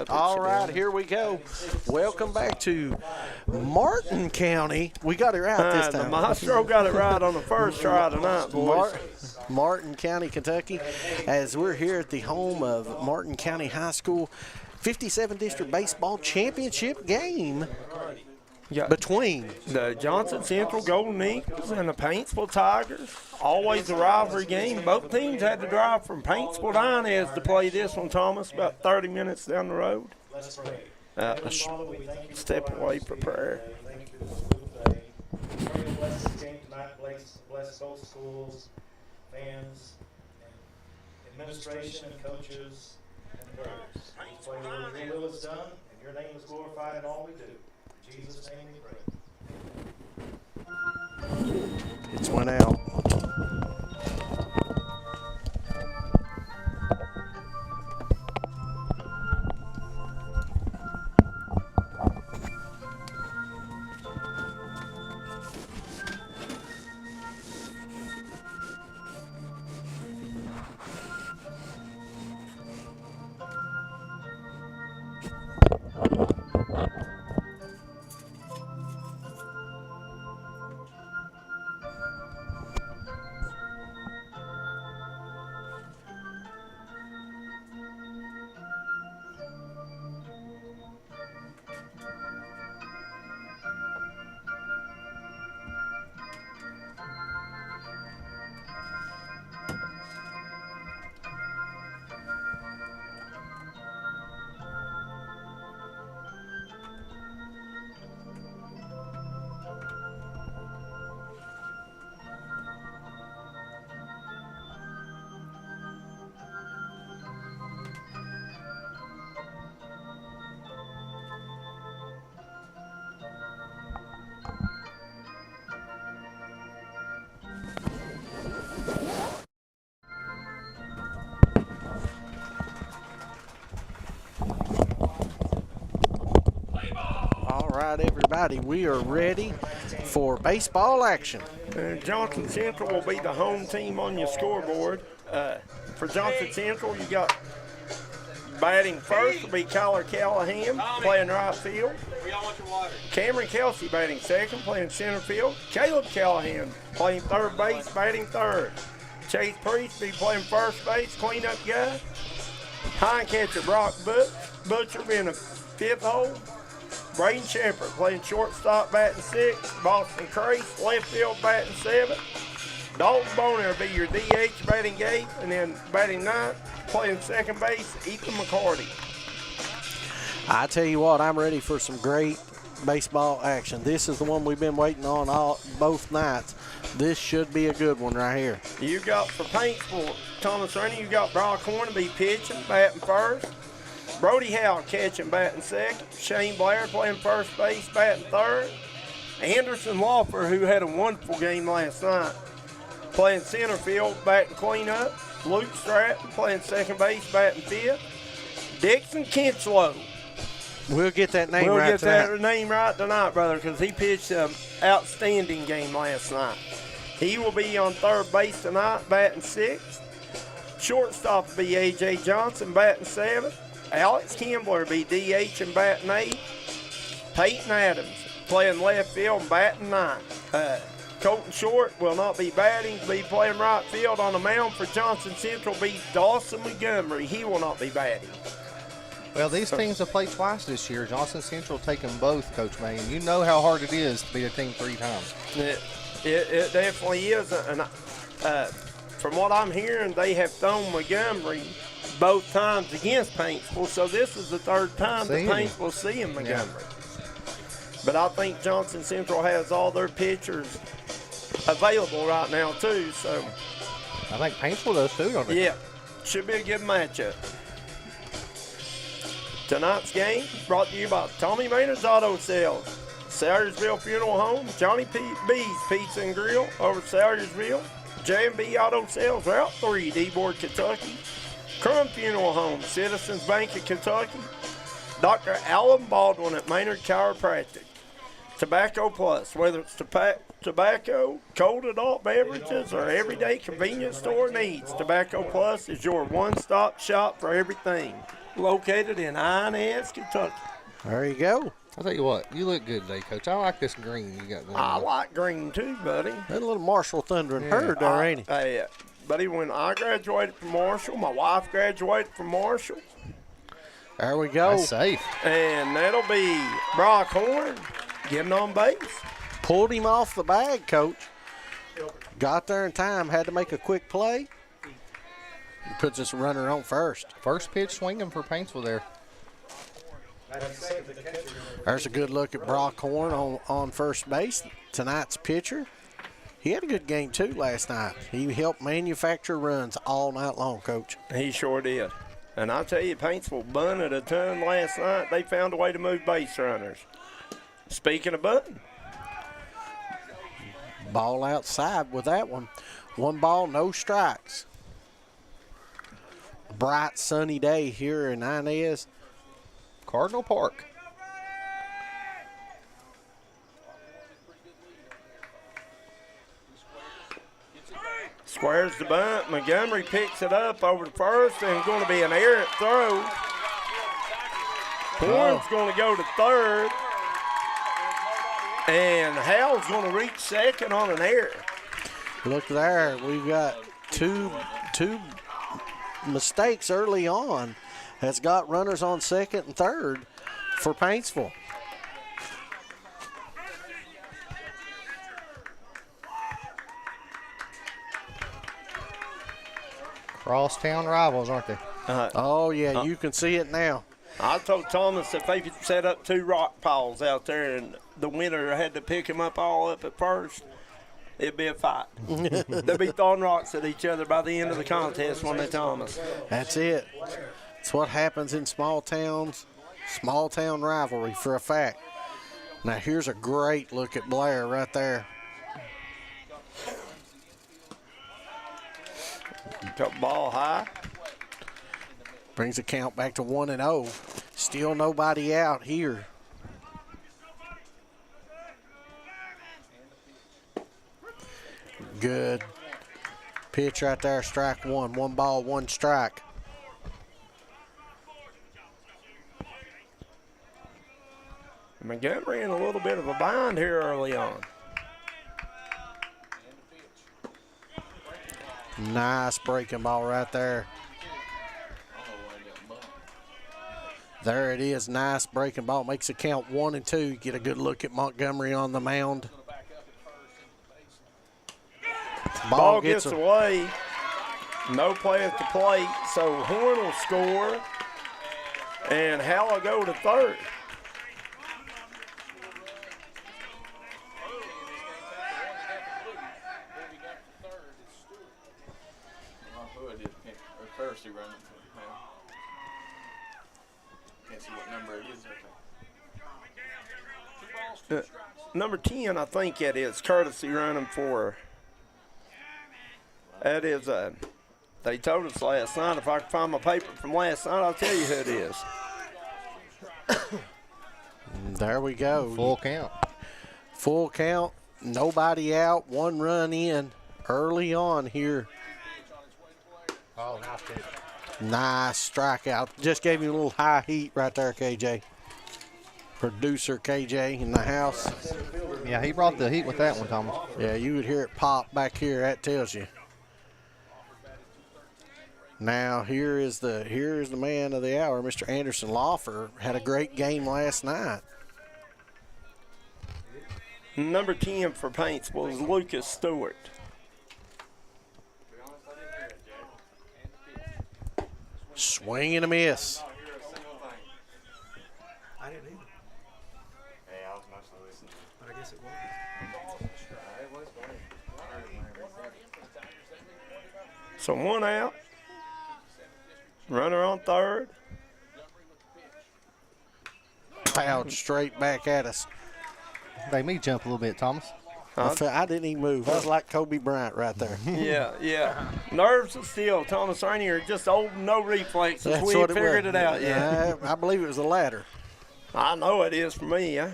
All right, here we go. Welcome back to Martin County. We got it right this time. The maestro got it right on the first try tonight, boys. Martin County, Kentucky, as we're here at the home of Martin County High School 57 District Baseball Championship game between the Johnson Central Golden Eagles and the Paintsville Tigers. Always a rivalry game. Both teams had to drive from Paintsville to Inez to play this one, Thomas, about 30 minutes down the road. Step away for prayer. Bless both schools, fans, and administration, and coaches, and brothers. Pray your will is done, and your name is glorified in all we do. In Jesus' name we pray. It's went out. All right, everybody, we are ready for baseball action. Johnson Central will be the home team on your scoreboard. For Johnson Central, you got batting first will be Kyler Callahan, playing right field. Cameron Kelsey batting second, playing center field. Caleb Callahan playing third base, batting third. Chase Priest be playing first base, cleanup guy. Hind catcher Brock Butcher being a fifth hole. Braden Shepard playing shortstop, batting sixth. Boston Crace, left field, batting seventh. Dalton Boner will be your DH, batting eighth, and then batting ninth, playing second base, Ethan McCarty. I tell you what, I'm ready for some great baseball action. This is the one we've been waiting on both nights. This should be a good one right here. You got for Paintsville, Thomas Rainey, you got Brock Horn to be pitching, batting first. Brody Howell catching, batting second. Shane Blair playing first base, batting third. Anderson Lawfer, who had a wonderful game last night, playing center field, batting cleanup. Luke Stratton playing second base, batting fifth. Dixon Kinchlow. We'll get that name right We'll get tonight. that name right tonight, brother, because he pitched an outstanding game last night. He will be on third base tonight, batting sixth. Shortstop will be A.J. Johnson, batting seventh. Alex Kimbler will be DH and batting eighth. Peyton Adams playing left field and batting ninth. Colton Short will not be batting, be playing right field. On the mound for Johnson Central will be Dawson Montgomery. He will not be batting. Well, these teams have played twice this year. Johnson Central taken both, Coach May, and you know how hard it is to beat a team 3 times. It definitely is. And from what I'm hearing, they have thrown Montgomery both times against Paintsville, so this is the third time that Paintsville seeing Montgomery. Yeah. But I think Johnson Central has all their pitchers available right now, too. So I think Paintsville does, too, don't they? Yeah. Should be a good matchup. Tonight's game brought to you by Tommy Maynard's Auto Sales, Sayersville Funeral Home, Johnny B's Pizza and Grill over Sayersville, J&B Auto Sales, Route 3, D-Board, Kentucky, Crum Funeral Home, Citizens Bank of Kentucky, Dr. Alan Baldwin at Maynard Chiropractic, Tobacco Plus, whether it's tobacco, cold adult beverages, or everyday convenience store needs, Tobacco Plus is your one-stop shop for everything. located in Inez, Kentucky. There you go. I'll tell you what, you look good today, Coach. I like this green you got going I on. like green too, buddy. That little Marshall Thundering Herd there, ain't he? Hey, buddy, when I graduated from Marshall, my wife graduated from Marshall. There we go. That's safe. And that'll be Brock Horn getting on base. Pulled him off the bag, Coach. Got there in time, had to make a quick play. He puts this runner on first. First pitch swinging for Paintsville there. There's a good look at Brock Horn on first base, tonight's pitcher. He had a good game, too, last night. He helped manufacture runs all night long, Coach. He sure did. And I tell you, Paintsville bunted a ton last night. They found a way to move base runners. Speaking of bunting. Ball outside with that one. 1 ball, no strikes. Bright, sunny day here in Inez. Cardinal Park. Squares the bunt. Montgomery picks it up over to first, and going to be an errant throw. Horn's going to go to third, and Hal's going to reach second on an error. Look there, we've got two mistakes early on. Has got runners on second and third for Paintsville. Crosstown rivals, aren't they? Oh, yeah, you can see it now. I told Thomas if they could set up 2 rock piles out there and the winner had to pick them up all up at first, it'd be a fight. They'd be throwing rocks at each other by the end of the contest, wouldn't they, Thomas? That's it. It's what happens in small towns, small town rivalry for a fact. Now here's a great look at Blair right there. Took ball high. Brings the count back to 1-0. Still nobody out here. Good pitch right there, strike one. 1 ball, 1 strike. Montgomery in a little bit of a bind here early on. Nice breaking ball right there. There it is, nice breaking ball. Makes the count 1-2. Get a good look at Montgomery on the mound. Ball gets away. No play at the plate, so Horn will score. And Hal will go to third. Number 10, I think it is, courtesy running for. That is, they told us last night. If I can find my paper from last night, I'll tell you who it is. There we go. Full count. Full count, nobody out, 1 run in early on here. Oh, nice pitch. Nice strikeout. Just gave you a little high heat right there, KJ. Producer KJ in the house. Yeah, he brought the heat with that one, Thomas. Yeah, you would hear it pop back here. That tells you. Now here is the man of the hour, Mr. Anderson Lawfer. Had a great game last night. Number 10 for Paintsville is Lucas Stewart. Swing and a miss. I didn't either. Hey, I was mostly listening. But I guess it was. So 1 out. Runner on third. Fouled straight back at us. Made me jump a little bit, Thomas. I didn't even move. I was like Kobe Bryant right there. Yeah. Nerves of steel. Thomas Rainey are just old, no reflexes. That's We what ain't it figured was. it out yet. I believe it was the latter. I know it is for me. I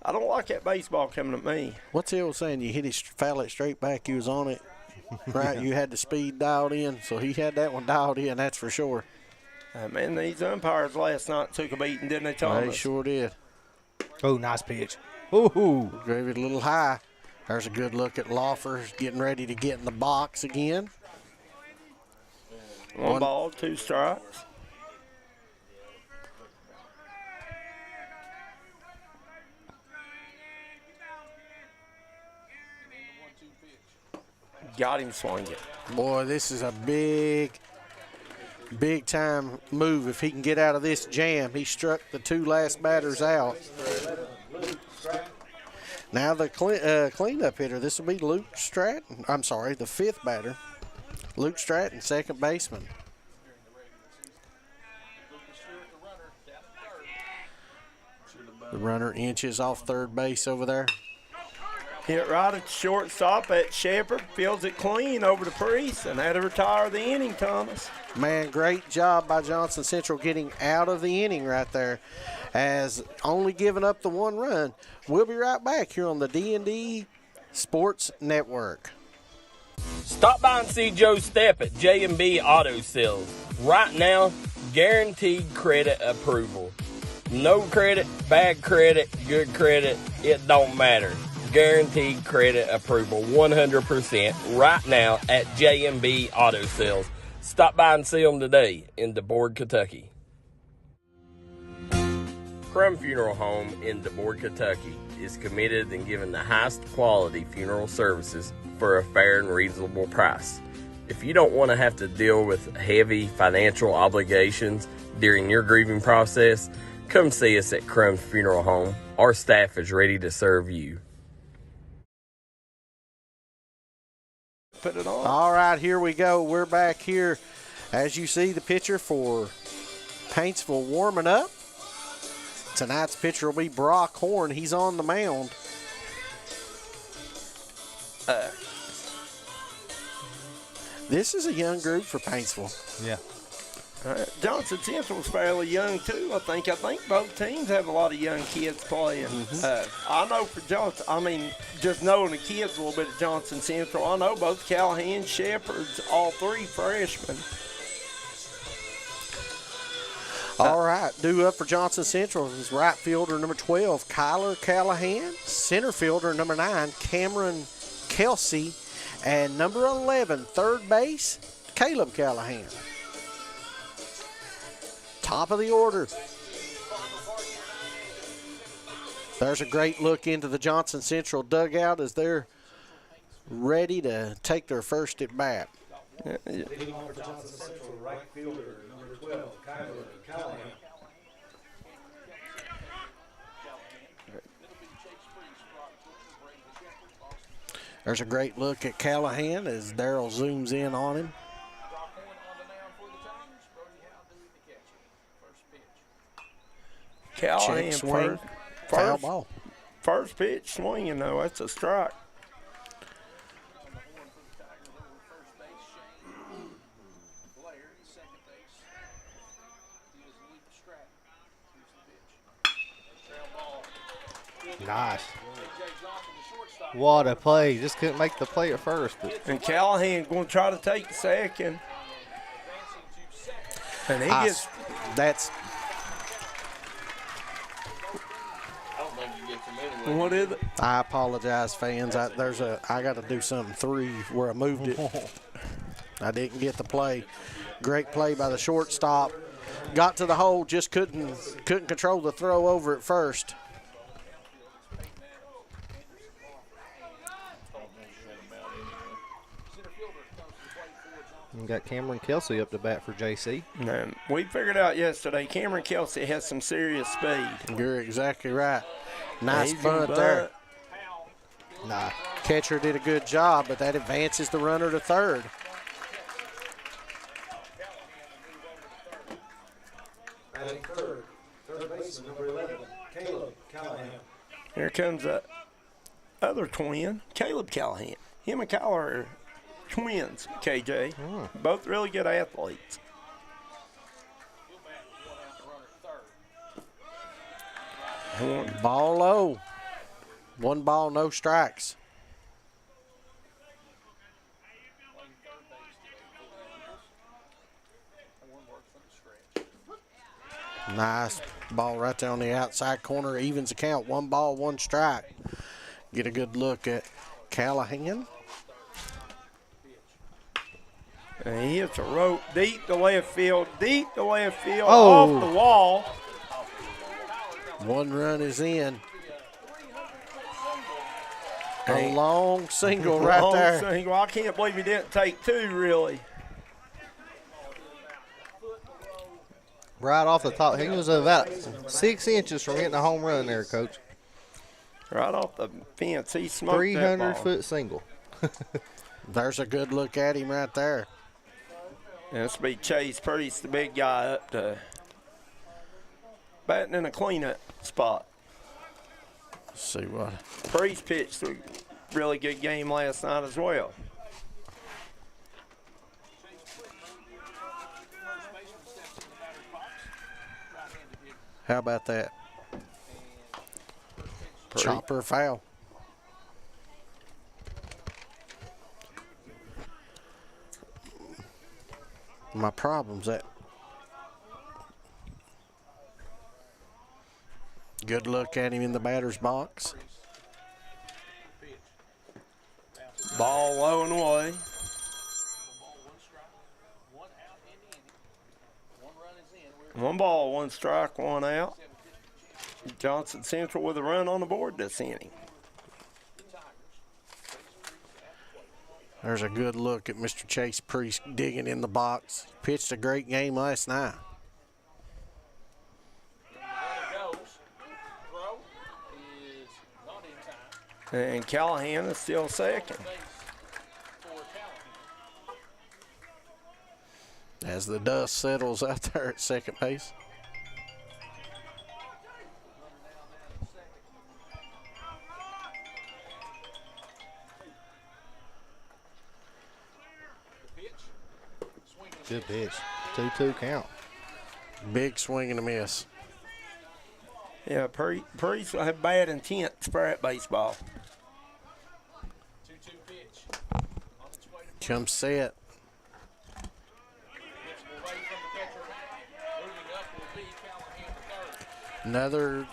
don't like that baseball coming at me. What's the old saying? You hit it, foul it straight back. You was on it, right? You had the speed dialed in, so he had that one dialed in. That's for sure. Man, these umpires last night took a beating, didn't they, Thomas? They sure did. Oh, nice pitch. Ooh. Gave it a little high. There's a good look at Lawfer getting ready to get in the box again. One ball, 2 strikes. Got him swinging. Boy, this is a big time move if he can get out of this jam. He struck the 2 last batters out. Now the cleanup hitter, this will be Luke Stratton. I'm sorry, the 5th batter. Luke Stratton, second baseman. The runner inches off third base over there. Hit right at the shortstop at Shepard. Fields it clean over to Priest and had to retire the inning, Thomas. Man, great job by Johnson Central getting out of the inning right there, as only giving up the 1 run. We'll be right back here on the D&D Sports Network. Stop by and see Joe Stepp at J&B Auto Sales. Right now, guaranteed credit approval. No credit, bad credit, good credit, it don't matter. Guaranteed credit approval 100% right now at J&B Auto Sales. Stop by and see them today in DeBoard, Kentucky. Crum Funeral Home in DeBoard, Kentucky is committed in giving the highest quality funeral services for a fair and reasonable price. If you don't want to have to deal with heavy financial obligations during your grieving process, come see us at Crum Funeral Home. Our staff is ready to serve you. Put it on. All right, here we go. We're back here. As you see, the pitcher for Paintsville warming up. Tonight's pitcher will be Brock Horn. He's on the mound. This is a young group for Paintsville. Yeah. Johnson Central's fairly young, too. I think both teams have a lot of young kids playing. I know for Johnson, just knowing the kids a little bit at Johnson Central, I know both Callahan, Shepard's, all 3 freshmen. All right, due up for Johnson Central is right fielder number 12, Kyler Callahan, center fielder number 9, Cameron Kelsey, and number 11, third base, Caleb Callahan. Top of the order. There's a great look into the Johnson Central dugout as they're ready to take their first at bat. Leading off for Johnson Central, right fielder, number 12, Kyler Callahan. There's a great look at Callahan as Darryl zooms in on him. Callahan Check swing, foul ball. First pitch swinging, though. That's a strike. Nice. What a play. Just couldn't make the play at first. But. And Callahan going to try to take second. And he gets... That's... What is it? I apologize, fans. I got to do something 3 where I moved it. I didn't get the play. Great play by the shortstop. Got to the hole, just couldn't control the throw over at first. We got Cameron Kelsey up to bat for JC. And we figured out yesterday Cameron Kelsey has some serious speed. You're exactly right. Nice bunt there. Nah. Catcher did a good job, but that advances the runner to third. Batting third baseman, number 11, Caleb Callahan. Here comes the other twin, Caleb Callahan. Him and Kyler are twins, KJ. Both really good athletes. Ball low. 1 ball, no strikes. Nice ball right there on the outside corner. Evens the count. 1 ball, 1 strike. Get a good look at Callahan. And he hits a rope deep to left field, Oh. off the wall. 1 run is in. A long single right Long there. single. I can't believe he didn't take 2, really. Right off the top. He was about 6 inches from hitting a home run there, Coach. Right off the fence. He smoked that 300-foot single. There's a good look at him right there. And this will be Chase Priest, the big guy, up to batting in a cleanup spot. Let's see what. Priest pitched a really good game last night as well. How about that? Chopper foul. My problem's that. Good look at him in the batter's box. Ball low and away. One ball, 1 strike, 1 out. Johnson Central with a run on the board this inning. There's a good look at Mr. Chase Priest digging in the box. Pitched a great game last night. And Callahan is still second. As the dust settles out there at second base. Good pitch. 2-2 count. Big swing and a miss. Yeah, Priest will have bad intent for that baseball. Come set. Another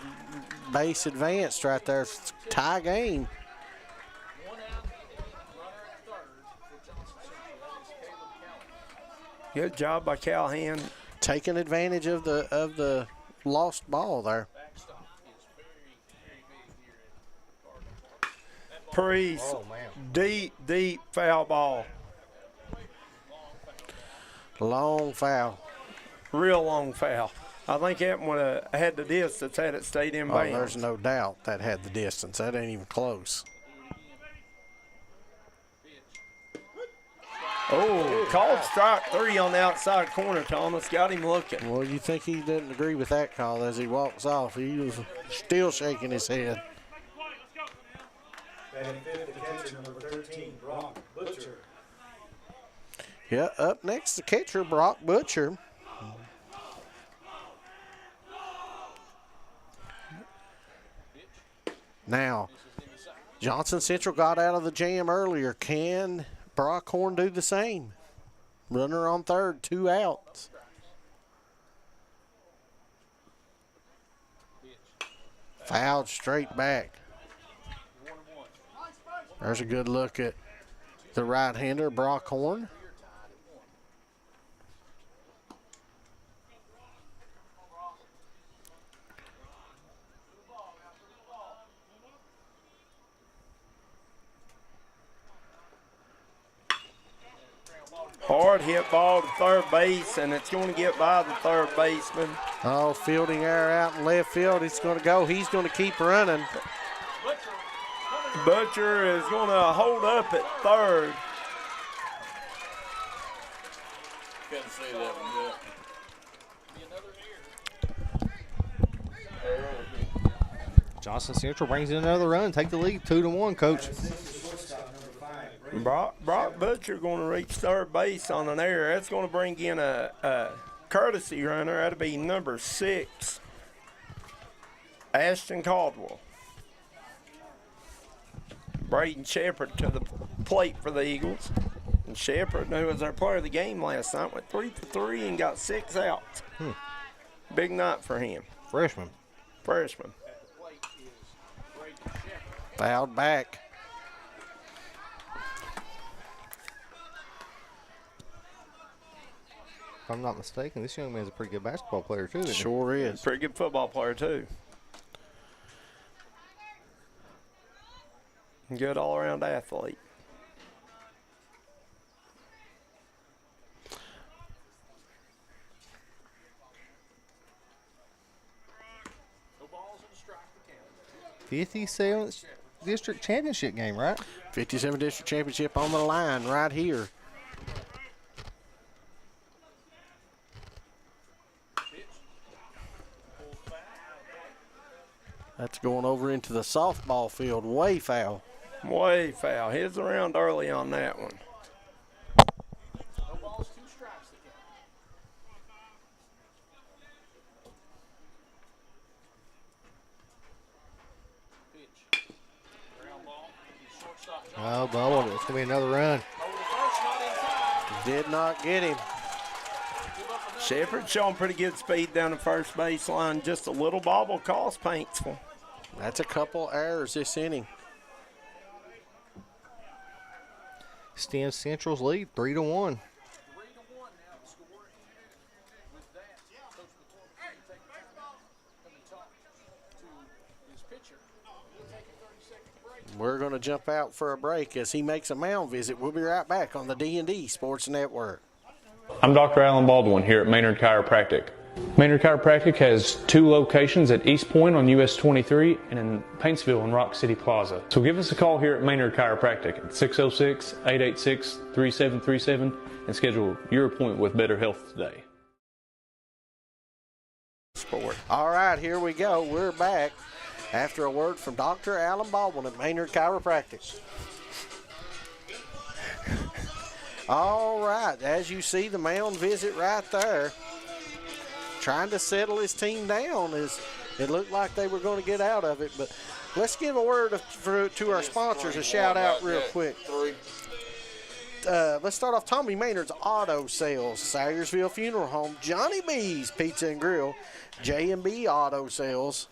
base advanced right there. Tie game. Good job by Callahan. Taking advantage of the lost ball there. Priest, deep foul ball. Long foul. Real long foul. I think that would have had the distance had it stayed in Oh, bounds. there's no doubt that had the distance. That ain't even close. Oh, called strike 3 on the outside corner, Thomas. Got him looking. Well, you think he didn't agree with that call as he walks off. He was still shaking his head. Batting fifth, the catcher, number 13, Brock Butcher. Yeah, up next, the catcher, Brock Butcher. Now, Johnson Central got out of the jam earlier. Can Brockhorn do the same? Runner on third, 2 outs. Fouled straight back. There's a good look at the right-hander, Brockhorn. Hard hit ball to third base, and it's going to get by the third baseman. Oh, fielding error out in left field. It's going to go. He's going to keep running. Butcher is going to hold up at third. Couldn't see that one yet. Johnson Central brings in another run. Take the lead, 2-1, Coach. Brock Butcher going to reach third base on an error. That's going to bring in a courtesy runner. That'll be number 6, Ashton Caldwell. Braden Shepard to the plate for the Eagles. And Shepard, who was our player of the game last night, went 3 for 3 and got 6 outs. Big night for him. Freshman. Fouled back. If I'm not mistaken, this young man's a pretty good basketball player, too. Isn't he? Sure is. Pretty good football player, too. Good all-around athlete. The 57th district championship game, right? 57 district championship on the line right here. That's going over into the softball field. Way foul. Way foul. Hits around early on that one. Oh, ball. It's going to be another run. Did not get him. Shepherd showing pretty good speed down the first baseline. Just a little bobble cost Paintsville. That's a couple errors this inning. Extends Central's lead 3-1. We're going to jump out for a break as he makes a mound visit. We'll be right back on the D&D Sports Network. I'm Dr. Alan Baldwin here at Maynard Chiropractic. Maynard Chiropractic has 2 locations at East Point on US 23 and in Paintsville and Rock City Plaza. So give us a call here at Maynard Chiropractic at 606-886-3737 and schedule your appointment with Better Health today. All right, here we go. We're back after a word from Dr. Alan Baldwin at Maynard Chiropractic. All right, as you see the mound visit right there, trying to settle his team down. As it looked like they were going to get out of it, but let's give a word to our sponsors, a shout out real quick. Let's start off Tommy Maynard's Auto Sales, Sayersville Funeral Home, Johnny B's Pizza and Grill, J&B Auto Sales,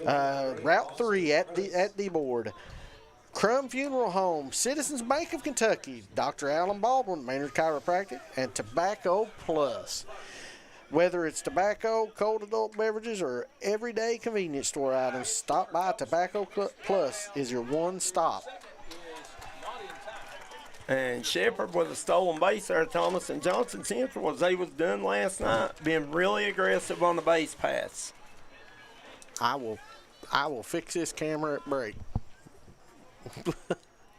Route 3 at the board, Crum Funeral Home, Citizens Bank of Kentucky, Dr. Alan Baldwin, Maynard Chiropractic, and Tobacco Plus. Whether it's tobacco, cold adult beverages, or everyday convenience store items, stop by Tobacco Plus is your one stop. And Shepherd with a stolen base there, Thomas, and Johnson Central, as they was done last night, being really aggressive on the base pass. I will fix this camera at break.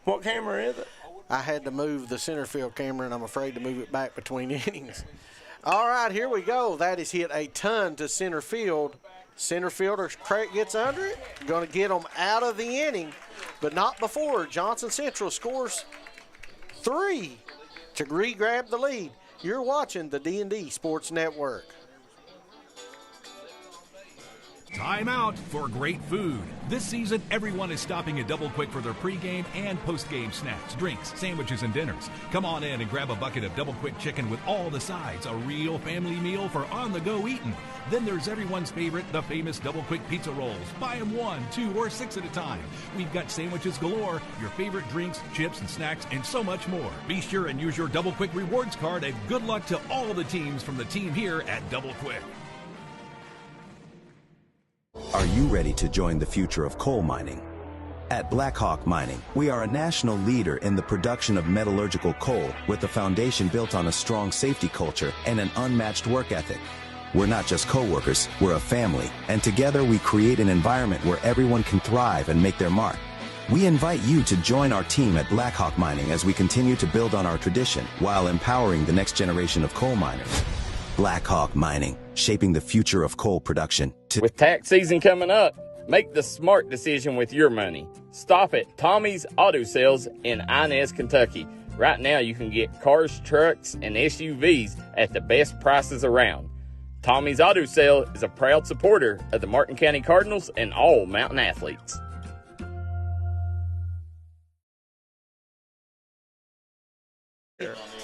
What camera is it? I had to move the center field camera, and I'm afraid to move it back between innings. All right, here we go. That is hit a ton to center field. Center fielder gets under it. Going to get them out of the inning, but not before Johnson Central scores 3 to re-grab the lead. You're watching the D&D Sports Network. Time out for great food. This season, everyone is stopping at Double Quick for their pregame and postgame snacks, drinks, sandwiches, and dinners. Come on in and grab a bucket of Double Quick chicken with all the sides, a real family meal for on-the-go eating. Then there's everyone's favorite, the famous Double Quick pizza rolls. Buy them 1, 2, or 6 at a time. We've got sandwiches galore, your favorite drinks, chips, and snacks, and so much more. Be sure and use your Double Quick rewards card, and good luck to all the teams from the team here at Double Quick. Are you ready to join the future of coal mining? At Blackhawk Mining, we are a national leader in the production of metallurgical coal with a foundation built on a strong safety culture and an unmatched work ethic. We're not just co-workers, we're a family, and together we create an environment where everyone can thrive and make their mark. We invite you to join our team at Blackhawk Mining as we continue to build on our tradition while empowering the next generation of coal miners. Blackhawk Mining, shaping the future of coal production. With tax season coming up, make the smart decision with your money. Stop at Tommy's Auto Sales in Inez, Kentucky. Right now you can get cars, trucks, and SUVs at the best prices around. Tommy's Auto Sale is a proud supporter of the Martin County Cardinals and all Mountain athletes.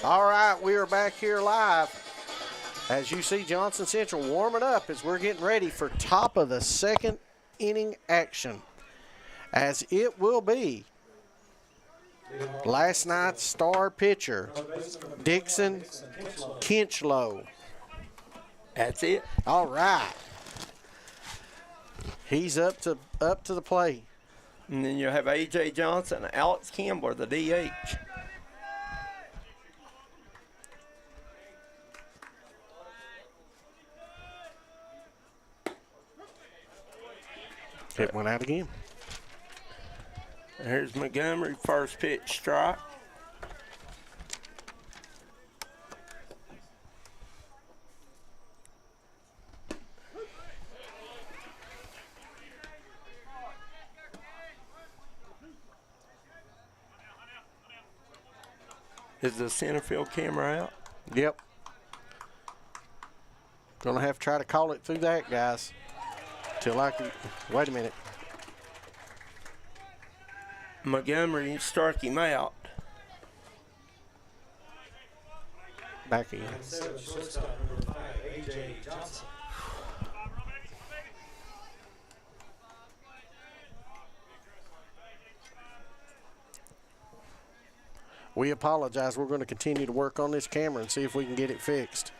All right, we are back here live. As you see Johnson Central warming up as we're getting ready for top of the second inning action. As it will be last night's star pitcher, Dixon Kinchlow. That's it. All right. He's up to the plate. And then you have A.J. Johnson and Alex Campbell, the DH. It went out again. Here's Montgomery, first pitch strike. Is the center field camera out? Yep. Gonna have to try to call it through that, guys. Till I can. Wait a minute. Montgomery struck him out. Back in. Shortstop number 5, A.J. Johnson. We apologize. We're going to continue to work on this camera and see if we can get it fixed.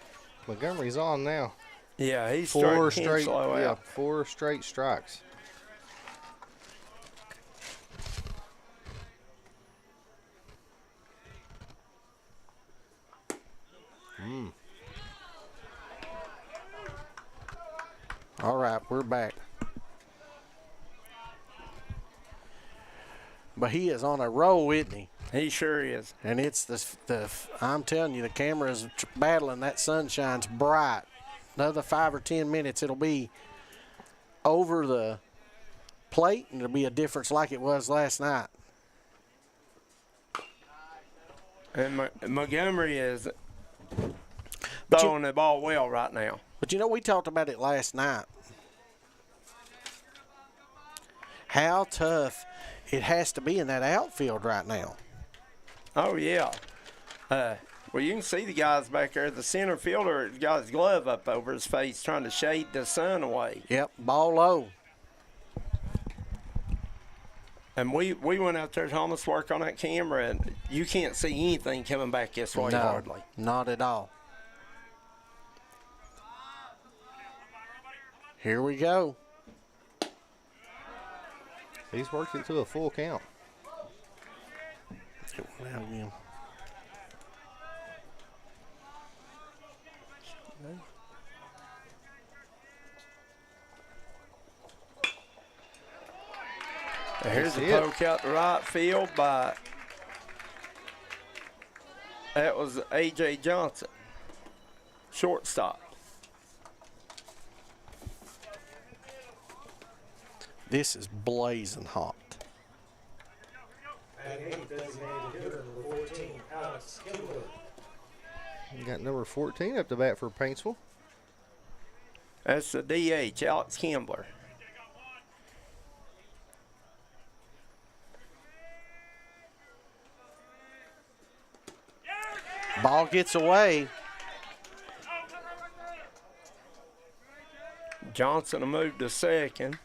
Montgomery's on now. Yeah, he's Four struck straight. Kinslow Yeah, out. 4 straight strikes. All right, we're back. But he is on a roll, isn't he? He sure is. And it's I'm telling you, the camera is battling. That sunshine's bright. Another 5 or 10 minutes, it'll be over the plate, and it'll be a difference like it was last night. And Montgomery is throwing the ball well right now. But you know, we talked about it last night. How tough it has to be in that outfield right now. Oh, yeah. Well, you can see the guys back there. The center fielder has got his glove up over his face trying to shade the sun away. Yep, ball low. And we went out there, Thomas, work on that camera, and you can't see anything coming back this way hardly. Not at all. Here we go. He's worked it to a full count. It went out again. Here's a poke out the right field by, that was A.J. Johnson, shortstop. This is blazing hot. Designated hitter number 14, Alex Campbell. You got number 14 up to bat for Paintsville. That's the DH, Alex Campbell. Ball gets away. Johnson will move to second.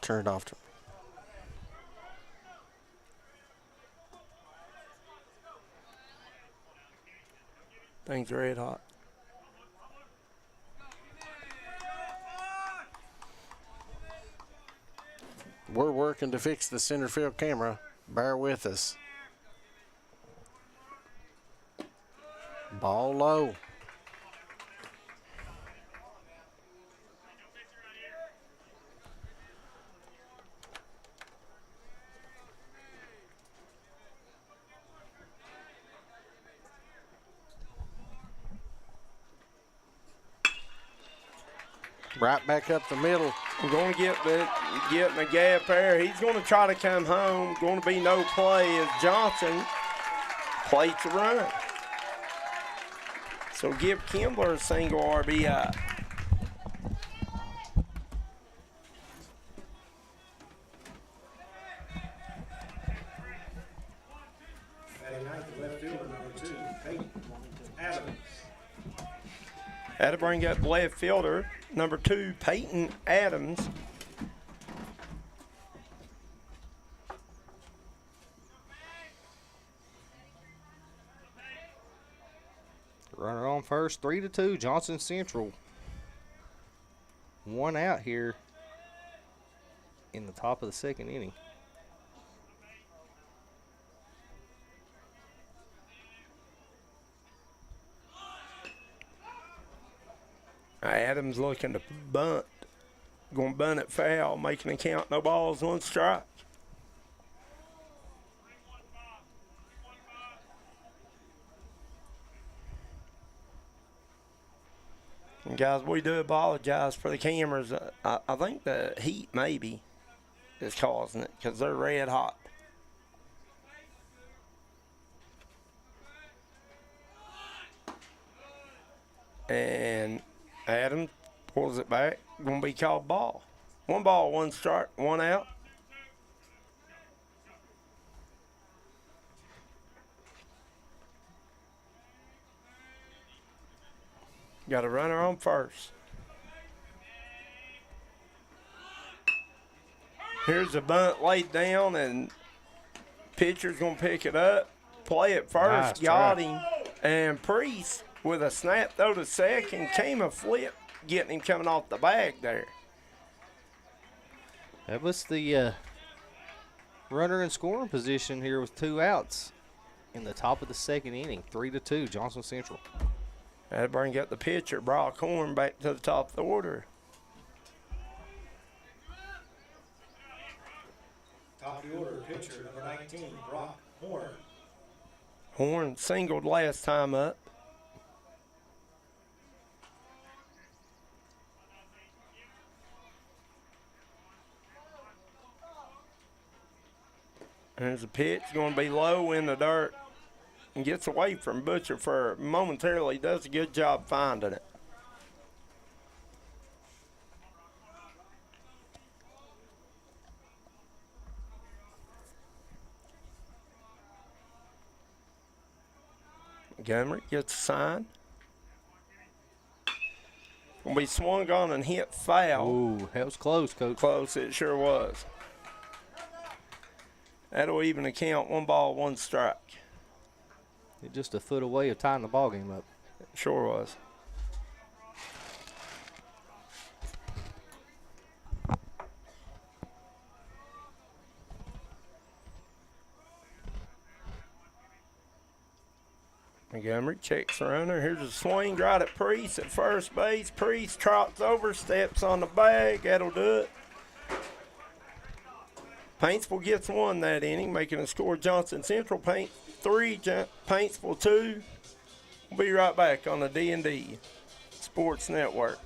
Turned off. Things are red hot. We're working to fix the center field camera. Bear with us. Ball low. Right back up the middle. We're going to get in the gap there. He's going to try to come home. Going to be no play as Johnson plates a run. So give Kimbler a single RBI. Batting ninth, left fielder number That'll bring up left fielder, number 2, Peyton Adams. Runner on first, 3-2, Johnson Central. 1 out here in the top of the second inning. Adams looking to bunt. Going to bunt it foul, making a count, no balls, 1 strike. And guys, we do apologize for the cameras. I think the heat maybe is causing it because they're red hot. And Adams pulls it back. Going to be called ball. 1 ball, 1 strike, 1 out. Got a runner on first. Here's a bunt laid down, and pitcher's going to pick it up. Play it first, Nice got try. him. And Priest with a snap throw to second, came a flip, getting him coming off the bag there. That was the runner in scoring position here with 2 outs in the top of the second inning. 3-2, Johnson Central. That'll bring up the pitcher, Brock Horn, back to the top of the order. Top of the order, pitcher number 19, Brock Horn. Horn singled last time up. There's a pitch going to be low in the dirt and gets away from Butcher for momentarily. Does a good job finding it. Montgomery gets a sign. Going to be swung on and hit foul. Ooh, that was close, Coach. Close, it sure was. That'll even the count. 1 ball, 1 strike. Just a foot away of tying the ball game up. It sure was. Montgomery checks the runner. Here's a swing right at Priest at first base. Priest trots over, steps on the bag. That'll do it. Paintsville gets 1 that inning, making a score Johnson Central 3, Paintsville 2. We'll be right back on the D&D Sports Network.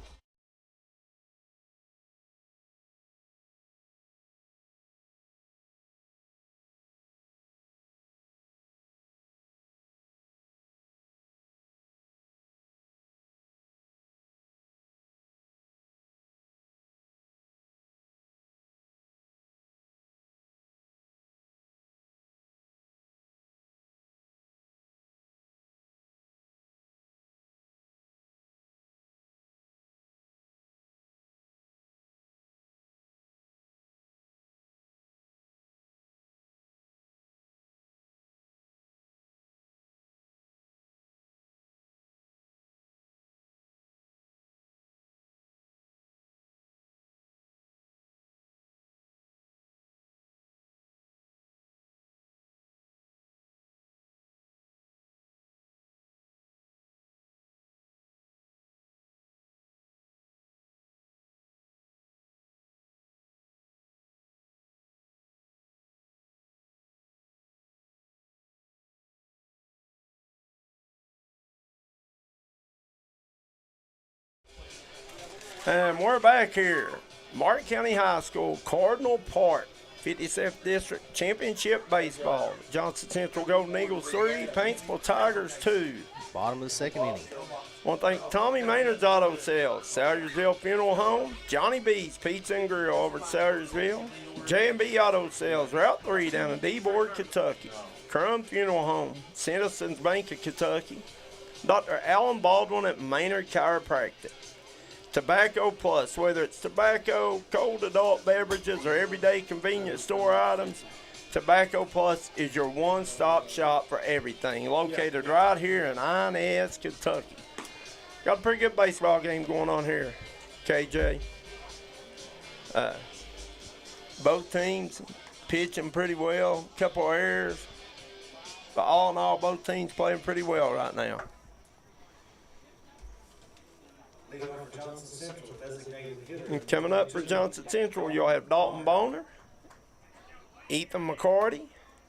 And we're back here. Martin County High School, Cardinal Park, 57th District Championship Baseball. Johnson Central Golden Eagles 3, Paintsville Tigers 2. Bottom of the second inning. I want to thank Tommy Maynard's Auto Sales, Salyersville Funeral Home, Johnny B's Pizza and Grill over at Salyersville, J&B Auto Sales, Route 3 down in Dearborn, Kentucky, Crum Funeral Home, Citizens Bank of Kentucky, Dr. Alan Baldwin at Maynard Chiropractic. Tobacco Plus, whether it's tobacco, cold adult beverages, or everyday convenience store items, Tobacco Plus is your one-stop shop for everything. Located right here in Inez, Kentucky. Got a pretty good baseball game going on here, KJ. Both teams pitching pretty well, couple errors. But all in all, both teams playing pretty well right now. And coming up for Johnson Central, you'll have Dalton Boner, Ethan McCarty,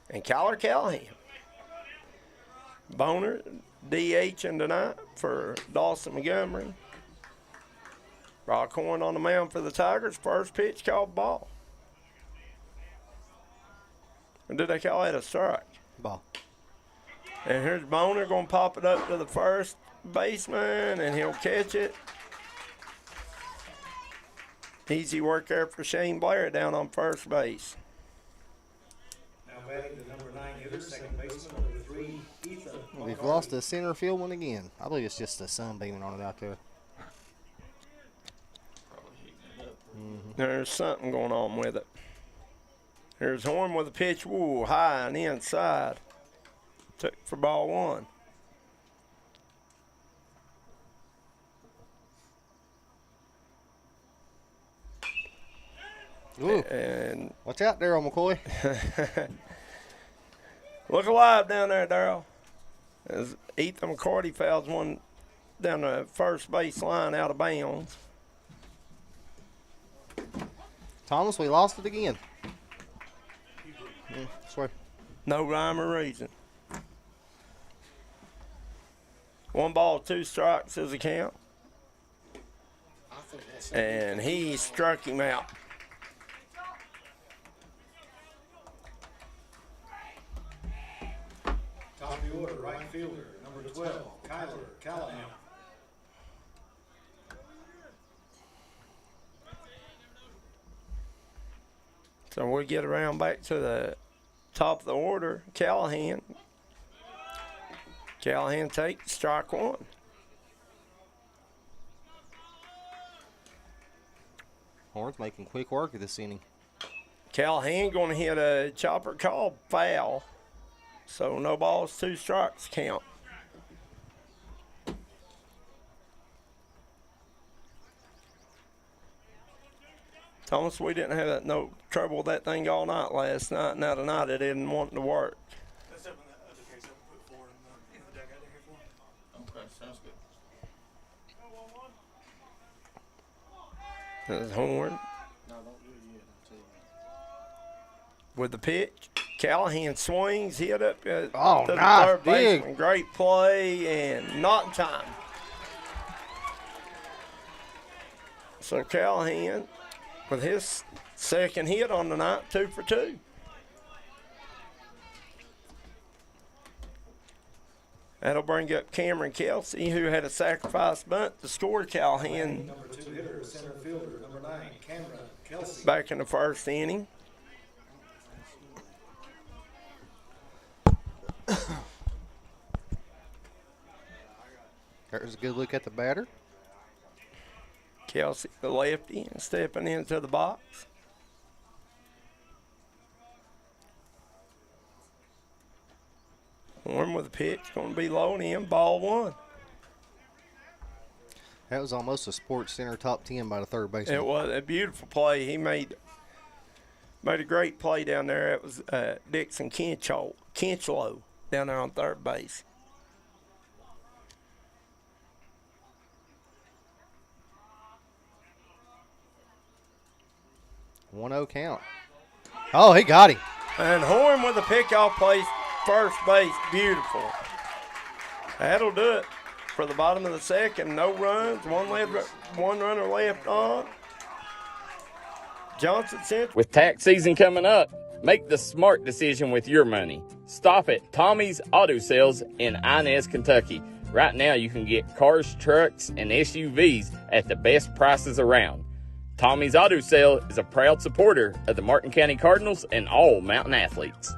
and Kyler Callahan. Boner, DH in tonight for Dawson Montgomery. Rod Coyne on the mound for the Tigers. First pitch called ball. Or did they call that a strike? Ball. And here's Boner going to pop it up to the first baseman, and he'll catch it. Easy work there for Shane Blair down on first base. Now batting the number 9 hitter, second baseman, number 3, Ethan. We've lost the center field one again. I believe it's just the sun beaming on it out there. There's something going on with it. Here's Horn with a pitch, woo, high and inside. Took for ball 1. Ooh. And watch out, Darryl McCoy. look alive down there, Darryl. As Ethan McCarty fouls one down the first base line out of bounds. Thomas, we lost it again. Swear. No rhyme or reason. 1 ball, 2 strikes is the count. And he struck him out. Top of the order, right fielder, number 12, Kyler Callahan. So we get around back to the top of the order. Callahan takes strike 1. Horns making quick work of this inning. Callahan going to hit a chopper called foul. So no balls, 2 strikes count. Thomas, we didn't have no trouble with that thing all night last night. Now tonight it didn't want to work. That's up in the other case. I put 4 in the dugout here for. Okay, sounds good. There's Horn. With the pitch, Callahan swings, hit up to the third baseman. Great play and not in time. So Callahan, with his second hit on the night, 2 for 2. That'll bring up Cameron Kelsey, who had a sacrifice bunt to score Callahan. Number 2 hitter, center fielder, number 9, Cameron Kelsey. Back in the first inning. There's a good look at the batter. Kelsey, the lefty, and stepping into the box. Horn with a pitch, going to be low and in, ball 1. That was almost a Sports Center top 10 by the third baseman. It was a beautiful play. He made a great play down there. It was Dixon Kinchlow down there on third base. One-0 count. Oh, he got him. And Horn with a pickoff play, first base, beautiful. That'll do it for the bottom of the second. No runs, one runner left on. Johnson Central. With tax season coming up, make the smart decision with your money. Stop at Tommy's Auto Sales in Inez, Kentucky. Right now you can get cars, trucks, and SUVs at the best prices around. Tommy's Auto Sale is a proud supporter of the Martin County Cardinals and all Mountain athletes.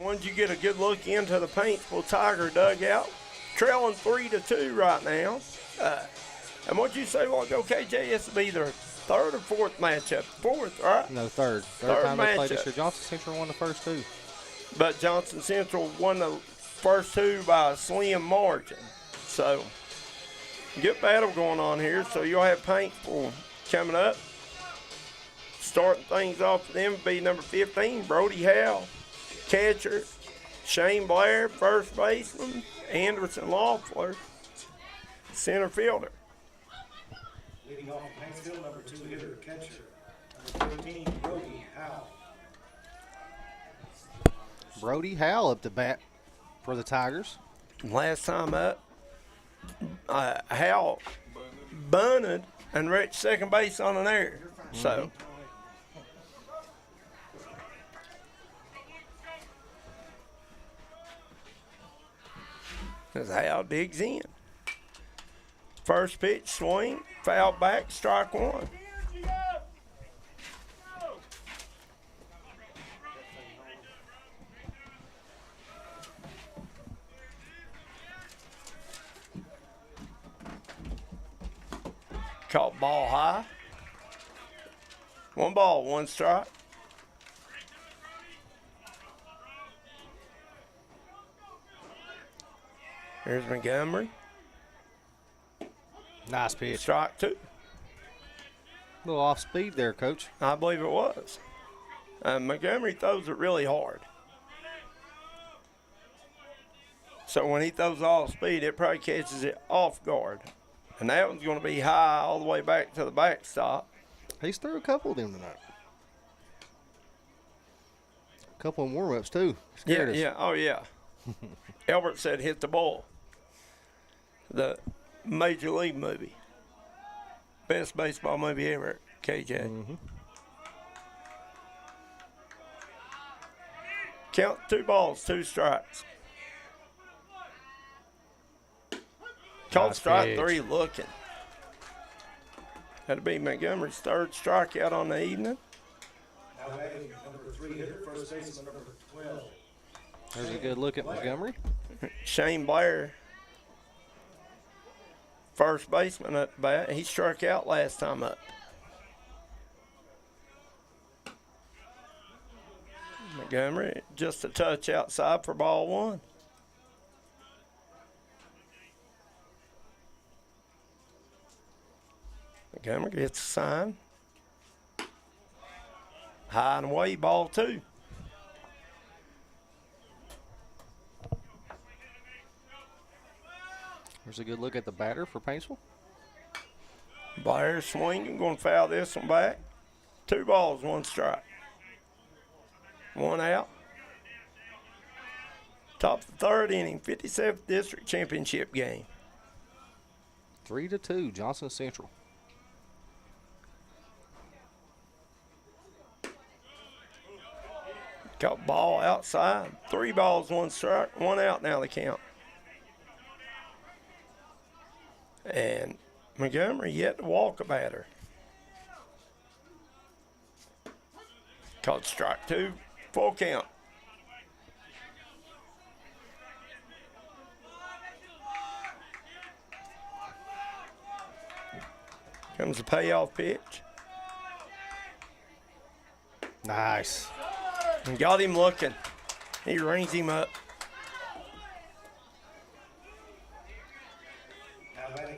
Once you get a good look into the Paintsville Tiger dugout, trailing 3-2 right now. And what you say, well, okay, KJ, this will be their third or fourth matchup? Fourth, right? No, third. Third time they played this matchup. year. Johnson Central won the first two. But Johnson Central won the first two by a slim margin. So, good battle going on here. So, you'll have Paintsville coming up. Starting things off for them would be number 15, Brody Howell, catcher, Shane Blair, first baseman, Anderson Loeffler, center fielder. Leading off from Paintsville, number 2 hitter, catcher, number 15, Brody Howell. Brody Howell up to bat for the Tigers. Last time up, Howell bunted and reached second base on an error. So, as Howell digs in. First pitch, swing, foul back, strike one. Caught ball high. 1 ball, 1 strike. Here's Montgomery. Nice pitch. Strike 2. A little off speed there, Coach. I believe it was. Montgomery throws it really hard. So when he throws off speed, it probably catches it off guard. And that one's going to be high all the way back to the backstop. He's threw a couple of them tonight. A couple of warm-ups, too. Scared us. Yeah, oh yeah. Albert said hit the ball. The Major League movie. Best baseball movie ever, KJ. Mm-hmm. Count 2 balls, 2 strikes. Called Nice strike pitch. 3 looking. That'll be Montgomery's 3rd strikeout on the evening. Now batting number 3 hitter, first baseman, number 12. There's a good look at Montgomery. Shane Blair, first baseman at the bat. He struck out last time up. Montgomery just a touch outside for ball 1. Montgomery gets a sign. High and away, ball 2. There's a good look at the batter for Paintsville. Blair swinging, going to foul this one back. 2 balls, 1 strike. 1 out. Top of the 3rd inning, 57th District Championship game. 3-2, Johnson Central. Got ball outside. 3 balls, 1 strike. 1 out now the count. And Montgomery yet to walk a batter. Called strike 2, full count. Comes the payoff pitch. Nice. And got him looking. He rings him up.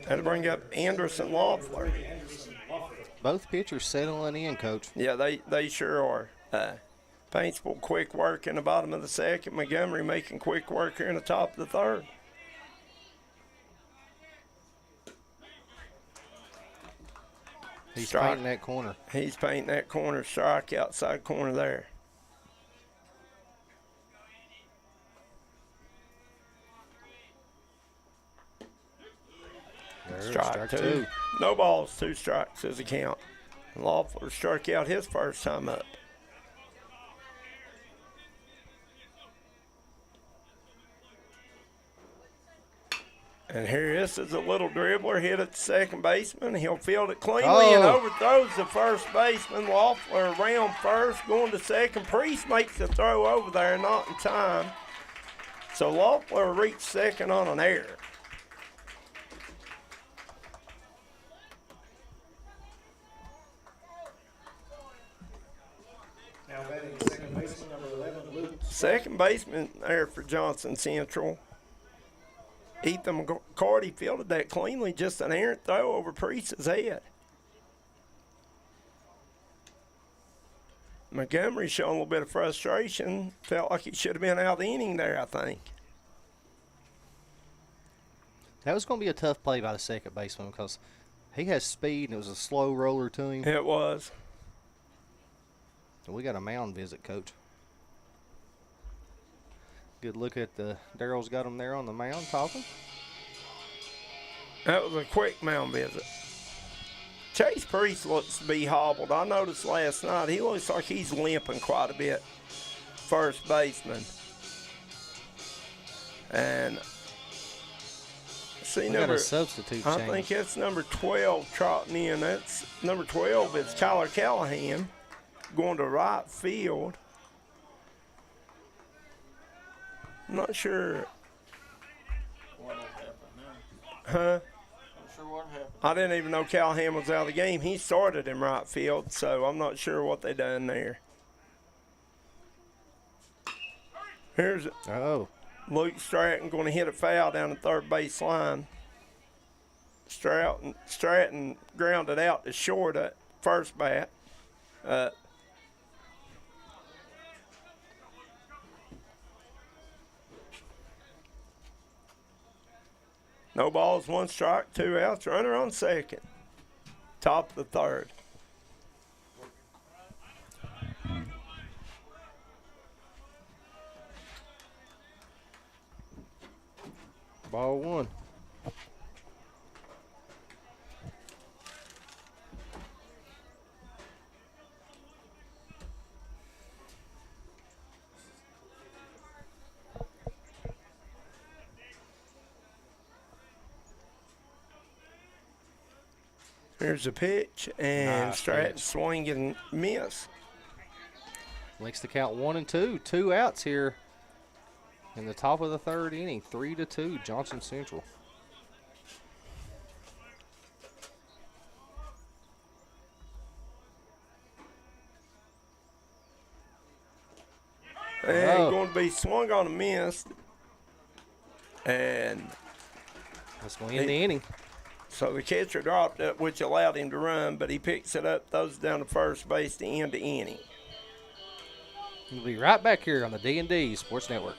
That'll bring up Anderson Loeffler. Both pitchers settling in, Coach. Yeah, they sure are. Paintsville quick work in the bottom of the 2nd. Montgomery making quick work here in the top of the 3rd. He's painting that corner. He's painting that corner, strike outside corner there. Strike 2. No balls, 2 strikes is the count. Loeffler struck out his first time up. And here this is a little dribbler hit at the second baseman. He'll field it cleanly and overthrows the first baseman. Loeffler around first, going to second. Priest makes the throw over there, not in time. So Loeffler reached second on an error. Now batting second baseman, number 11, Luke. Second baseman there for Johnson Central. Ethan McCarty fielded that cleanly, just an errant throw over Priest's head. Montgomery showing a little bit of frustration. Felt like he should have been out of the inning there, I think. That was going to be a tough play by the second baseman because he has speed and it was a slow roller to him. It was. We got a mound visit, Coach. Good look at the Darryl's got him there on the mound talking. That was a quick mound visit. Chase Priest looks to be hobbled. I noticed last night he looks like he's limping quite a bit. First baseman. And see, got a substitute I change. think that's number 12 trotting in. That's number 12 is Kyler Callahan going to right field. I'm not sure. What happened now? Huh? Not sure what happened. I didn't even know Callahan was out of the game. He started in right field, so I'm not sure what they done there. Here's Luke Stratton going to hit a foul down the third base line. Stratton grounded out to short at first bat. No balls, one strike, 2 outs. Runner on second. Top of the third. Ball one. Here's the pitch, and Nice Stratton pitch. swing and miss. Makes the count 1-2. 2 outs here in the top of the third inning. 3-2, Johnson Central. And going to be swung on a miss. And that's going to end the inning. So the catcher dropped it, which allowed him to run, but he picks it up, throws it down to first base to end the inning. We'll be right back here on the D&D Sports Network.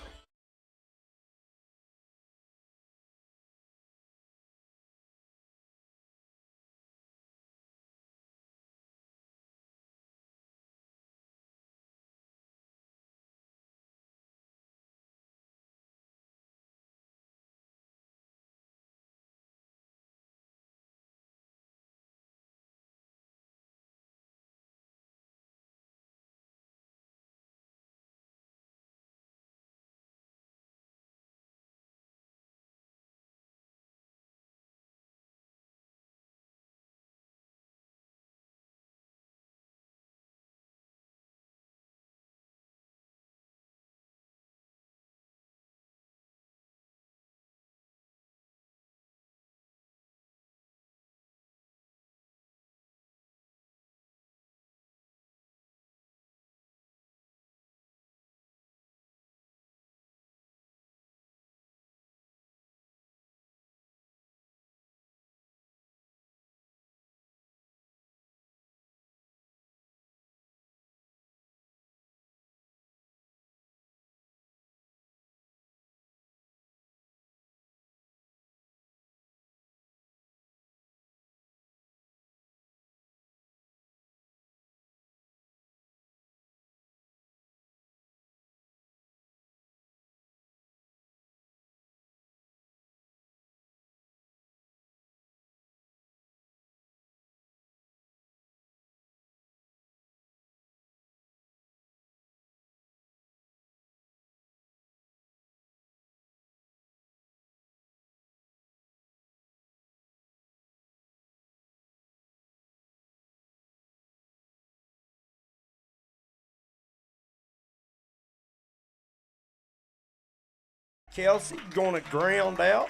Kelsey going to ground out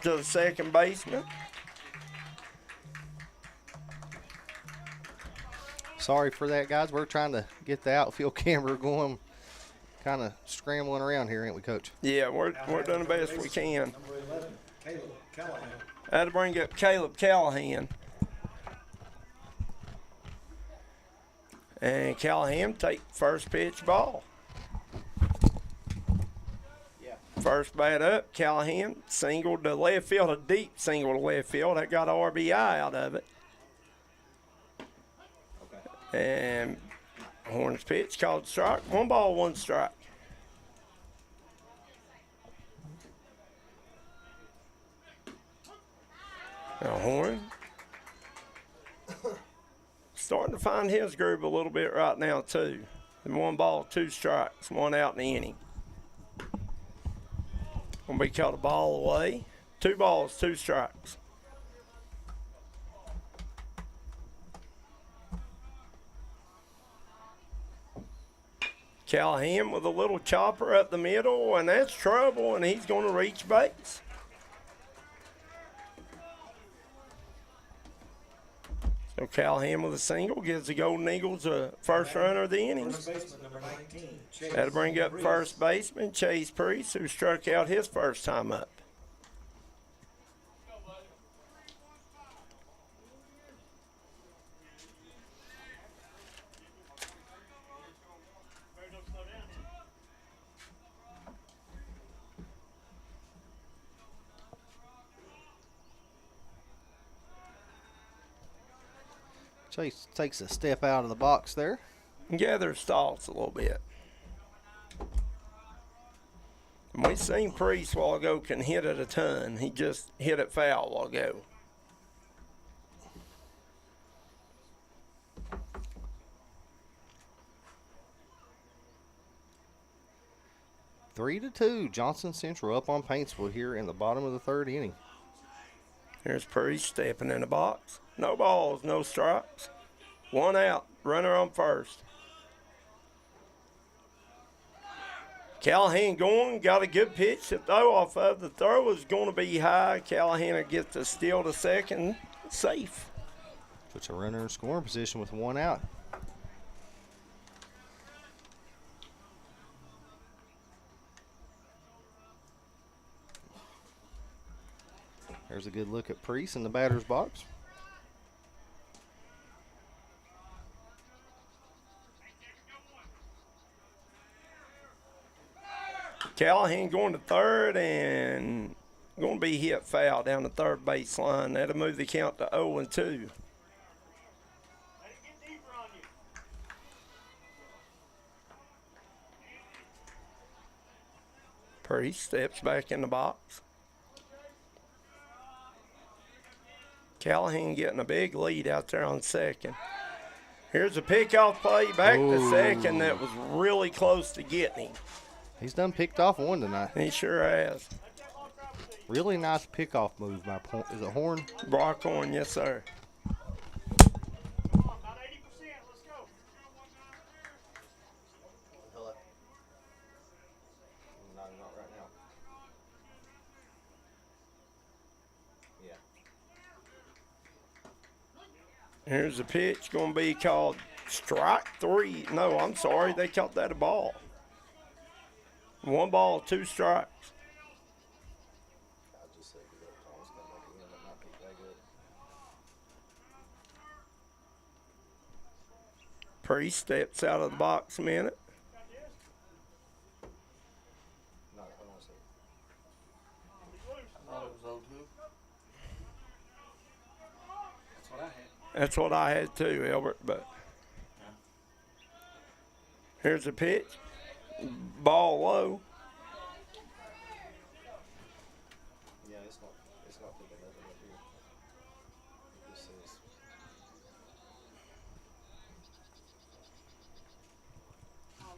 to the second baseman. Sorry for that, guys. We're trying to get the outfield camera going. Kind of scrambling around here, ain't we, Coach? Yeah, we're doing the best we can. Number 11, Caleb Callahan. I had to bring up Caleb Callahan. And Callahan take first pitch ball. First bat up, Callahan singled to left field, a deep single to left field. That got an RBI out of it. And Horn's pitch called strike. 1 ball, 1 strike. Now Horn starting to find his groove a little bit right now too. And 1 ball, 2 strikes, 1 out in the inning. Gonna be called a ball away. 2 balls, 2 strikes. Callahan with a little chopper up the middle, and that's trouble, and he's going to reach base. So Callahan with a single gives the Golden Eagles a first runner of the innings. First baseman, number 19, Chase. That'll bring up first baseman Chase Priest, who struck out his first time up. Chase takes a step out of the box there. Gathers thoughts a little bit. And we seen Priest a while ago can hit it a ton. He just hit it foul a while ago. Three to two, Johnson Central up on Paintsville here in the bottom of the 3rd inning. Here's Priest stepping in the box. No balls, no strikes. 1 out, runner on first. Callahan going, got a good pitch to throw off of. The throw is going to be high. Callahan gets the steal to second, safe. Puts a runner in scoring position with 1 out. There's a good look at Priest in the batter's box. Callahan going to third and going to be hit foul down the third baseline. That'll move the count to 0-2. Priest steps back in the box. Callahan getting a big lead out there on second. Here's a pickoff play back to second that was really close to getting him. He's done picked off 1 tonight. He sure has. Really nice pickoff move by is it Horn? Brock Horn, yes sir. Here's the pitch, going to be called strike 3. No, I'm sorry, they called that a ball. 1 ball, 2 strikes. Priest steps out of the box a minute. That's what I had too, Albert, but here's the pitch. Ball low. Yeah, it's not picking up here. This is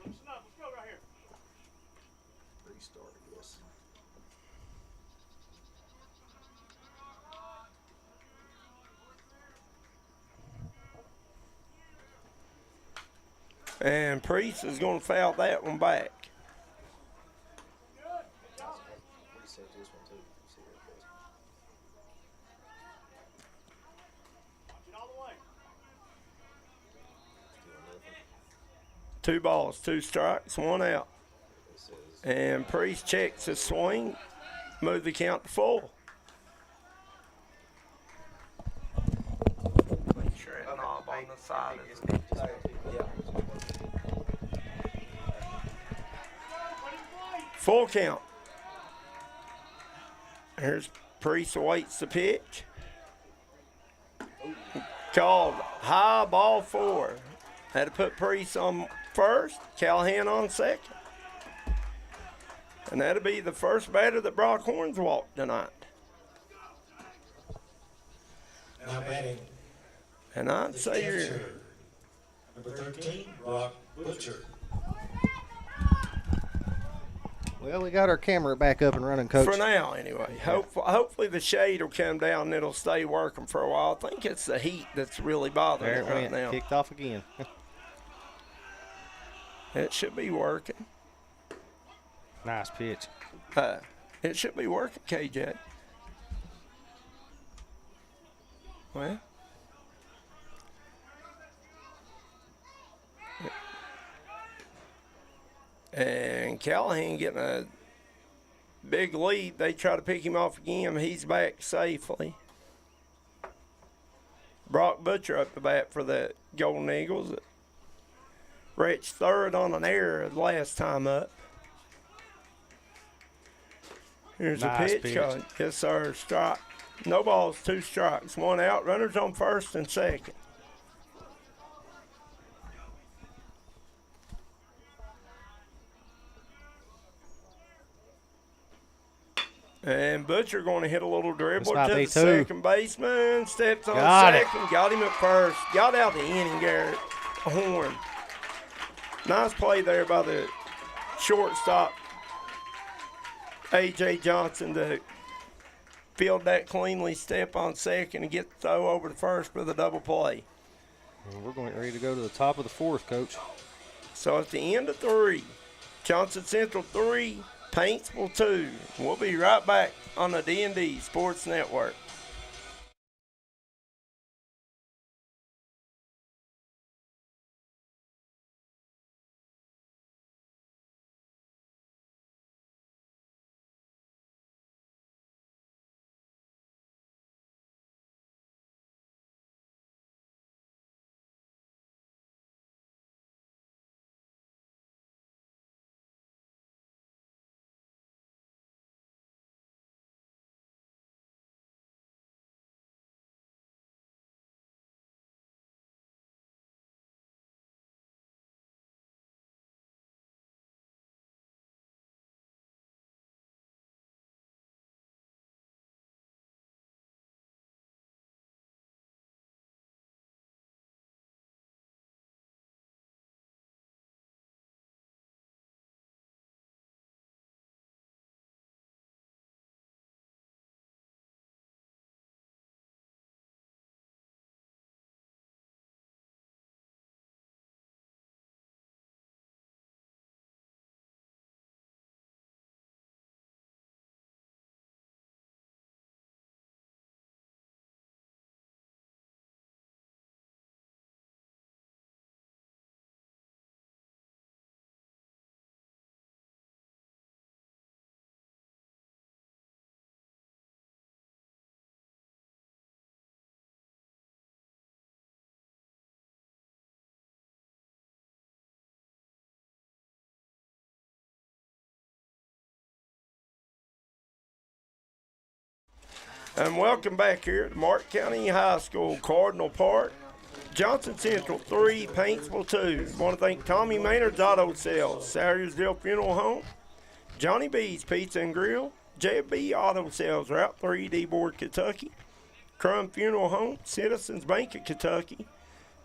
Let's go right here. restart, I guess. And Priest is going to foul that one back. Two balls, 2 strikes, 1 out. And Priest checks his swing, move the count to full. Make sure that knob on the side is full count. Here's Priest awaits the pitch. Called high, ball 4. Had to put Priest on first, Callahan on second. And that'll be the first batter that Brock Horns walked tonight. Now batting. And I'd say you're Number 13, Brock Butcher. Well, we got our camera back up and running, Coach. for now anyway. Hopefully the shade will come down and it'll stay working for a while. I think it's the heat that's really bothering There it it right went. now. Kicked off again. It should be working. Nice pitch. It should be working, KJ. Well. And Callahan getting a big lead. They try to pick him off again, but he's back safely. Brock Butcher up the bat for the Golden Eagles. Reached third on an error the last time up. Here's Nice a pitch. Yes, sir. Strike. No balls, 2 strikes. 1 out. Runners on first and second. And Butcher going to hit a little dribble to the second baseman. Steps on second. Got him at first. Got out the inning, Garrett Horn. Nice play there by the shortstop, A.J. Johnson, to field that cleanly, step on second, and get the throw over to first with a double play. And we're ready to go to the top of the 4th, Coach. So at the end of 3, Johnson Central 3, Paintsville 2. We'll be right back on the D&D Sports Network. And welcome back here to Mark County High School, Cardinal Park. Johnson Central 3, Paintsville 2. Want to thank Tommy Maynard's Auto Sales, Sayersville Funeral Home, Johnny B's Pizza and Grill, JB Auto Sales, Route 3, D-Board, Kentucky, Crum Funeral Home, Citizens Bank of Kentucky,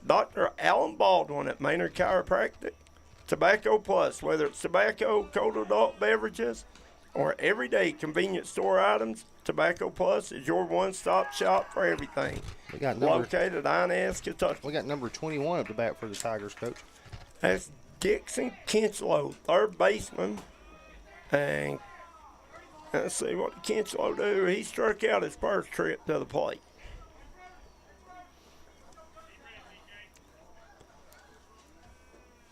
Dr. Alan Baldwin at Maynard Chiropractic, Tobacco Plus, whether it's tobacco, cold adult beverages, or everyday convenience store items, Tobacco Plus is your one-stop shop for everything. We got located in Inez, Kentucky. We got number 21 up the bat for the Tigers, Coach. That's Dixon Kinslow, third baseman. And Let's see what Kinslow do. He struck out his first trip to the plate.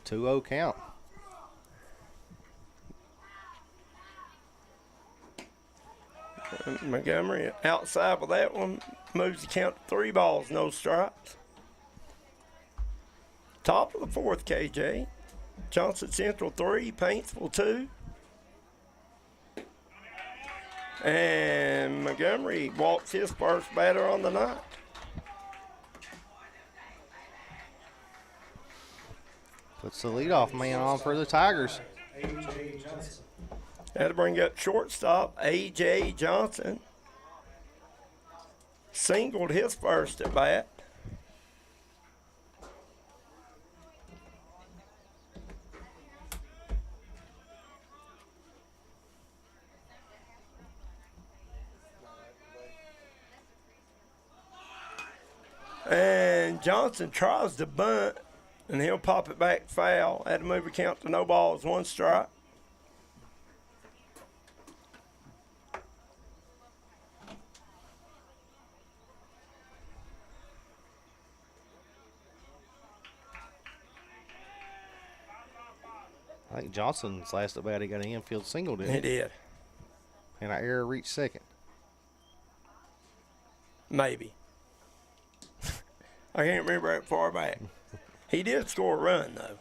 Two-0 count. Montgomery outside with that one. Moves the count to 3 balls, no strikes. Top of the fourth, KJ. Johnson Central 3, Paintsville 2. And Montgomery walks his first batter on the night. Puts the leadoff man on for the Tigers. A.J. Johnson. Had to bring up shortstop, A.J. Johnson. Singled his first at bat. And Johnson tries to bunt, and he'll pop it back foul. Had to move the count to no balls, 1 strike. I think Johnson's last at bat, he got an infield single, didn't He did. And an error reached second. Maybe. I can't remember that far back. He did score a run, though.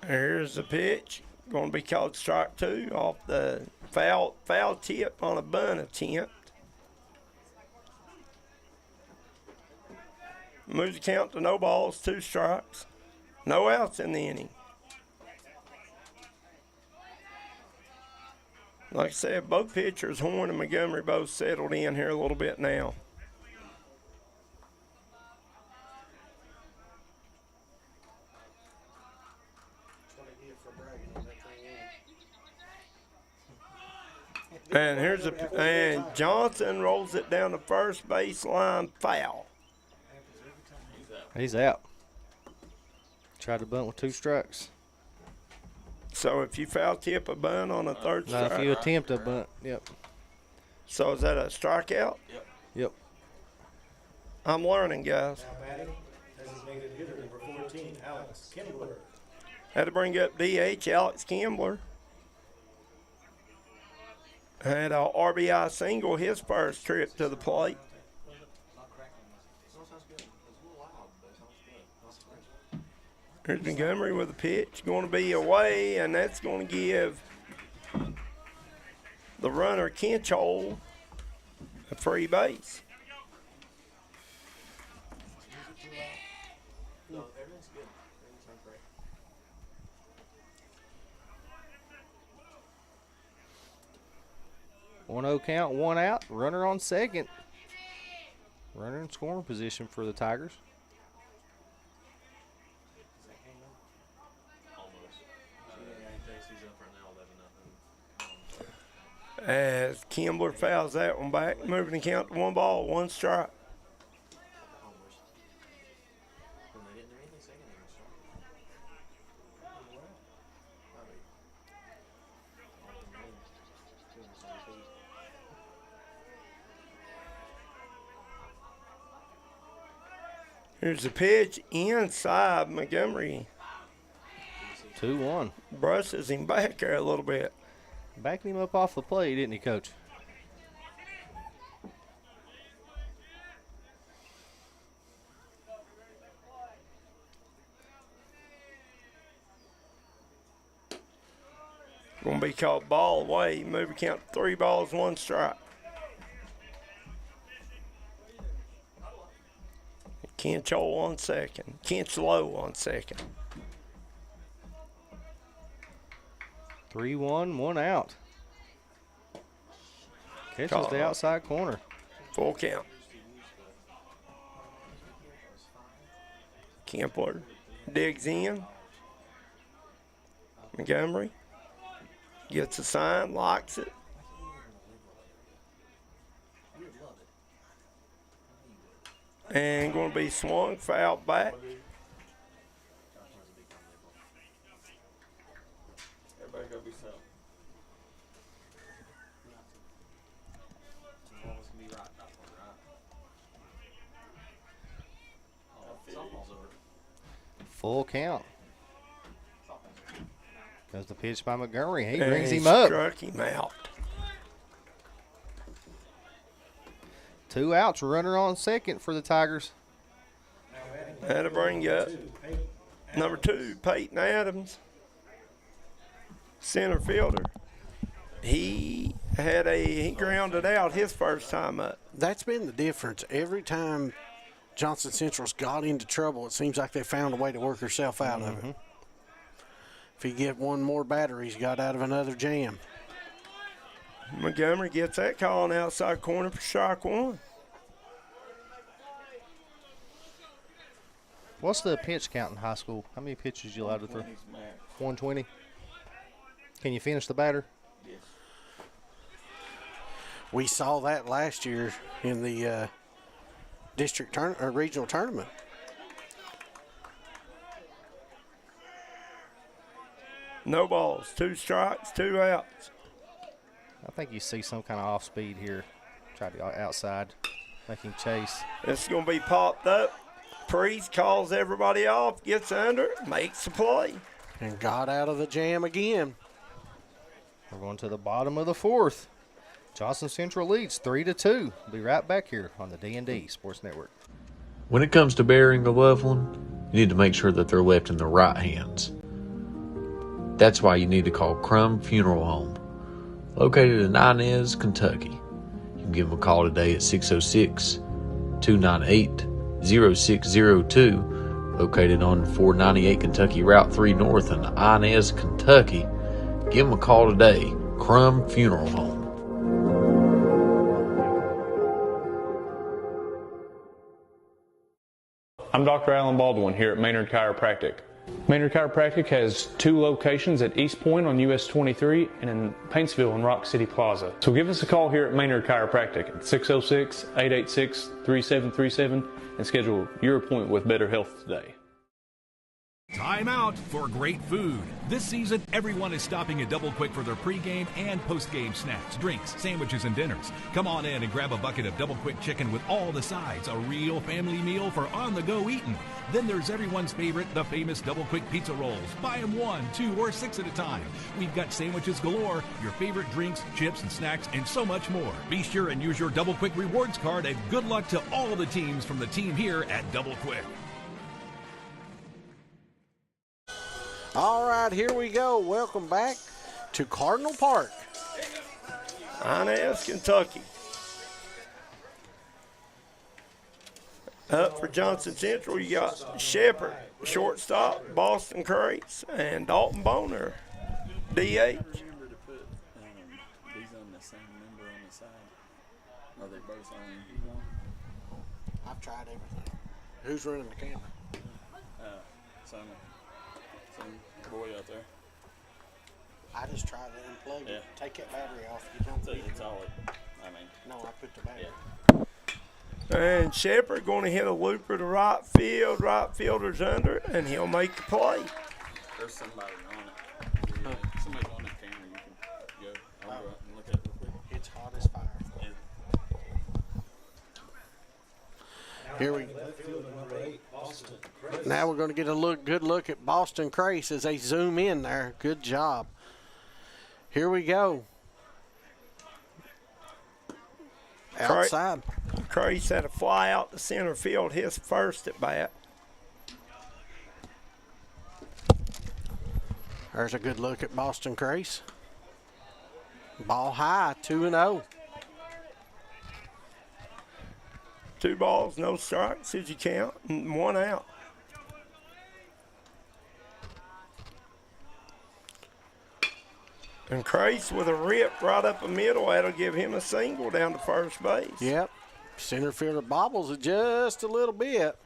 Here's the pitch. Going to be called strike 2 off the foul tip on a bunt attempt. Moves the count to no balls, 2 strikes. No outs in the inning. Like I said, both pitchers, Horn and Montgomery, both settled in here a little bit now. And and Johnson rolls it down the first baseline, foul. He's out. Tried to bunt with 2 strikes. So if you foul tip a bunt on a third Not strike. if you attempt a bunt. Yep. So is that a strikeout? Yep. I'm learning, guys. Now batting, designated hitter number 14, Alex Kimbler. Had to bring up DH Alex Kimbler. Had a RBI single his first trip to the plate. Here's Montgomery with a pitch. Going to be away, and that's going to give the runner Kinchole a free base. One 0 count, 1 out. Runner on second. Runner in scoring position for the Tigers. As Kimbler fouls that one back, moving the count to 1 ball, 1 strike. Here's the pitch inside. Montgomery 2-1. brushes him back there a little bit. Backed him up off the plate, didn't he, Coach? Going to be called ball away. Move the count to 3 balls, 1 strike. Kinchole on second. Kinchlow on second. 3-1, 1 out. Catches the outside corner. Full count. Kempler digs in. Montgomery gets a sign, locks it. And going to be swung, foul back. Full count. Goes the pitch by Montgomery. He And brings he him up. struck him out. 2 outs. Runner on second for the Tigers. That'll bring you up. Number 2, Peyton Adams, center fielder. He grounded out his first time up. That's been the difference. Every time Johnson Central's got into trouble, it seems like they found a way to work herself out of it. If you get one more batter, he's got out of another jam. Montgomery gets that call on the outside corner for strike 1. What's the pitch count in high school? How many pitches you allowed to throw? 120. Can you finish the batter? Yes. We saw that last year in the district or regional tournament. No balls, 2 strikes, 2 outs. I think you see some kind of off speed here. Try to go outside, make him chase. It's going to be popped up. Priest calls everybody off, gets under, makes the play. And got out of the jam again. We're going to the bottom of the 4th. Johnson Central leads 3-2. Be right back here on the D&D Sports Network. When it comes to burying a loved one, you need to make sure that they're left in the right hands. That's why you need to call Crum Funeral Home, located in Inez, Kentucky. You can give them a call today at 606-298-0602, located on 498 Kentucky Route 3 North in Inez, Kentucky. Give them a call today, Crum Funeral Home. I'm Dr. Alan Baldwin here at Maynard Chiropractic. Maynard Chiropractic has 2 locations at East Point on US 23 and in Paintsville and Rock City Plaza. So give us a call here at Maynard Chiropractic at 606-886-3737 and schedule your appointment with Better Health today. Time out for great food. This season, everyone is stopping at Double Quick for their pregame and postgame snacks, drinks, sandwiches, and dinners. Come on in and grab a bucket of Double Quick chicken with all the sides, a real family meal for on-the-go eating. Then there's everyone's favorite, the famous Double Quick pizza rolls. Buy them 1, 2, or 6 at a time. We've got sandwiches galore, your favorite drinks, chips, and snacks, and so much more. Be sure and use your Double Quick rewards card, and good luck to all the teams from the team here at Double Quick. All right, here we go. Welcome back to Cardinal Park. Inez, Kentucky. Up for Johnson Central, you got Shepherd, shortstop, Boston Crates, and Dalton Boner, DH. Remember to put these on the same number on the side. Are they both on one? I've tried everything. Who's running the camera? Some boy out there. I just tried to unplug it. Yeah. Take that battery off. You don't need It's all No, I put the battery. And Shepherd going to hit a looper to right field. Right fielder's under, and he'll make the play. There's somebody on it. Yeah, somebody's on that camera. You can go. I'll go out and look at it real quick. It's hot as fire. Yeah. Here we Now we're going to get a good look at Boston Crace as they zoom in there. Good job. Here we go. Outside. Crace had a fly out to center field, his first at bat. There's a good look at Boston Crace. Ball high, 2-0. 2 balls, no strikes as you count, and 1 out. And Crace with a rip right up the middle, that'll give him a single down to first base. Yep. Center fielder bobbles it just a little bit.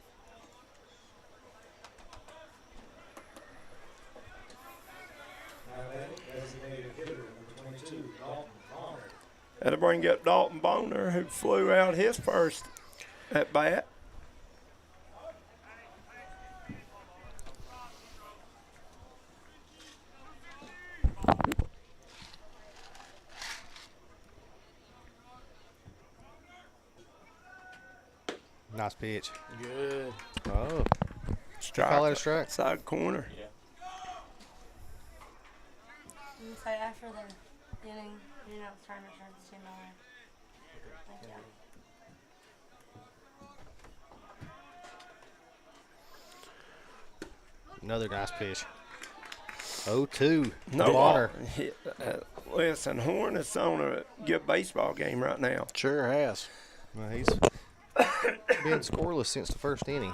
That'll bring up Dalton Boner, who flew out his first at bat. Nice pitch. Good. Oh. Call that a strike. Side corner. So after the inning, tournament turns $10. Thank you. Another nice pitch. 0-2. No Water. Listen, Horn is on a good baseball game right now. Sure has. Well, he's been scoreless since the first inning.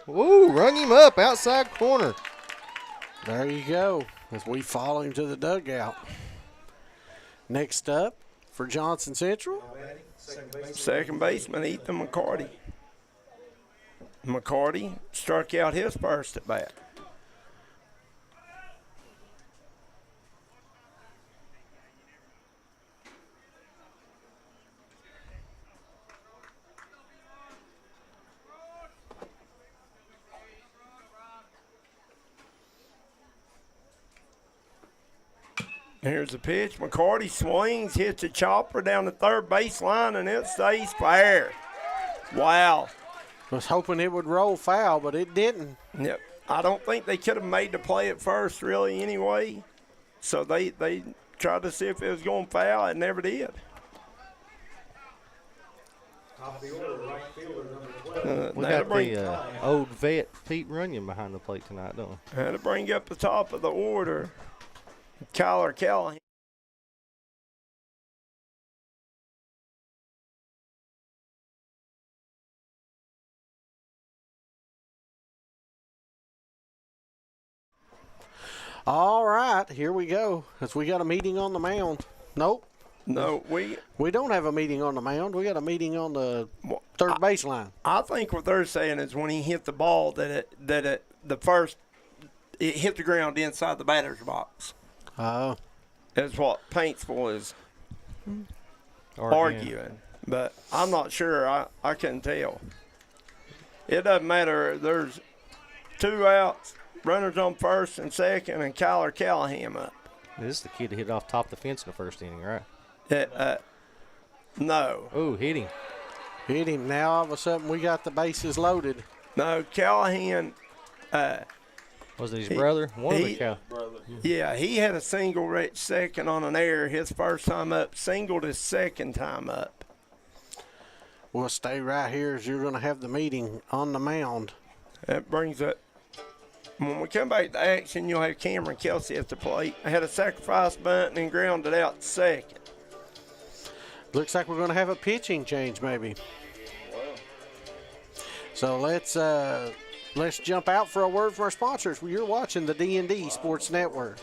Woo, run him up outside corner. There you go, as we follow him to the dugout. Next up for Johnson Central. Second baseman, Ethan McCarty. McCarty struck out his first at bat. Here's the pitch. McCarty swings, hits a chopper down the third baseline, and it stays fair. Wow. Was hoping it would roll foul, but it didn't. Yep. I don't think they could have made the play at first, really, anyway. So they tried to see if it was going foul. It never did. Top of the order, right fielder, number 12. We got the old vet Pete Runyon behind the plate tonight, don't we? Had to bring up the top of the order. Kyler Callahan. All right, here we go. As we got a meeting on the mound. Nope. No, we don't have a meeting on the mound. We got a meeting on the third baseline. I think what they're saying is when he hit the ball that it hit the ground inside the batter's box. Oh. Is what Paintsville is arguing. But I'm not sure. I couldn't tell. It doesn't matter. There's 2 outs, runners on first and second, and Kyler Callahan up. This is the kid that hit off top of the fence in the first inning, right? No. Oh, hit him. Hit him. Now all of a sudden we got the bases loaded. No, Callahan. Was it his brother? One of the brother. Yeah, he had a single reach second on an error his first time up, singled his second time up. We'll stay right here as you're going to have the meeting on the mound. That brings up, when we come back to action, you'll have Cameron Kelsey at the plate. I had a sacrifice bunt and grounded out second. Looks like we're going to have a pitching change maybe. So let's jump out for a word from our sponsors. You're watching the D&D Sports Network.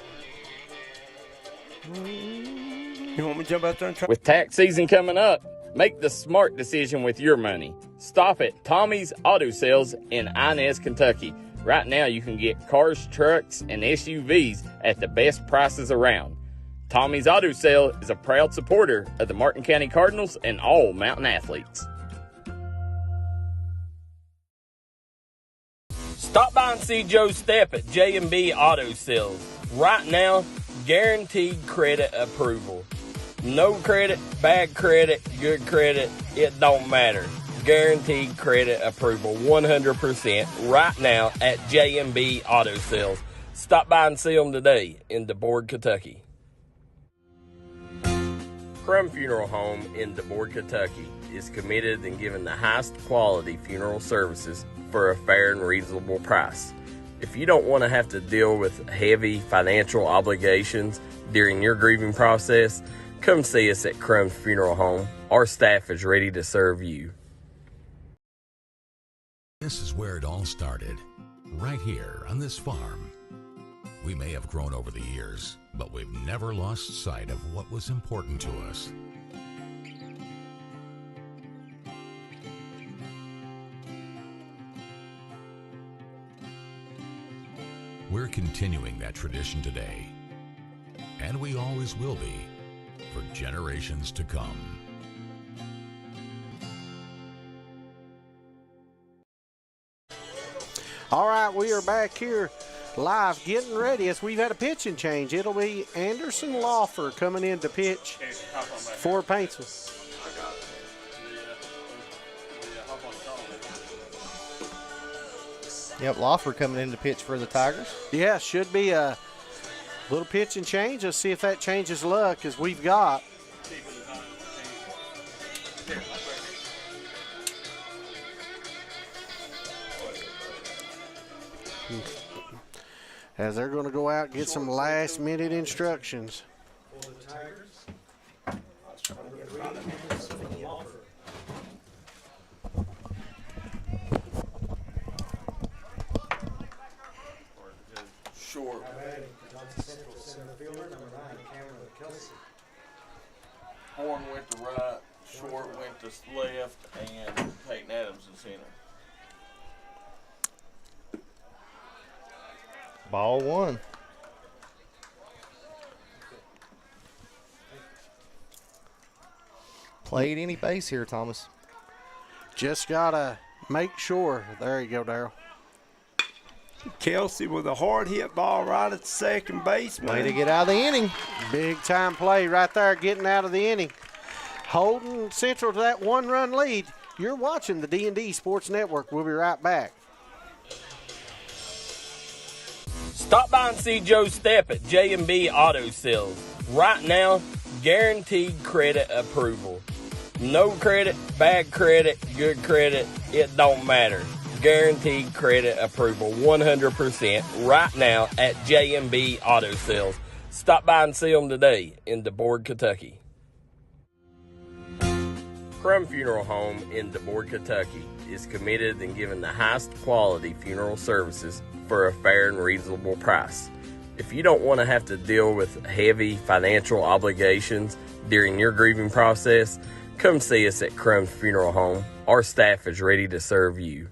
You want me to jump out there and try? With tax season coming up, make the smart decision with your money. Stop at Tommy's Auto Sales in Inez, Kentucky. Right now you can get cars, trucks, and SUVs at the best prices around. Tommy's Auto Sale is a proud supporter of the Martin County Cardinals and all Mountain athletes. Stop by and see Joe Stepp at J&B Auto Sales. Right now, guaranteed credit approval. No credit, bad credit, good credit, it don't matter. Guaranteed credit approval 100% right now at J&B Auto Sales. Stop by and see them today in DeBoard, Kentucky. Crum Funeral Home in DeBoard, Kentucky is committed in giving the highest quality funeral services for a fair and reasonable price. If you don't want to have to deal with heavy financial obligations during your grieving process, come see us at Crum Funeral Home. Our staff is ready to serve you. This is where it all started, right here on this farm. We may have grown over the years, but we've never lost sight of what was important to us. We're continuing that tradition today, and we always will be for generations to come. All right, we are back here live getting ready as we've had a pitching change. It'll be Anderson Lawfer coming in to pitch for Paintsville. Yep, Loffer coming in to pitch for the Tigers. Yeah, should be a little pitch and change. Let's see if that changes luck, as we've got. As they're going to go out and get some last-minute instructions. For the Tigers. Short. Johnson Central center fielder, number 9, Cameron Kelsey. Horn went to right, Short went to left, and Peyton Adams in center. Ball 1. Played any base here, Thomas. Just got to make sure. There you go, Darryl. Kelsey with a hard hit ball right at the second baseman. Way to get out of the inning. Big time play right there, getting out of the inning. Holding Central to that 1-run lead. You're watching the D&D Sports Network. We'll be right back. Stop by and see Joe Stepp at J&B Auto Sales. Right now, guaranteed credit approval. No credit, bad credit, good credit, it don't matter. Guaranteed credit approval 100% right now at J&B Auto Sales. Stop by and see them today in DeBoard, Kentucky. Crum Funeral Home in DeBoard, Kentucky is committed in giving the highest quality funeral services for a fair and reasonable price. If you don't want to have to deal with heavy financial obligations during your grieving process, come see us at Crum Funeral Home. Our staff is ready to serve you.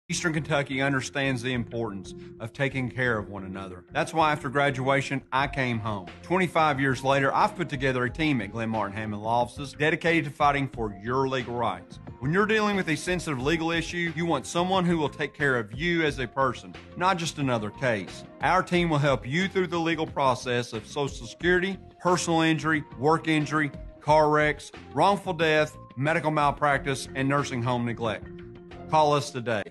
Eastern Kentucky understands the importance of taking care of one another. That's why after graduation, I came home. 25 years later, I've put together a team at Glen Martin Hammond Law Offices dedicated to fighting for your legal rights. When you're dealing with a sensitive legal issue, you want someone who will take care of you as a person, not just another case. Our team will help you through the legal process of Social Security, personal injury, work injury, car wrecks, wrongful death, medical malpractice, and nursing home neglect. Call us today.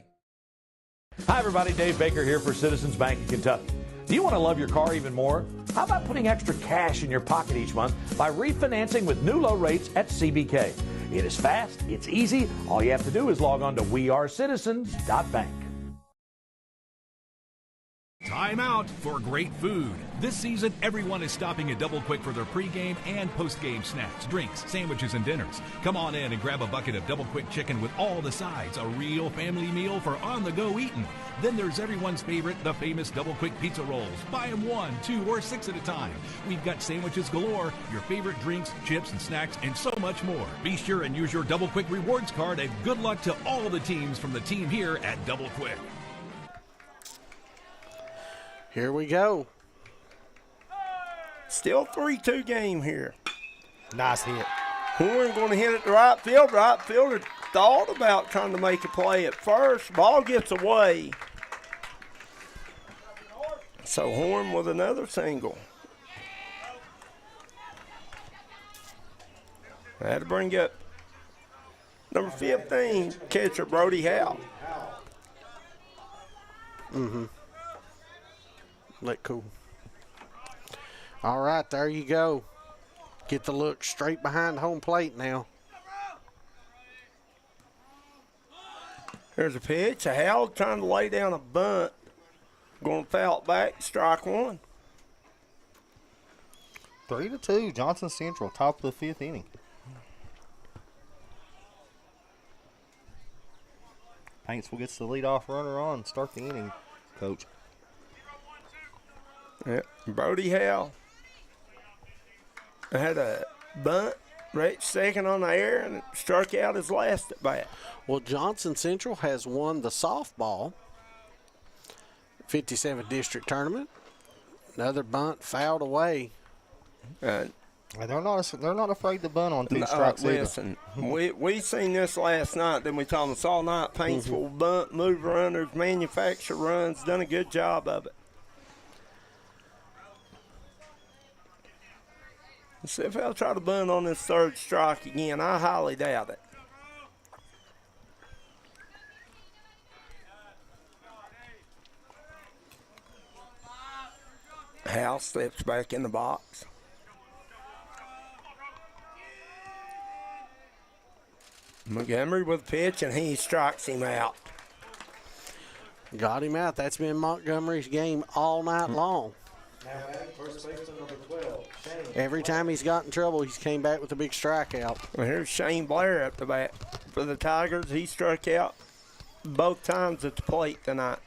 Hi, everybody. Dave Baker here for Citizens Bank of Kentucky. Do you want to love your car even more? How about putting extra cash in your pocket each month by refinancing with new low rates at CBK? It is fast. It's easy. All you have to do is log on to wearecitizens.bank. Time out for great food. This season, everyone is stopping at Double Quick for their pregame and postgame snacks, drinks, sandwiches, and dinners. Come on in and grab a bucket of Double Quick chicken with all the sides, a real family meal for on-the-go eating. Then there's everyone's favorite, the famous Double Quick pizza rolls. Buy them 1, 2, or 6 at a time. We've got sandwiches galore, your favorite drinks, chips, and snacks, and so much more. Be sure and use your Double Quick rewards card, and good luck to all the teams from the team here at Double Quick. Here we go. Still 3-2 game here. Nice hit. Horn going to hit it to right field. Right fielder thought about trying to make a play at first. Ball gets away. So Horn with another single. That'll bring up number 15, catcher Brody Howe. Let cool. All right, there you go. Get the look straight behind home plate now. There's a pitch. Howell trying to lay down a bunt. Going to foul it back, strike 1. 3-2, Johnson Central, top of the 5th inning. Paintsville gets the leadoff runner on. Start the inning, Coach. Yeah, Brody Howell had a bunt, right second on the air, and struck out his last at bat. Well, Johnson Central has won the softball 57 district tournament. Another bunt fouled away. They're not afraid to bunt on 2 strikes. Listen, we seen this last night. Then we told us all night. Paintsville bunt, move runners, manufacture runs, done a good job of it. Let's see if I'll try to bunt on this 3rd strike again. I highly doubt it. House steps back in the box. Montgomery with the pitch, and he strikes him out. Got him out. That's been Montgomery's game all night long. Now batting first baseman number 12, Shane. Every time he's got in trouble, he's came back with a big strikeout. Well, here's Shane Blair up the bat for the Tigers. He struck out both times at the plate tonight.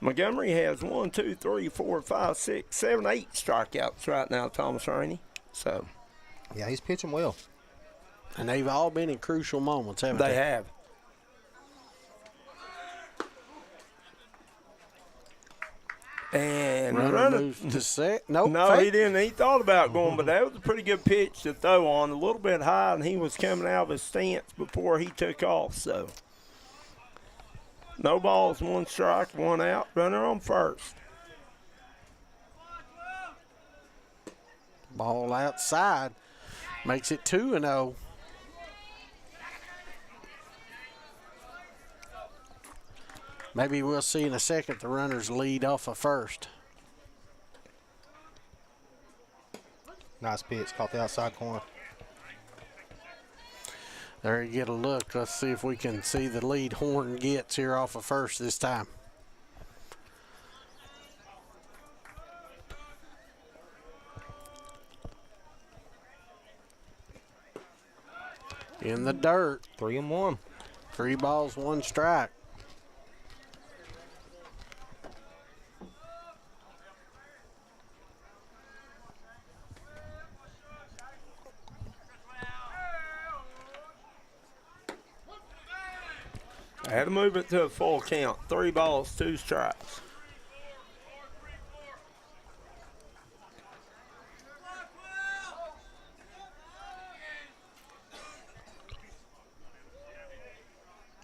Montgomery has 1, 2, 3, 4, 5, 6, 7, 8 strikeouts right now, Thomas Rainey. So, yeah, he's pitching well. And they've all been in crucial moments, haven't they? They have. And runner moves to set. Nope, no, fake. he didn't. He thought about going, but that was a pretty good pitch to throw on. A little bit high, and he was coming out of his stance before he took off. So, no balls, 1 strike, 1 out. Runner on first. Ball outside. Makes it 2-0. Maybe we'll see in a second the runners lead off of first. Nice pitch, caught the outside corner. There you get a look. Let's see if we can see the lead Horn gets here off of first this time. In the dirt. 3-1. 3 balls, 1 strike. I had to move it to a full count. 3 balls, 2 strikes.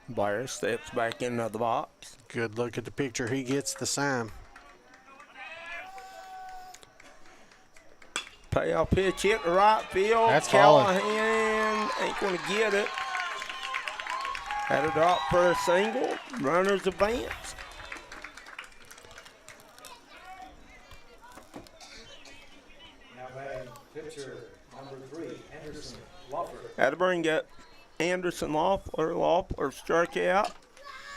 Blair steps back into the box. Good look at the picture. He gets the sign. Payoff pitch hit the right field. That's falling. Callahan ain't going to get it. Had a drop for a single. Runners advance. Now batting pitcher number 3, Anderson Loeffler. Had to bring up Anderson Loeffler. Loeffler struck out.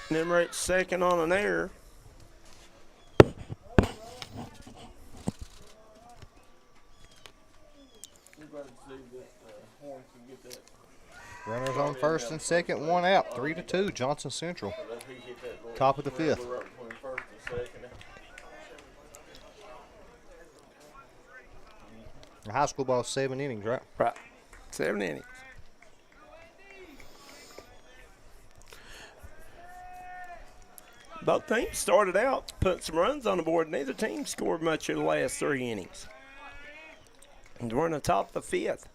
Number 8 second on an error. Runners on first and second, 1 out. 3-2, Johnson Central. Top of the 5th. High school ball, 7 innings, right? Right. 7 innings. Both teams started out putting some runs on the board. Neither team scored much in the last 3 innings. And we're in the top of the 5th.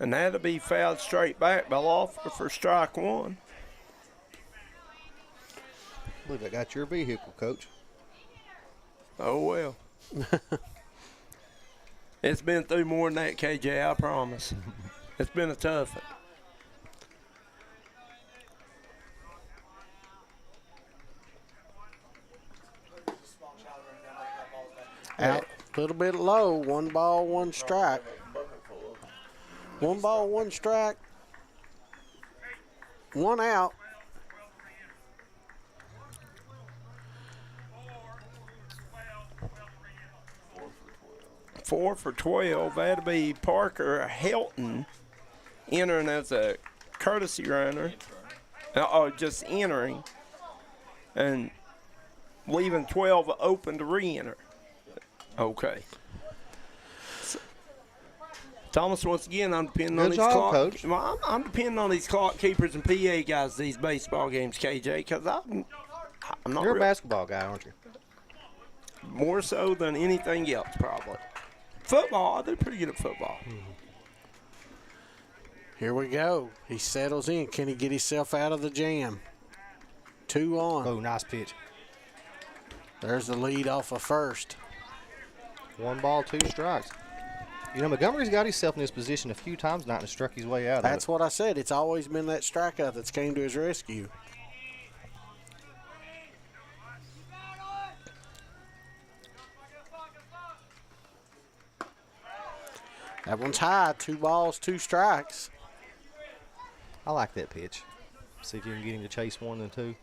And that'll be fouled straight back by Loeffler for strike 1. I believe I got your vehicle, Coach. Oh, well. It's been through more than that, KJ, I promise. It's been a tough one. Out a little bit low. 1 ball, 1 strike. 1 ball, 1 strike. 1 out. Four for 12. That'll be Parker Helton entering as a courtesy runner. Just entering. And leaving 12 open to re-enter. Okay. Thomas, once again, I'm depending on these clock. Coach. Well, I'm depending on these clock keepers and PA guys these baseball games, KJ, because I'm not. You're a basketball guy, aren't you? More so than anything else, probably. Football, I do pretty good at football. Here we go. He settles in. Can he get himself out of the jam? 2 on. Oh, nice pitch. There's the lead off of first. 1 ball, 2 strikes. You know, Montgomery's got himself in this position a few times now and struck his way out of it. That's what I said. It's always been that strikeout that's came to his rescue. That one's high. 2 balls, 2 strikes. I like that pitch. See if you can get him to chase 1 and 2.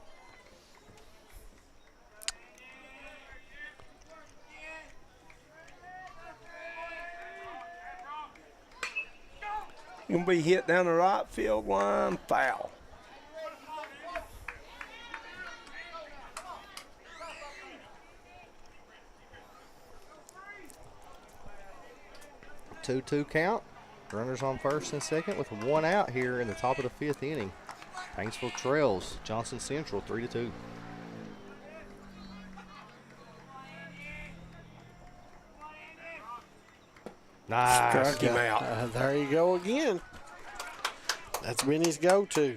Going to be hit down the right field line, foul. Two count. Runners on first and second with 1 out here in the top of the 5th inning. Paintsville trails Johnson Central 3-2. Nice. Struck him out. There you go again. That's been his go-to.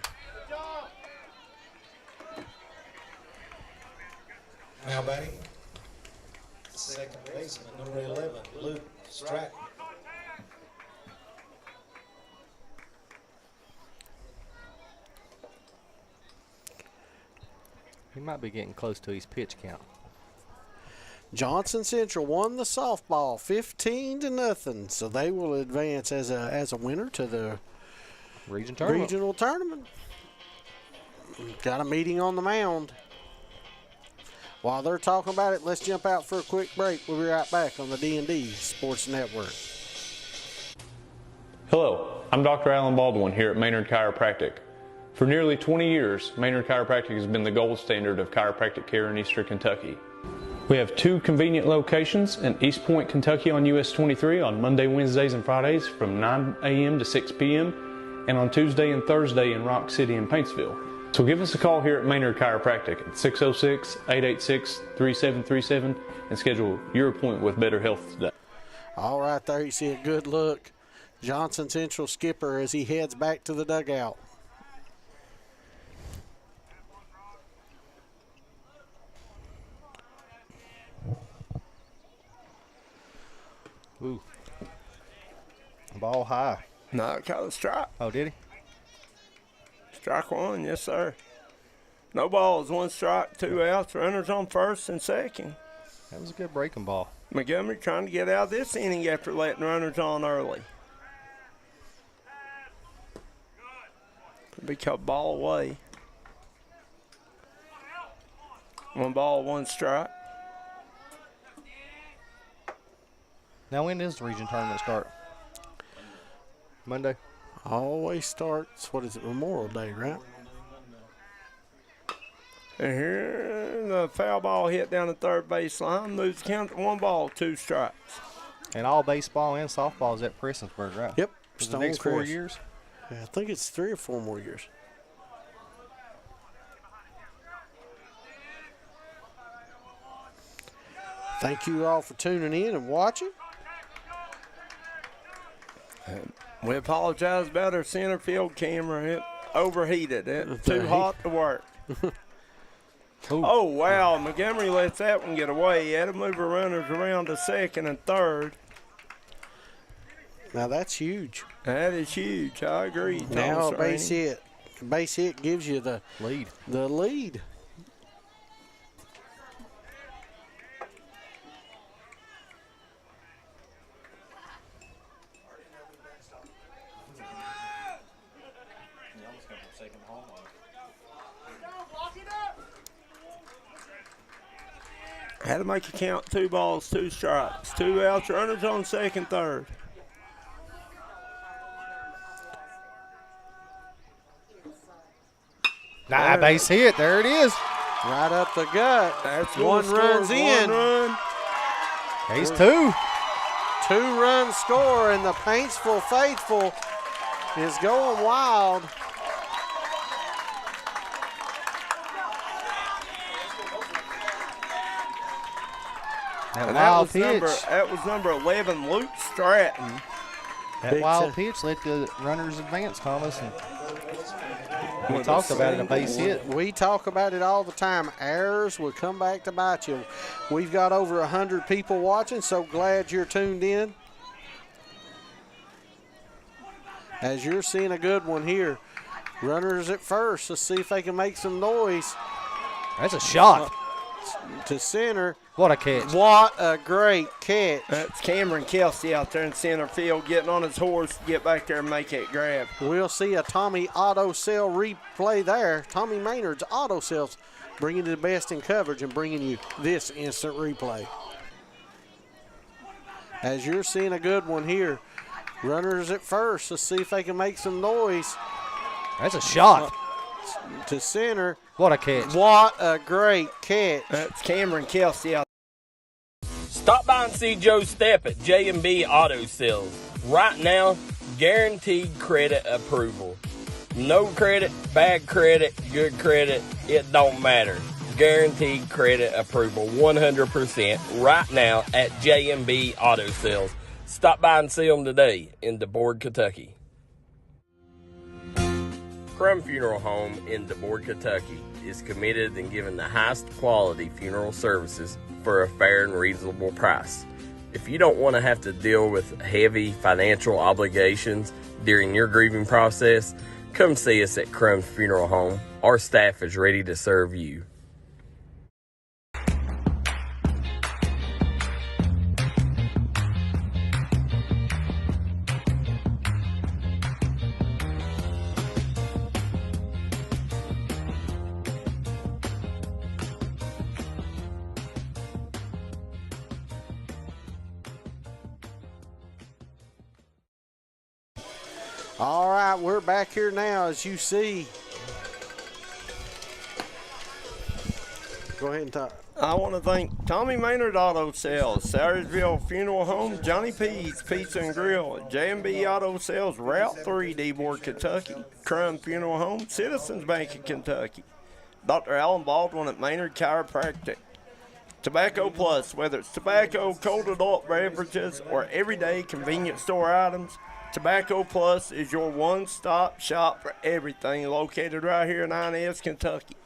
Now batting, second baseman, number 11, Luke Stratton. He might be getting close to his pitch count. Johnson Central won the softball 15-0, so they will advance as a winner to the regional tournament. Got a meeting on the mound. While they're talking about it, let's jump out for a quick break. We'll be right back on the D&D Sports Network. Hello, I'm Dr. Alan Baldwin here at Maynard Chiropractic. For nearly 20 years, Maynard Chiropractic has been the gold standard of chiropractic care in Eastern Kentucky. We have 2 convenient locations in East Point, Kentucky on US 23 on Monday, Wednesdays, and Fridays from 9 a.m. to 6 p.m. and on Tuesday and Thursday in Rock City and Paintsville. So give us a call here at Maynard Chiropractic at 606-886-3737 and schedule your appointment with better health today. All right, there you see a good look. Johnson Central skipper as he heads back to the dugout. Ooh. Ball high. No, got a strike. Oh, did he? Strike 1, yes, sir. No balls, 1 strike, 2 outs. Runners on first and second. That was a good breaking ball. Montgomery trying to get out of this inning after letting runners on early. Could be called ball away. 1 ball, 1 strike. Now, when does the region tournament start? Monday? Always starts, what is it, Memorial Day, right? And here the foul ball hit down the third baseline. Moves the count to 1 ball, 2 strikes. And all baseball and softball is at Prestonsburg, right? Yep. For the next 4 years? Yeah, I think it's 3 or 4 more years. Thank you all for tuning in and watching. We apologize about our center field camera. It overheated. It's too hot to work. Oh, wow. Montgomery lets that one get away. He had to move her runners around to second and third. Now, that's huge. That is huge. I agree. Now, Thomas base Rainey. hit. Base hit gives you the lead. The lead. Had to make a count, 2 balls, 2 strikes. 2 outs, runners on second, third. Base hit. There it is. Right up the gut. That's 1 run's in. 1 run. He's 2. 2-run score, and the Paintsville faithful is going wild. That was number 11, Luke Stratton. That wild pitch let the runners advance, Thomas. And we talked about it, a base hit. We talk about it all the time. Errors will come back to bite you. We've got over 100 people watching, so glad you're tuned in. As you're seeing a good one here. Runners at first. Let's see if they can make some noise. That's a shot. to center. What a catch. What a great catch. That's Cameron Kelsey out there in center field getting on his horse to get back there and make that grab. We'll see a Tommy Auto Cell replay there. Tommy Maynard's Auto Cells bringing you the best in coverage and bringing you this instant replay. As you're seeing a good one here. Runners at first. Let's see if they can make some noise. That's a shot. To center. What a catch. What a great catch. That's Cameron Kelsey out. Stop by and see Joe Stepp at J&B Auto Sales. Right now, guaranteed credit approval. No credit, bad credit, good credit, it don't matter. Guaranteed credit approval 100% right now at J&B Auto Sales. Stop by and see them today in DeBoard, Kentucky. Crum Funeral Home in DeBoard, Kentucky is committed in giving the highest quality funeral services for a fair and reasonable price. If you don't want to have to deal with heavy financial obligations during your grieving process, come see us at Crum Funeral Home. Our staff is ready to serve you. All right, we're back here now, as you see. Go ahead and talk. I want to thank Tommy Maynard Auto Sales, Sayersville Funeral Home, Johnny P's Pizza and Grill, J&B Auto Sales, Route 3, DeBoard, Kentucky, Crum Funeral Home, Citizens Bank of Kentucky, Dr. Alan Baldwin at Maynard Chiropractic, Tobacco Plus, whether it's tobacco, cold adult beverages, or everyday convenience store items, Tobacco Plus is your one-stop shop for everything, located right here in Inez, Kentucky.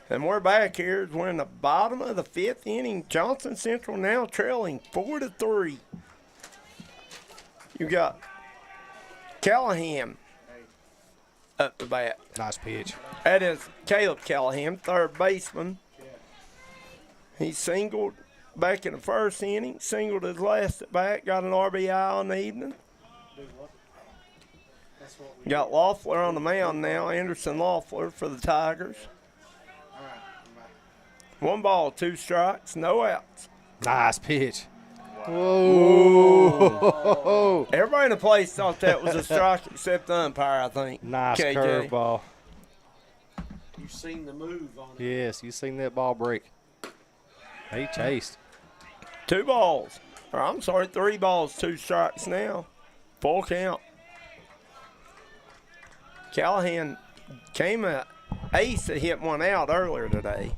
And we're back here. We're in the bottom of the 5th inning. Johnson Central now trailing 4-3. You got Callahan up the bat. Nice pitch. That is Caleb Callahan, third baseman. He singled back in the first inning, singled his last at bat, got an RBI on the evening. Got Loeffler on the mound now, Anderson Loeffler for the Tigers. 1 ball, 2 strikes, no outs. Nice pitch. Whoa. Everybody in the place thought that was a strike except the umpire, I think. Nice KJ. curveball. You've seen the move on it. Yes, you've seen that ball break. He chased. 2 balls. Or I'm sorry, 3 balls, 2 strikes now. Full count. Callahan came an ace that hit one out earlier today.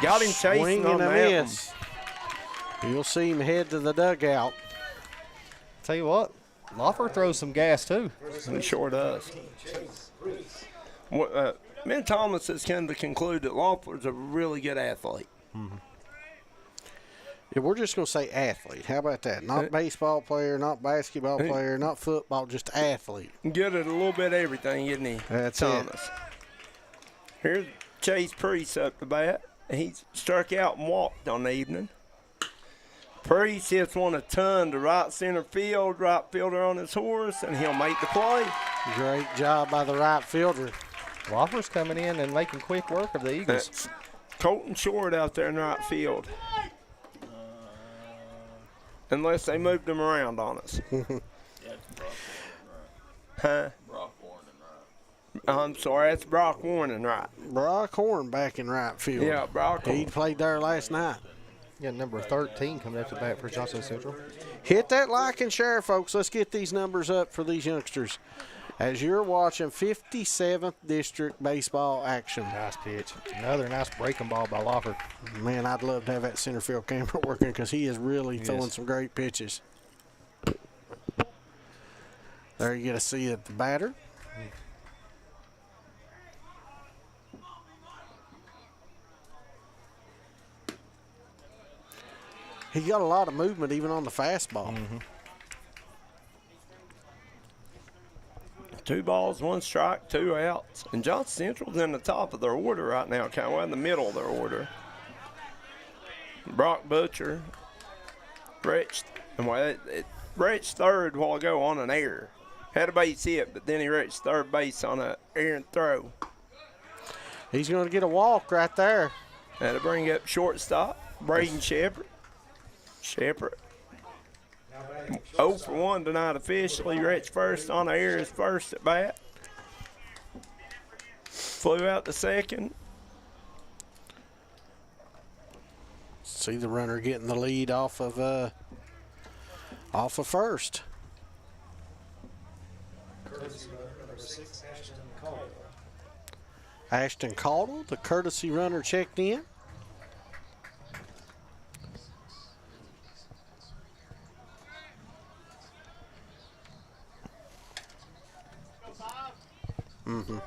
Got him chasing Swing on and a that miss. You'll see him head to the dugout. Tell you what, Loeffler throws some gas too. He sure does. Ben Thomas has come to conclude that Loeffler's a really good athlete. Mm-hmm. Yeah, we're just going to say athlete. How about that? Not baseball player, not basketball player, not football, just athlete. Good at a little bit of everything, isn't he? That's Thomas. it. Here's Chase Priest up the bat. He struck out and walked on the evening. Priest hits one a ton to right center field, right fielder on his horse, and he'll make the play. Great job by the right fielder. Loeffler's coming in and making quick work of the Eagles. That's Colton Short out there in right field. Unless they moved him around on us. Huh? I'm sorry, that's Brock Warren right. Brock Horn back in right field. Yeah, Brock He Horn. played there last night. Yeah, number 13 coming up to bat for Johnson Central. Hit that like and share, folks. Let's get these numbers up for these youngsters. As you're watching 57th District baseball action. Nice pitch. Another nice breaking ball by Loeffler. Man, I'd love to have that center field camera working because he is really throwing some great pitches. There you get to see the batter. He got a lot of movement even on the fastball. Mm-hmm. 2 balls, 1 strike, 2 outs. And Johnson Central's in the top of their order right now, kind of in the middle of their order. Brock Butcher reached third a while ago on an error. Had a base hit, but then he reached third base on an errant throw. He's going to get a walk right there. Had to bring up shortstop, Braden Shepard. Shepard 0 for 1 tonight officially. Reached first on the air his first at bat. Flew out to second. See the runner getting the lead off of first. Ashton Caldwell, the courtesy runner, checked in. Mm-hmm.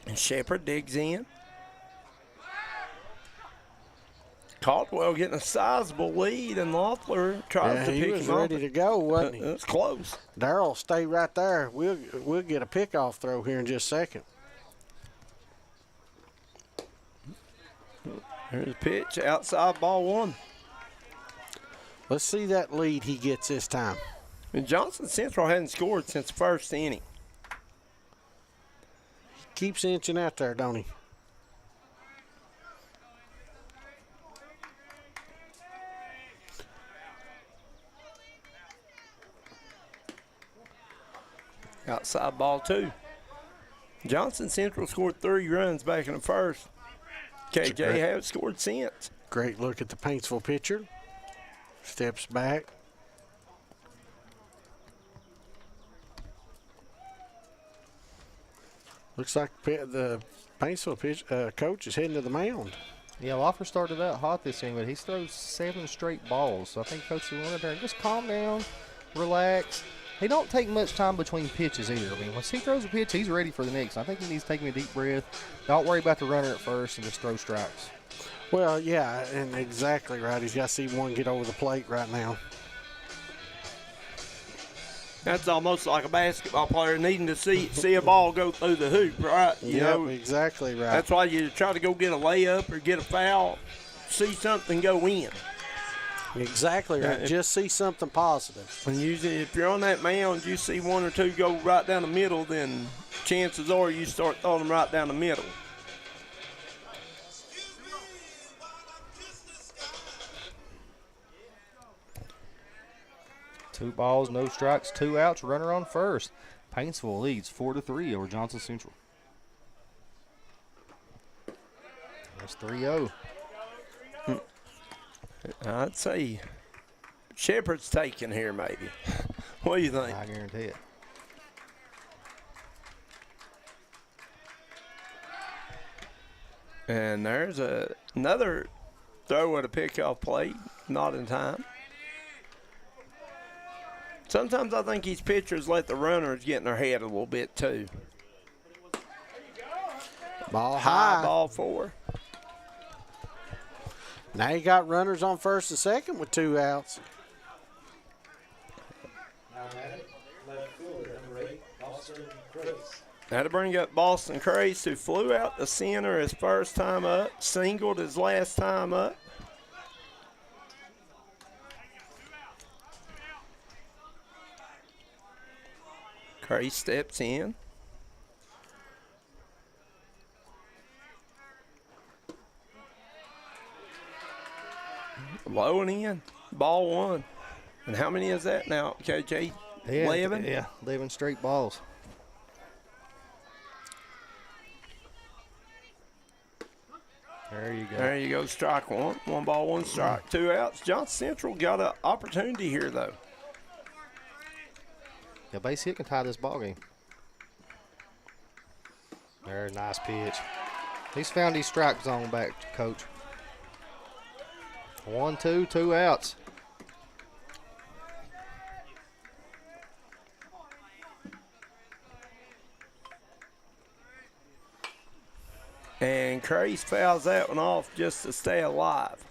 And Shepard digs in. Caldwell getting a sizable lead, and Loeffler tries to pick him up. He was ready to go, wasn't he? It's close. Darryl, stay right there. We'll get a pickoff throw here in just a second. There's a pitch, outside ball 1. Let's see that lead he gets this time. And Johnson Central hadn't scored since the first inning. Keeps inching out there, don't he? Outside ball 2. Johnson Central scored 3 runs back in the first. KJ haven't scored since. Great look at the Paintsville pitcher. Steps back. Looks like the Paintsville coach is heading to the mound. Yeah, Loeffler started out hot this inning, but he throws 7 straight balls. So I think Coach wanted there, just calm down, relax. He don't take much time between pitches either. I mean, once he throws a pitch, he's ready for the next. I think he needs to take a deep breath. Don't worry about the runner at first and just throw strikes. Well, yeah, and exactly right. He's got to see one get over the plate right now. That's almost like a basketball player needing to see a ball go through the hoop, right? You know, exactly right. That's why you try to go get a layup or get a foul, see something go in. Exactly right. Just see something positive. And usually, if you're on that mound, you see 1 or 2 go right down the middle, then chances are you start throwing them right down the middle. Two balls, no strikes, 2 outs, runner on first. Paintsville leads 4-3 over Johnson Central. That's 3-0. I'd say Shepard's taking here, maybe. What do you think? I guarantee it. And there's another throw at a pickoff plate, not in time. Sometimes I think these pitchers let the runners get in their head a little bit, too. Ball high. Ball 4. Now you got runners on first and second with 2 outs. Now to bring up Boston Crace, who flew out the center his first time up, singled his last time up. Crace steps in. Low and in. Ball 1. And how many is that now, KJ? 11? Yeah, 11 straight balls. There you go. There you go, strike 1. 1 ball, 1 strike, 2 outs. Johnson Central got an opportunity here, though. The base hit can tie this ball game. Very nice pitch. He's found his strike zone back, Coach. 1-2, 2 outs. And Crace fouls that one off just to stay alive.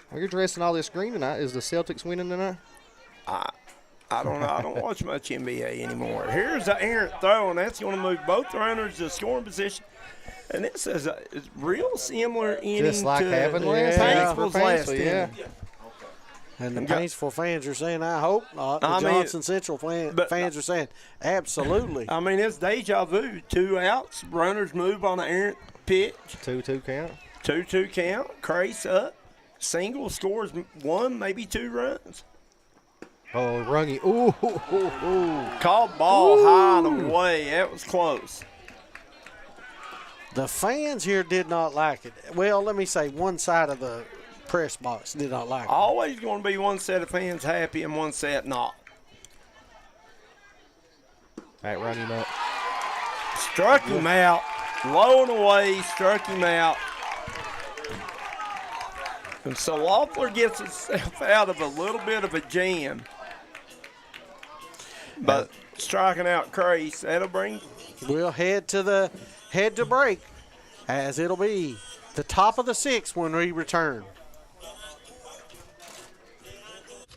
Well, you're dressing all this green tonight. Is the Celtics winning tonight? I don't know. I don't watch much NBA anymore. Here's the errant throw, and that's going to move both runners to scoring position. And this is a real similar inning Just like to having last Paintsville's last inning. yeah. And the Paintsville fans are saying, I hope not. The Johnson Central fans are saying, absolutely. I mean, it's deja vu. 2 outs, runners move on an errant pitch. 2-2 count. 2-2 count, Crace up. Single scores 1, maybe 2 runs. Oh, Rungy. Ooh. Called ball high and away. That was close. The fans here did not like it. Well, let me say one side of the press box did not like it. Always going to be one set of fans happy and one set not. All right, run him up. Struck him out. Low and away, struck him out. And so Loeffler gets himself out of a little bit of a jam. But striking out Crace, that'll bring. We'll head to break, as it'll be the top of the 6th when we return.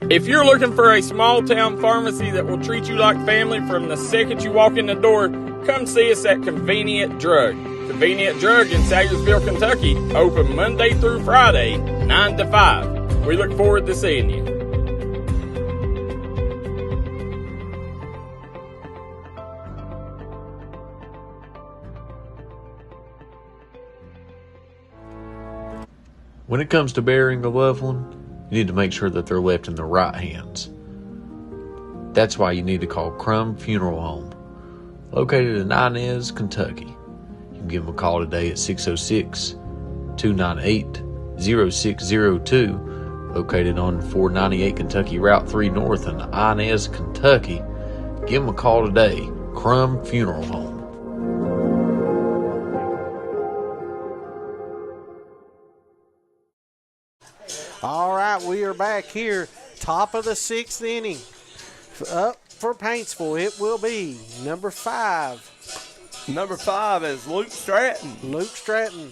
If you're looking for a small town pharmacy that will treat you like family from the second you walk in the door, come see us at Convenient Drug. Convenient Drug in Sayersville, Kentucky, open Monday through Friday, 9 to 5. We look forward to seeing you. When it comes to burying a loved one, you need to make sure that they're left in the right hands. That's why you need to call Crum Funeral Home, located in Inez, Kentucky. You can give them a call today at 606-298-0602, located on 498 Kentucky Route 3 North in Inez, Kentucky. Give them a call today, Crum Funeral Home. All right, we are back here, top of the 6th inning. Up for Paintsville, it will be number 5. Number 5 is Luke Stratton. Luke Stratton.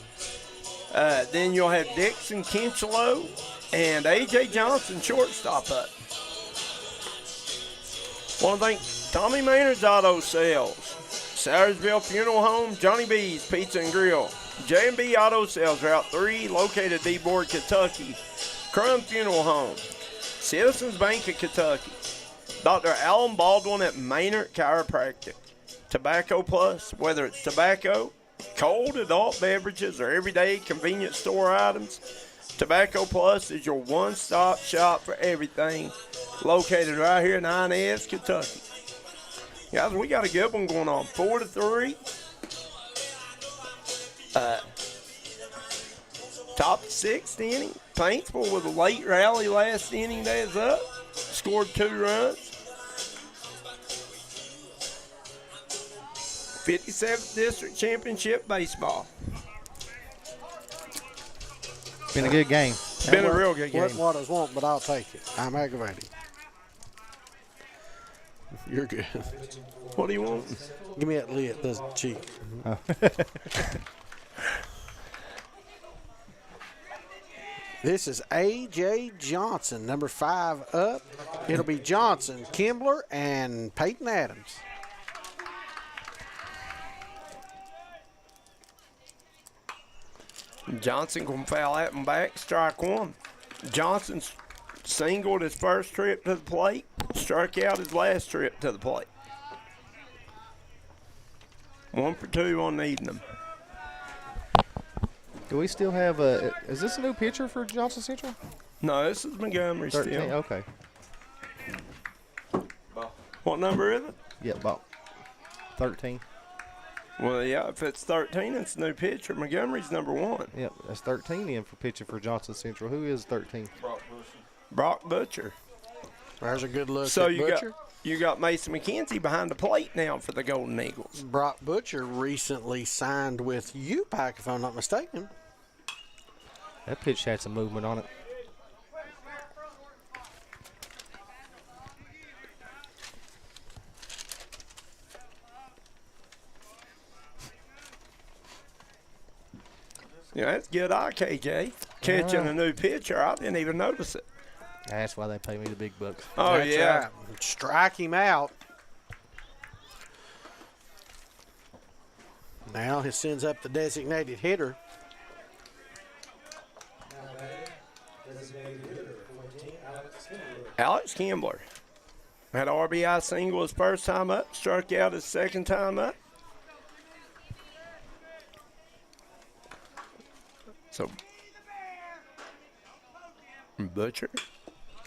Then you'll have Dixon Kinchlow and A.J. Johnson, shortstop up. Want to thank Tommy Maynard's Auto Sales, Sayersville Funeral Home, Johnny B's Pizza and Grill, J&B Auto Sales, Route 3, located at D-Board, Kentucky, Crum Funeral Home, Citizens Bank of Kentucky, Dr. Alan Baldwin at Maynard Chiropractic, Tobacco Plus, whether it's tobacco, cold adult beverages, or everyday convenience store items, Tobacco Plus is your one-stop shop for everything, located right here in Inez, Kentucky. Guys, we got a good one going on, 4-3. Top 6th inning. Paintsville with a late rally last inning that is up. Scored 2 runs. 57th District Championship baseball. Been a good game. Been a real good game. Wasn't what I was wanting, but I'll take it. I'm aggravated. You're good. What do you want? Give me that lid. That's cheap. Oh. This is A.J. Johnson, number 5 up. It'll be Johnson, Kimbler, and Peyton Adams. Johnson going to foul at him back, strike 1. Johnson singled his first trip to the plate, struck out his last trip to the plate. 1 for 2 on Needham. Do we still have a? Is this a new pitcher for Johnson Central? No, this is Montgomery 13, still. okay. What number is it? Yeah, about 13. Well, yeah, if it's 13, it's a new pitcher. Montgomery's number 1. Yep, that's 13 in for pitching for Johnson Central. Who is 13? Brock Butcher. There's a good look So at Butcher. you got Mason McKenzie behind the plate now for the Golden Eagles. Brock Butcher recently signed with UPAC, if I'm not mistaken. That pitch had some movement on it. Yeah, that's good eye, KJ. catching a new pitcher. I didn't even notice it. That's why they pay me the big bucks. Oh, That's yeah. right. Strike him out. Now he sends up the designated hitter. Alex Kimbler had RBI single his first time up, struck out his second time up. So, Butcher,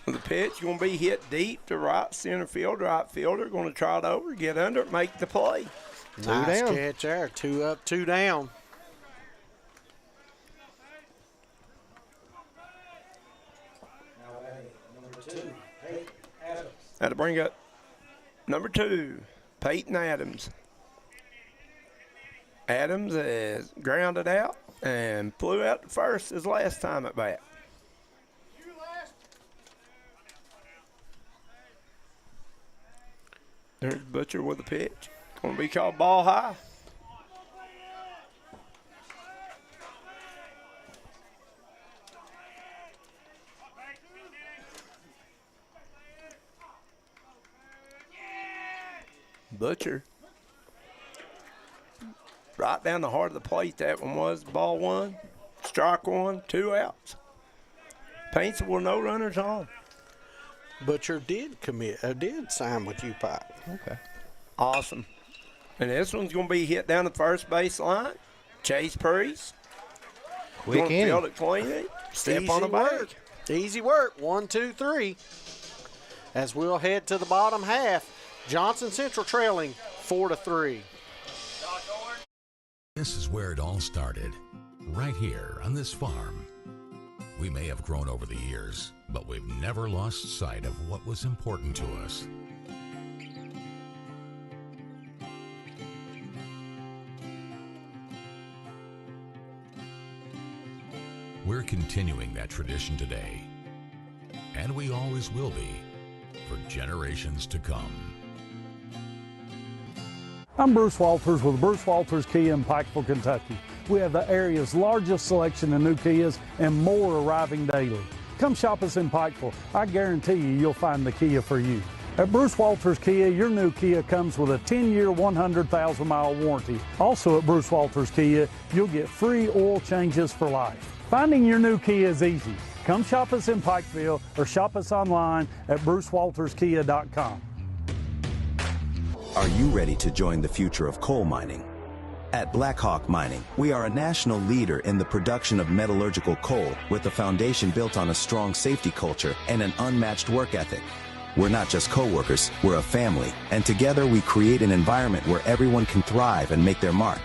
the pitch going to be hit deep to right center field. Right fielder going to try it over, get under it, make the play. Nice catch there. 2 up, 2 down. Had to bring up number 2, Peyton Adams. Adams is grounded out and flew out to first his last time at bat. There's Butcher with the pitch. Going to be called ball high. Butcher. Right down the heart of the plate that one was. Ball 1, strike 1, 2 outs. Paintsville, no runners on. Butcher did sign with you, Pike. Okay. Awesome. And this one's going to be hit down the first base line. Chase Priest. Quick inning. Field it cleanly. Step on the bag. Easy work. 1, 2, 3. As we'll head to the bottom half. Johnson Central trailing 4-3. This is where it all started, right here on this farm. We may have grown over the years, but we've never lost sight of what was important to us. We're continuing that tradition today, and we always will be for generations to come. I'm Bruce Walters with Bruce Walters Kia in Pikeville, Kentucky. We have the area's largest selection of new Kias and more arriving daily. Come shop us in Pikeville. I guarantee you'll find the Kia for you. At Bruce Walters Kia, your new Kia comes with a 10-year, 100,000-mile warranty. Also at Bruce Walters Kia, you'll get free oil changes for life. Finding your new Kia is easy. Come shop us in Pikeville or shop us online at brucewalterskia.com. Are you ready to join the future of coal mining? At Blackhawk Mining, we are a national leader in the production of metallurgical coal with a foundation built on a strong safety culture and an unmatched work ethic. We're not just co-workers, we're a family, and together we create an environment where everyone can thrive and make their mark.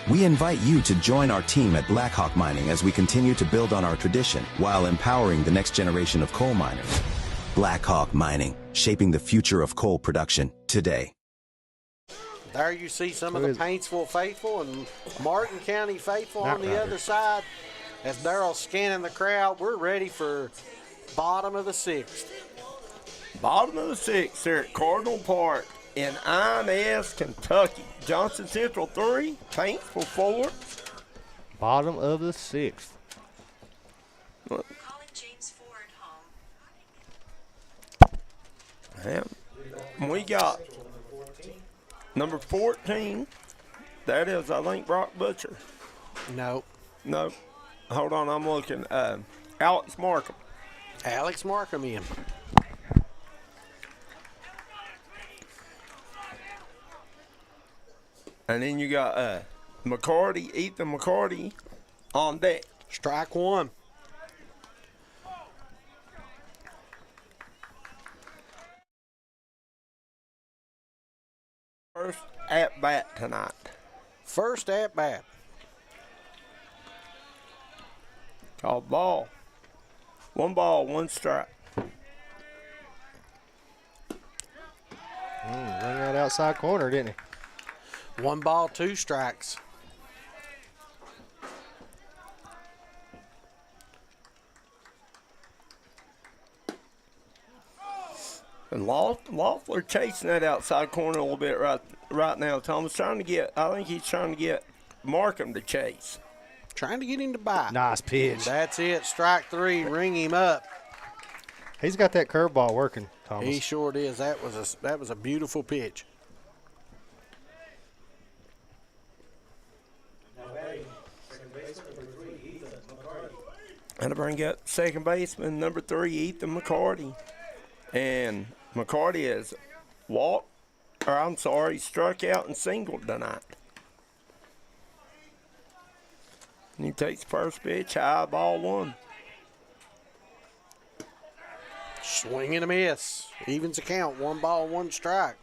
We invite you to join our team at Blackhawk Mining as we continue to build on our tradition while empowering the next generation of coal miners. Blackhawk Mining, shaping the future of coal production today. There you see some of the Paintsville faithful and Martin County faithful on the other side. As Darryl's scanning the crowd, we're ready for bottom of the 6th. Bottom of the 6th here at Cardinal Park in Inez, Kentucky. Johnson Central 3, Paintsville 4. Bottom of the 6th. Calling James Ford home. We got number 14. That is, I think, Brock Butcher. No. No. Hold on, I'm looking. Alex Markham. Alex Markham in. And then you got McCarty, Ethan McCarty on deck. Strike 1. First at bat tonight. First at bat. Called ball. 1 ball, 1 strike. Run that outside corner, didn't he? 1 ball, 2 strikes. And Loeffler chasing that outside corner a little bit right now. Thomas I think he's trying to get Markham to chase. trying to get him to bite. Nice pitch. And that's it. Strike 3. Ring him up. He's got that curveball working, Thomas. He sure is. That was a beautiful pitch. And I bring up second baseman number 3, Ethan McCarty. And McCarty has struck out and singled tonight. And he takes first pitch, high, ball 1. Swing and a miss. Evens the count. 1 ball, 1 strike.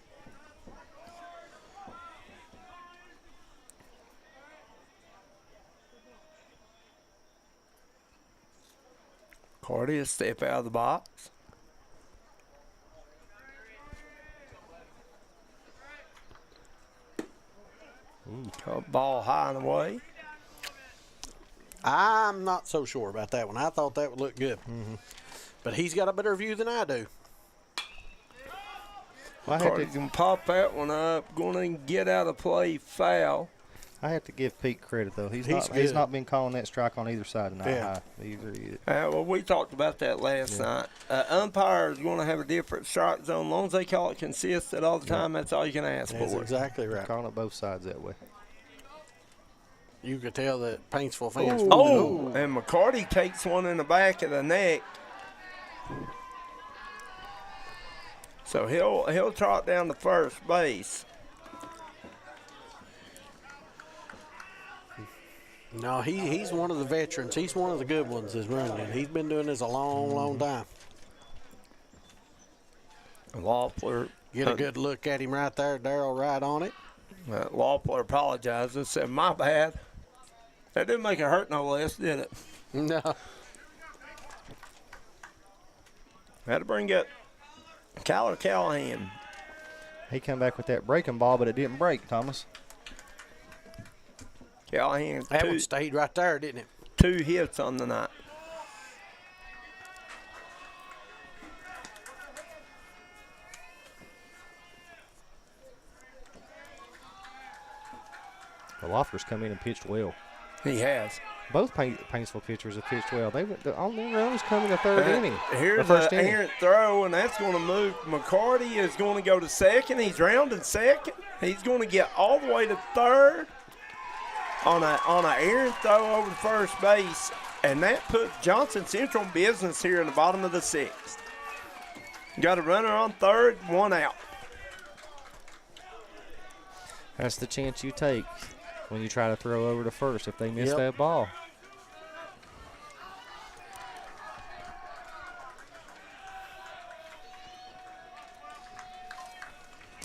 Carty will step out of the box. Ball high and away. I'm not so sure about that one. I thought that would look good. But he's got a better view than I do. Carty can pop that one up. Going to get out of play, foul. I have to give Pete credit, though. He's not been calling that strike on either side tonight. Yeah. Well, we talked about that last night. Umpire is going to have a different strike zone. As long as they call it consistent all the time, that's all you can ask That's for. exactly right. Calling it both sides that way. You could tell that Paintsville fans. And McCarty takes one in the back of the neck. So he'll trot down to first base. No, he's one of the veterans. He's one of the good ones that's running. He's been doing this a long, long time. Loeffler. Get a good look at him right there. Darryl right on it. Loeffler apologized and said, "My bad." That didn't make it hurt no less, did it? No. Had to bring up Kyler Callahan. He come back with that breaking ball, but it didn't break, Thomas. Callahan. That one stayed right there, didn't it? 2 hits on the night. The Loeffler's come in and pitched well. He has. Both Paintsville pitchers have pitched well. On their runs coming the third inning. Here's an errant throw, and that's going to move. McCarty is going to go to second. He's rounding second. He's going to get all the way to third on an errant throw over to first base, and that puts Johnson Central business here in the bottom of the 6th. Got a runner on third, 1 out. That's the chance you take when you try to throw over to first if they miss that ball.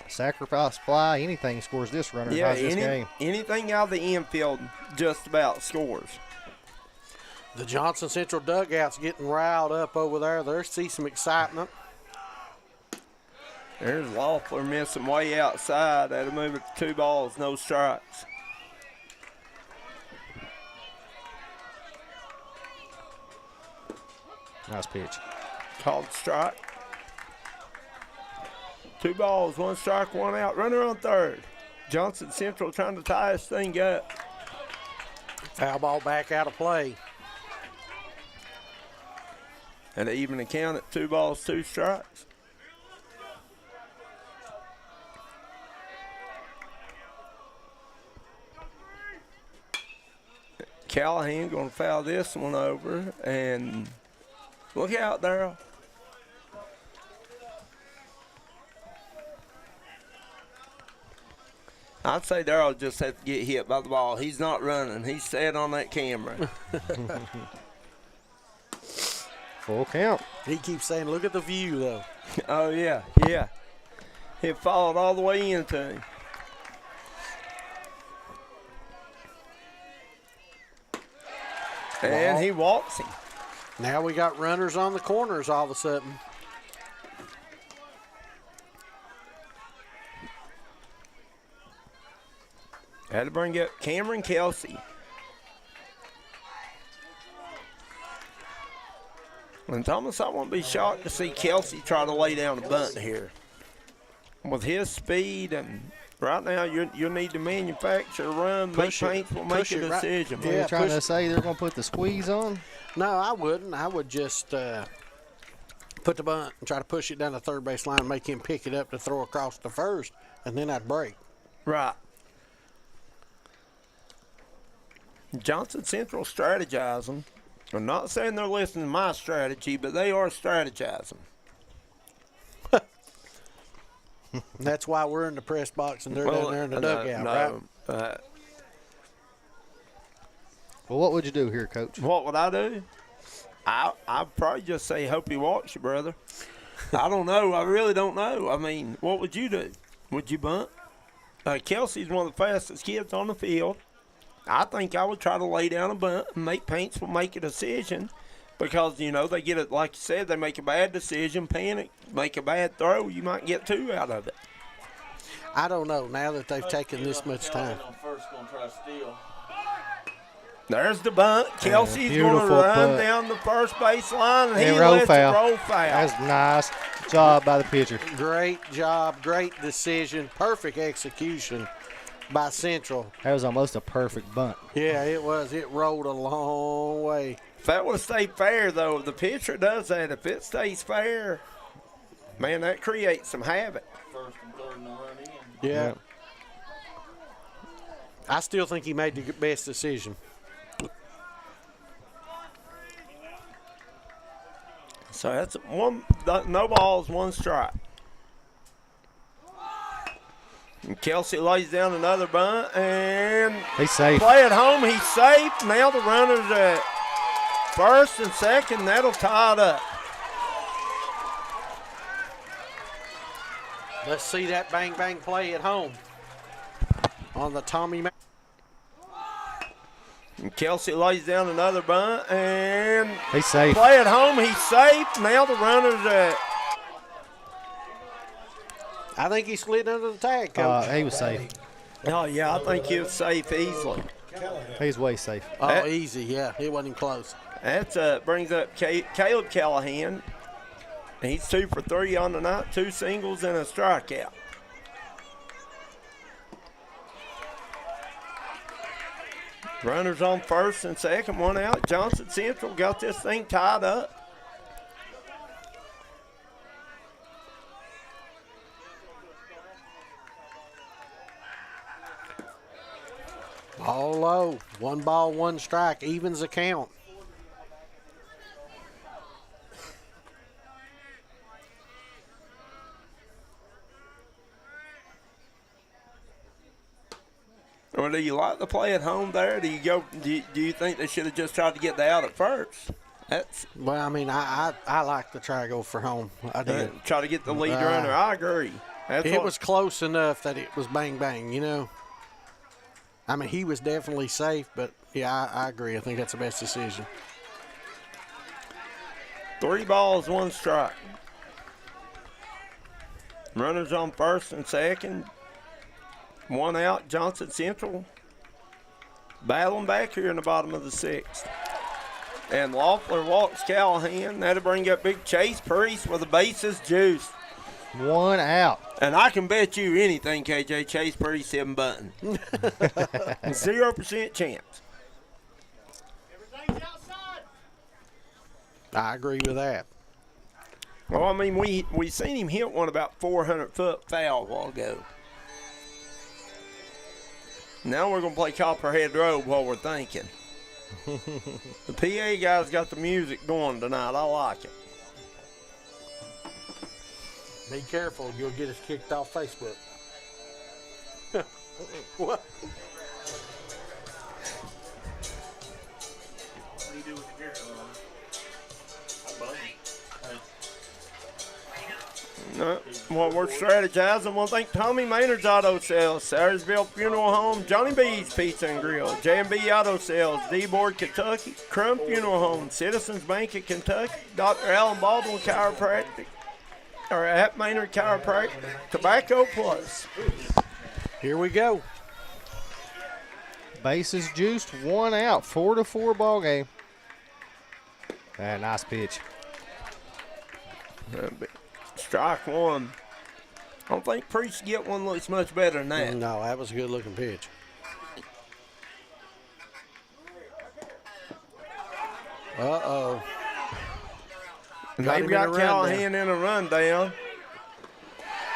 Sacrifice fly, anything scores this runner. Yeah, this game. Anything out of the infield just about scores. The Johnson Central dugout's getting riled up over there. There see some excitement. There's Loeffler missing way outside. That'll move it to 2 balls, no strikes. Nice pitch. Called strike. 2 balls, 1 strike, 1 out. Runner on third. Johnson Central trying to tie this thing up. Foul ball back out of play. And even the count at 2 balls, 2 strikes. Callahan going to foul this one over. And look out, Darryl. I'd say Darryl just had to get hit by the ball. He's not running. He's set on that camera. Full count. He keeps saying, look at the view, though. Oh, yeah, yeah. It followed all the way into him. And he walks him. Now we got runners on the corners all of a sudden. Had to bring up Cameron Kelsey. And Thomas, I won't be shocked to see Kelsey try to lay down a bunt here. With his speed and Right now, you need to manufacture a run. Push it. Paints will make a decision. You're trying to say they're going to put the squeeze on? No, I wouldn't. I would just put the bunt and try to push it down the third base line and make him pick it up to throw across the first, and then I'd break. Right. Johnson Central strategizing. I'm not saying they're listening to my strategy, but they are strategizing. That's why we're in the press box and they're down there in the dugout, right? Well, what would you do here, Coach? What would I do? I'd probably just say, hope he walks you, brother. I don't know. I really don't know. I mean, what would you do? Would you bunt? Kelsey's one of the fastest kids on the field. I think I would try to lay down a bunt and make Paintsville make a decision because, you know, they get it, like you said, they make a bad decision, panic, make a bad throw, you might get 2 out of it. I don't know now that they've taken this much time. There's the bunt. Kelsey's going to run down the first base line, and he lets it roll foul. That's nice job by the pitcher. Great job, great decision, perfect execution by Central. That was almost a perfect bunt. Yeah, it was. It rolled a long way. If that would have stayed fair, though, if the pitcher does that, if it stays fair, man, that creates some havoc. First and third and the run in. Yeah. I still think he made the best decision. So that's no balls, 1 strike. And Kelsey lays down another bunt, and he's safe. Play at home, he's safe. Now the runner's at first and second. That'll tie it up. Let's see that bang bang play at home on the Tommy. And Kelsey lays down another bunt, and he's safe. Play at home, he's safe. Now the runner's at. I think he slid under the tag, Coach. He was safe. Oh, yeah, I think he was safe easily. He's way safe. Oh, easy, yeah. It wasn't even close. That brings up Caleb Callahan. He's 2 for 3 on the night, 2 singles and a strikeout. Runners on first and second, 1 out. Johnson Central got this thing tied up. All low. 1 ball, 1 strike. Evens the count. Or do you like the play at home there? Do you think they should have just tried to get the out at first? Well, I mean, I like to try to go for home. I did. Try to get the lead runner. I agree. It was close enough that it was bang bang, you know. I mean, he was definitely safe, but yeah, I agree. I think that's the best decision. 3 balls, 1 strike. Runners on first and second. 1 out, Johnson Central. Battling back here in the bottom of the 6th. And Loeffler walks Callahan. That'll bring up big Chase Priest with the bases juiced. 1 out. And I can bet you anything, KJ, Chase Priest isn't bunting. 0% chance. Everything's outside. I agree with that. Well, I mean, we seen him hit one about 400-foot foul a while ago. Now we're going to play Copperhead Road while we're thinking. The PA guys got the music going tonight. I like it. Be careful. You'll get us kicked off Facebook. What? What do you do with your hair? Well, we're strategizing. We'll thank Tommy Maynard's Auto Sales, Sayersville Funeral Home, Johnny B's Pizza and Grill, J&B Auto Sales, D-Board Kentucky, Crumb Funeral Home, Citizens Bank of Kentucky, Dr. Alan Baldwin Chiropractic, or at Maynard Chiropractic, Tobacco Plus. Here we go. Bases juiced, 1 out, 4-4 ball game. Nice pitch. Strike 1. I don't think Priest get one looks much better than that. No, that was a good-looking pitch. Uh-oh. They've got Callahan in a rundown.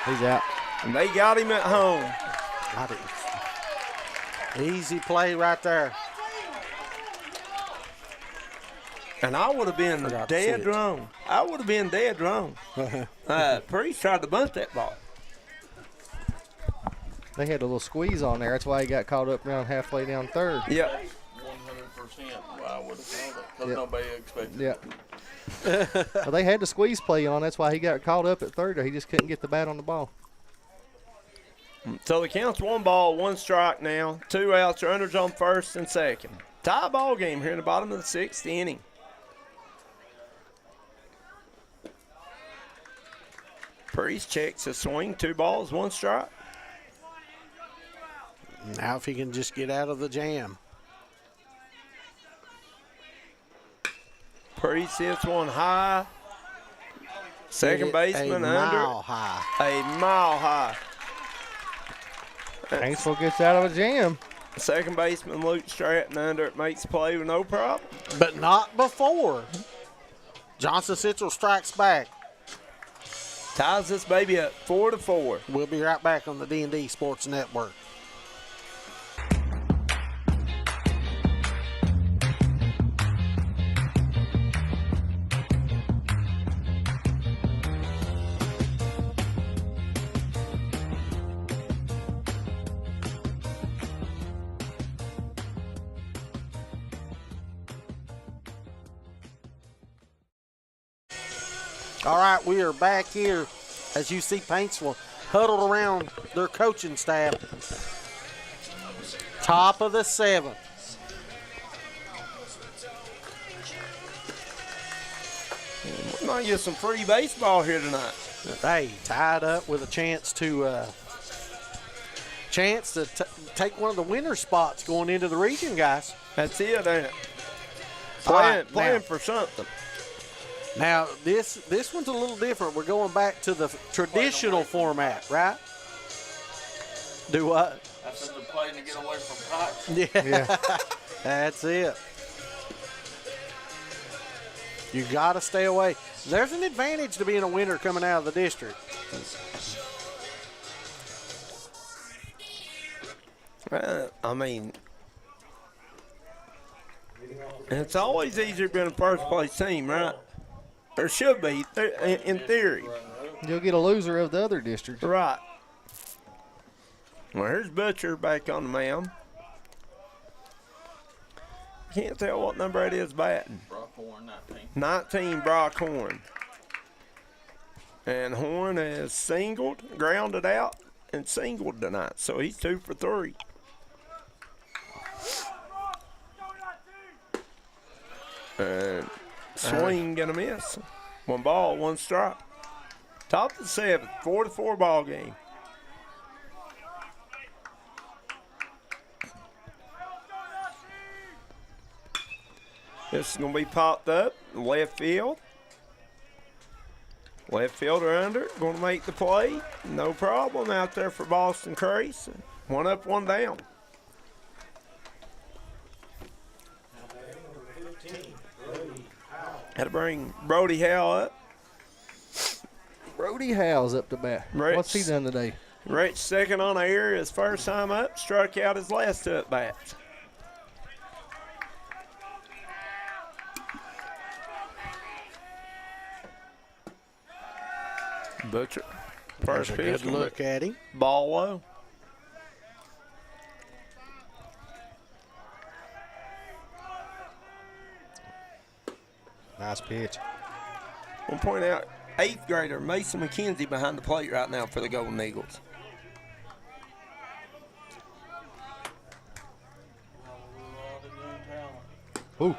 He's out. And they got him at home. Got it. Easy play right there. And I would have been dead wrong. I would have been dead wrong. Priest tried to bunt that ball. They had a little squeeze on there. That's why he got caught up around halfway down third. Yeah. 100%. Well, I would have called it because nobody expected it. Yeah. Well, they had the squeeze play on. That's why he got caught up at third. He just couldn't get the bat on the ball. So the count's 1 ball, 1 strike now. 2 outs, runners on first and second. Tie ball game here in the bottom of the 6th inning. Priest checks a swing, 2 balls, 1 strike. Now if he can just get out of the jam. Priest hits one high. Second baseman under. A mile high. A mile high. Paintsville gets out of a jam. Second baseman Luke Stratton under it, makes play with no problem. But not before. Johnson Central strikes back. Ties this baby up 4-4. We'll be right back on the D&D Sports Network. All right, we are back here as you see Paintsville huddled around their coaching staff. Top of the 7th. We might get some free baseball here tonight. Hey, tied up with a chance to take one of the winner spots going into the region, guys. That's it, ain't it? Playing for something. Now, this one's a little different. We're going back to the traditional format, right? Do what? I said they're playing to get away from cops. Yeah. That's it. You got to stay away. There's an advantage to being a winner coming out of the district. I mean, it's always easier being a first-place team, right? There should be, in theory. You'll get a loser of the other district. Right. Well, here's Butcher back on the mound. Can't tell what number it is batting. Brock Horn, 19. 19, Brock Horn. And Horn has singled, grounded out, and singled tonight. So he's 2 for 3. And swing gonna miss. 1 ball, 1 strike. Top of the 7th, 4-4 ball game. This is gonna be popped up left field. Left fielder under, gonna make the play. No problem out there for Boston Crace. 1 up, 1 down. Had to bring Brody Howell up. Brody Howell's up to bat. What's he done today? Rich second on the air, his first time up, struck out his last at bat. Butcher. First pitch. Good look at him. Ball low. Nice pitch. We'll point out 8th grader Mason McKenzie behind the plate right now for the Golden Eagles. Ooh.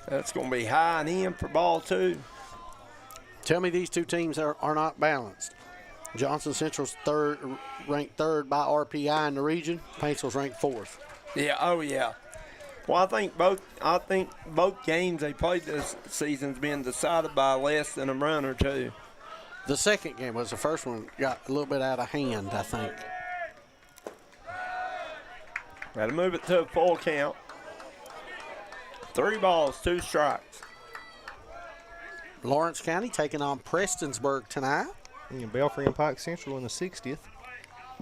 That's going to be high and in for ball 2. Tell me these two teams are not balanced. Johnson Central's ranked third by RPI in the region. Paintsville's ranked 4th. Yeah, oh yeah. Well, I think both games they played this season's been decided by less than a run or 2. The second game was the first one got a little bit out of hand, I think. Got to move it to a full count. 3 balls, 2 strikes. Lawrence County taking on Prestonsburg tonight. And Belfry and Pike Central in the 60th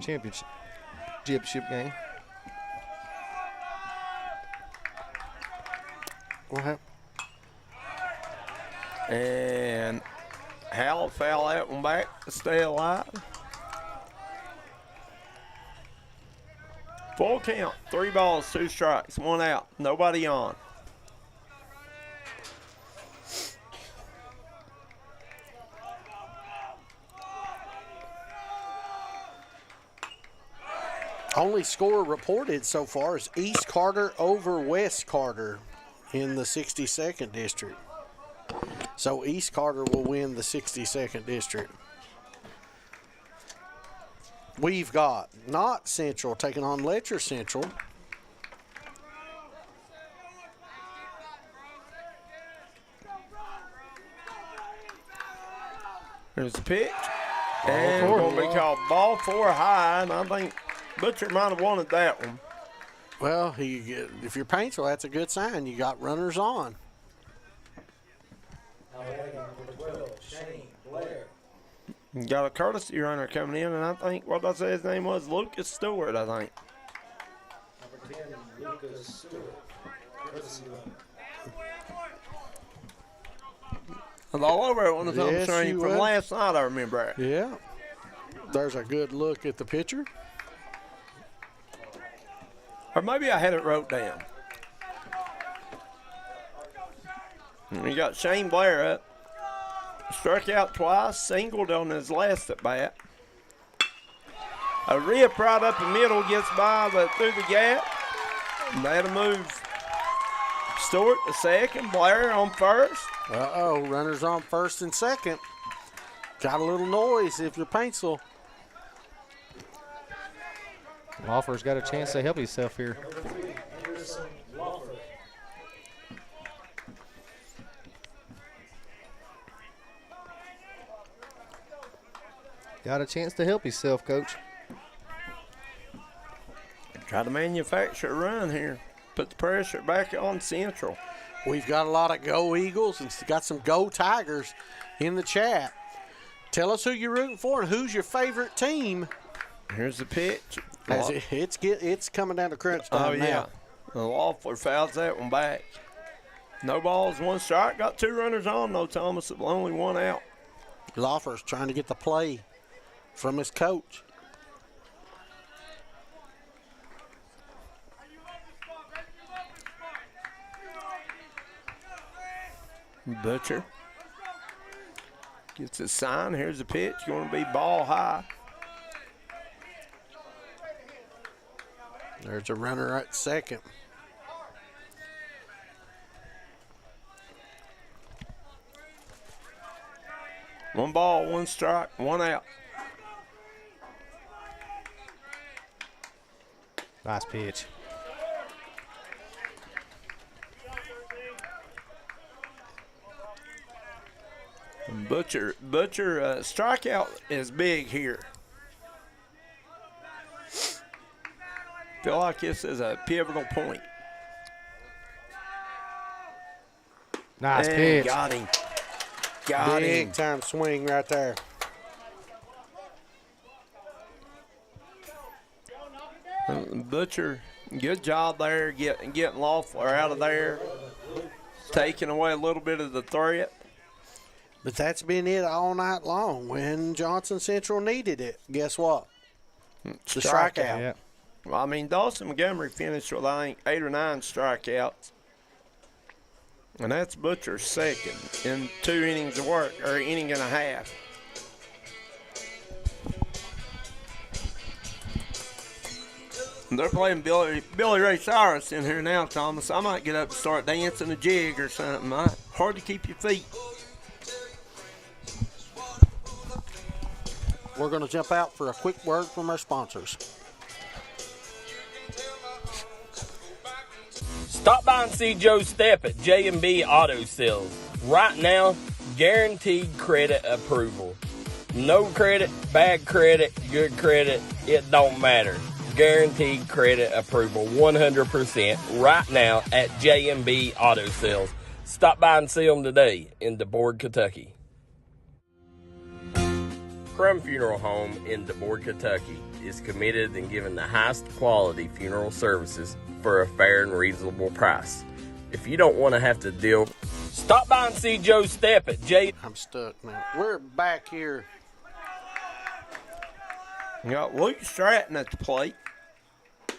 championship game. What happened? And Howell foul that one back to stay alive. Full count, 3 balls, 2 strikes, 1 out, nobody on. Only score reported so far is East Carter over West Carter in the 62nd district. So East Carter will win the 62nd district. We've got Knott Central taking on Letcher Central. There's the pitch. And going to be called ball 4 high, and I think Butcher might have wanted that one. Well, if you're Paintsville, that's a good sign. You got runners on. You got a courtesy runner coming in, and I think, what did I say his name was? Lucas Stewart, I think. Number 10, Lucas Stewart. Courtesy runner. I was all over it when I was on the Yes, train you from was. last night, I remember that. Yeah. There's a good look at the pitcher. Or maybe I had it wrote down. And you got Shane Blair up. Struck out twice, singled on his last at bat. A rip right up the middle gets by, but through the gap. And that'll move Stewart to second, Blair on first. Uh-oh, runners on first and second. Got a little noise if you're Paintsville. Lawfer's got a chance to help himself here. Got a chance to help himself, Coach. Try to manufacture a run here. Put the pressure back on Central. We've got a lot of Go Eagles and got some Go Tigers in the chat. Tell us who you're rooting for and who's your favorite team. Here's the pitch. It's coming down to crunch time now. The Loeffler fouls that one back. No balls, 1 strike. Got 2 runners on, though, Thomas, but only 1 out. Loeffler's trying to get the play from his coach. Butcher gets a sign. Here's the pitch. Going to be ball high. There's a runner at second. One ball, 1 strike, 1 out. Nice pitch. Butcher strikeout is big here. Feel like this is a pivotal point. Nice and pitch. Got him. Got Big him. time swing right there. Butcher, good job there getting Loeffler out of there, taking away a little bit of the threat. But that's been it all night long. When Johnson Central needed it, guess what? The strikeout. Yeah. Well, I mean, Dawson Montgomery finished with, I think, 8 or 9 strikeouts. And that's Butcher's second in 2 innings of work, or an inning and a half. And they're playing Billy Ray Cyrus in here now, Thomas. I might get up and start dancing a jig or something. Hard to keep your feet. We're going to jump out for a quick word from our sponsors. Stop by and see Joe Stepp at J&B Auto Sales. Right now, guaranteed credit approval. No credit, bad credit, good credit, it don't matter. Guaranteed credit approval 100% right now at J&B Auto Sales. Stop by and see them today in DeBoard, Kentucky. Crum Funeral Home in DeBoard, Kentucky is committed in giving the highest quality funeral services for a fair and reasonable price. If you don't want to have to deal, stop by and see Joe Stepp at J. I'm stuck now. We're back here. You got Luke Stratton at the plate.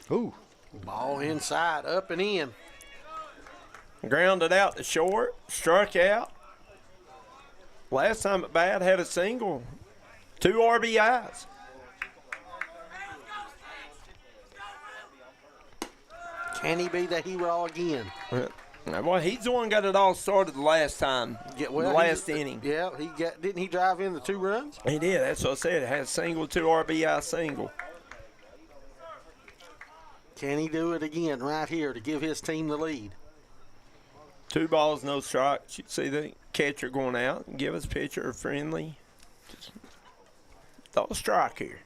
Ooh. Ball inside, up and in. Grounded out to short, struck out. Last time at bat had a single, 2 RBIs. Can he be the hero again? Well, he's the one got it all started the last time, the last inning. Yeah, didn't he drive in the 2 runs? He did. That's what I said. It had a single, 2 RBI single. Can he do it again right here to give his team the lead? 2 balls, no strikes. You see the catcher going out and give his pitcher a friendly. Just throw a strike here.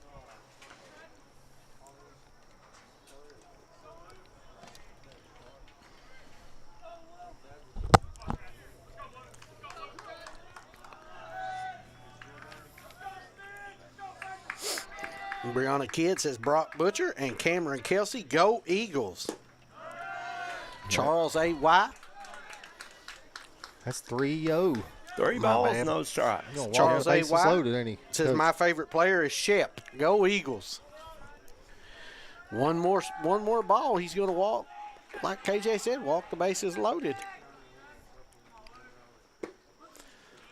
Brianna Kidd says Brock Butcher and Cameron Kelsey, go Eagles. Charles A.Y. That's 3-0. 3 balls, no strikes. Charles A.Y. loaded, ain't he? says Coach. my favorite player is Shep. Go Eagles. One more ball. He's going to walk, like KJ said, walk the bases loaded.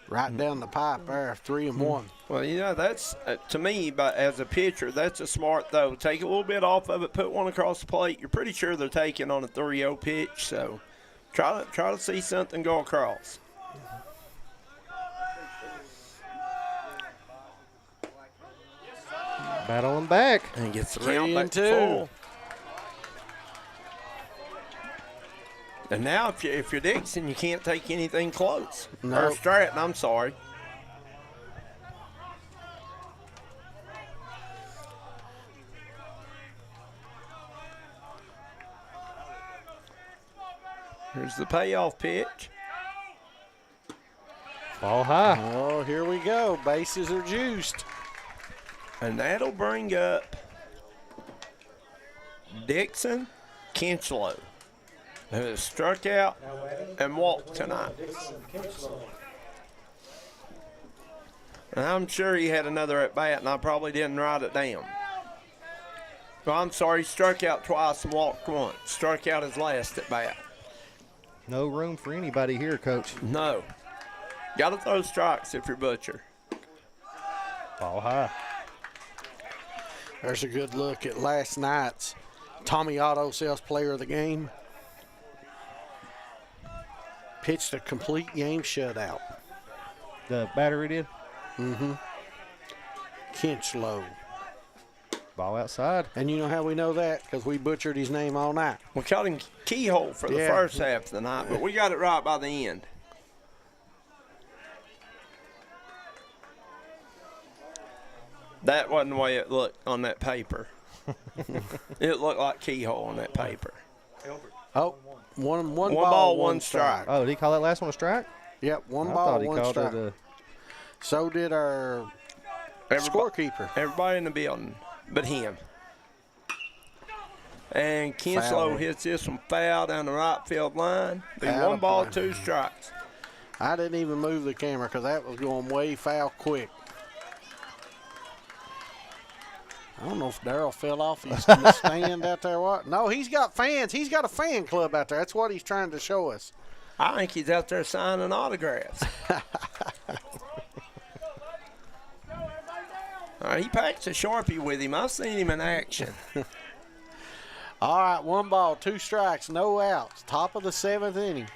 Right down the pipe there, 3-1. Well, you know, that's, to me, as a pitcher, that's a smart throw. Take a little bit off of it, put one across the plate. You're pretty sure they're taking on a 3-0 pitch, so try to see something go across. Battling back. And gets the 3 count back and to 2. full. And now, if you're Dixon, you can't take anything close. No. Or Stratton, I'm sorry. Here's the payoff pitch. Ball high. Oh, here we go. Bases are juiced. And that'll bring up Dixon Kinchlow, who has struck out and walked tonight. And I'm sure he had another at bat, and I probably didn't write it down. Well, I'm sorry, he struck out twice and walked once. Struck out his last at bat. No room for anybody here, Coach. No. Got to throw strikes if you're Butcher. Ball high. There's a good look at last night's Tommy Auto Sales Player of the Game. Pitched a complete game shutout. The battery did? Mm-hmm. Kinchlow. Ball outside. And you know how we know that? Because we butchered his name all night. We called him Keyhole for the first half of the night, but we got it right by the end. That wasn't the way it looked on that paper. It looked like Keyhole on that paper. Oh, one One ball, ball, one one strike. Oh, did he call that last one a strike? Yep, one I ball, thought he one called strike. it So did our scorekeeper. Everybody in the building but him. And Kinslow Foul. hits this one foul down the right field line. Be Out one of ball, play. 2 strikes. I didn't even move the camera because that was going way foul quick. I don't know if Darryl fell off his stand out there. What? No, he's got fans. He's got a fan club out there. That's what he's trying to show us. I think he's out there signing autographs. He packs a Sharpie with him. I've seen him in action. All right, 1 ball, 2 strikes, no outs. Top of the 7th inning.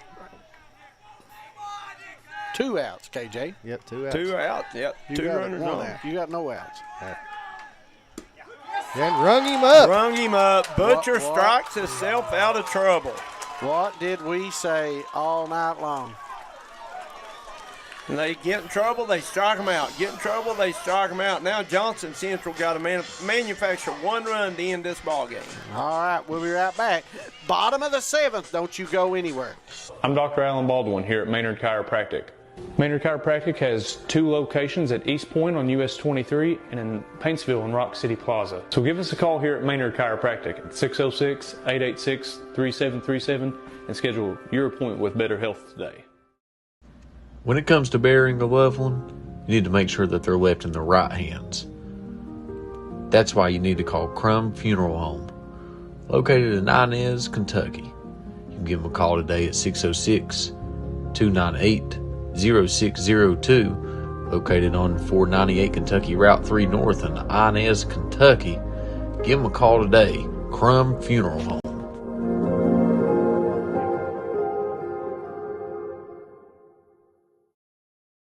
2 outs, KJ. Yep, 2 outs. 2 outs, yep. You 2 got runners 1 on. out. You got no outs. And rung him up. Rung him up. Butcher What? strikes himself out of trouble. What did we say all night long? And they get in trouble, they strike them out. Get in trouble, they strike them out. Now Johnson Central got to manufacture 1 run to end this ball game. All right, we'll be right back. Bottom of the 7th. Don't you go anywhere. I'm Dr. Alan Baldwin here at Maynard Chiropractic. Maynard Chiropractic has 2 locations at East Point on US 23 and in Paintsville and Rock City Plaza. So give us a call here at Maynard Chiropractic at 606-886-3737 and schedule your appointment with Better Health today. When it comes to burying a loved one, you need to make sure that they're left in the right hands. That's why you need to call Crum Funeral Home, located in Inez, Kentucky. You can give them a call today at 606-298-0602, located on 498 Kentucky Route 3 North in Inez, Kentucky. Give them a call today, Crum Funeral Home.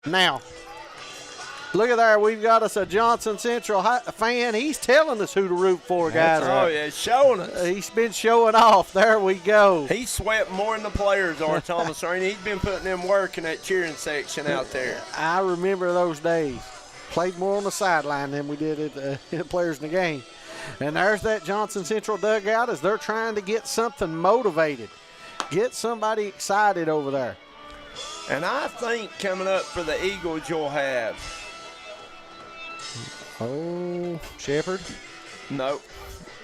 Now, look at there. We've got us a Johnson Central fan. He's telling us who to root for, guys. Oh, yeah, showing us. He's been showing off. There we go. He sweat more than the players are, Thomas Rainey. He's been putting in work in that cheering section out there. I remember those days. Played more on the sideline than we did at the players in the game. And there's that Johnson Central dugout as they're trying to get something motivated. Get somebody excited over there. And I think coming up for the Eagles, you'll have. Oh, Shepherd? No.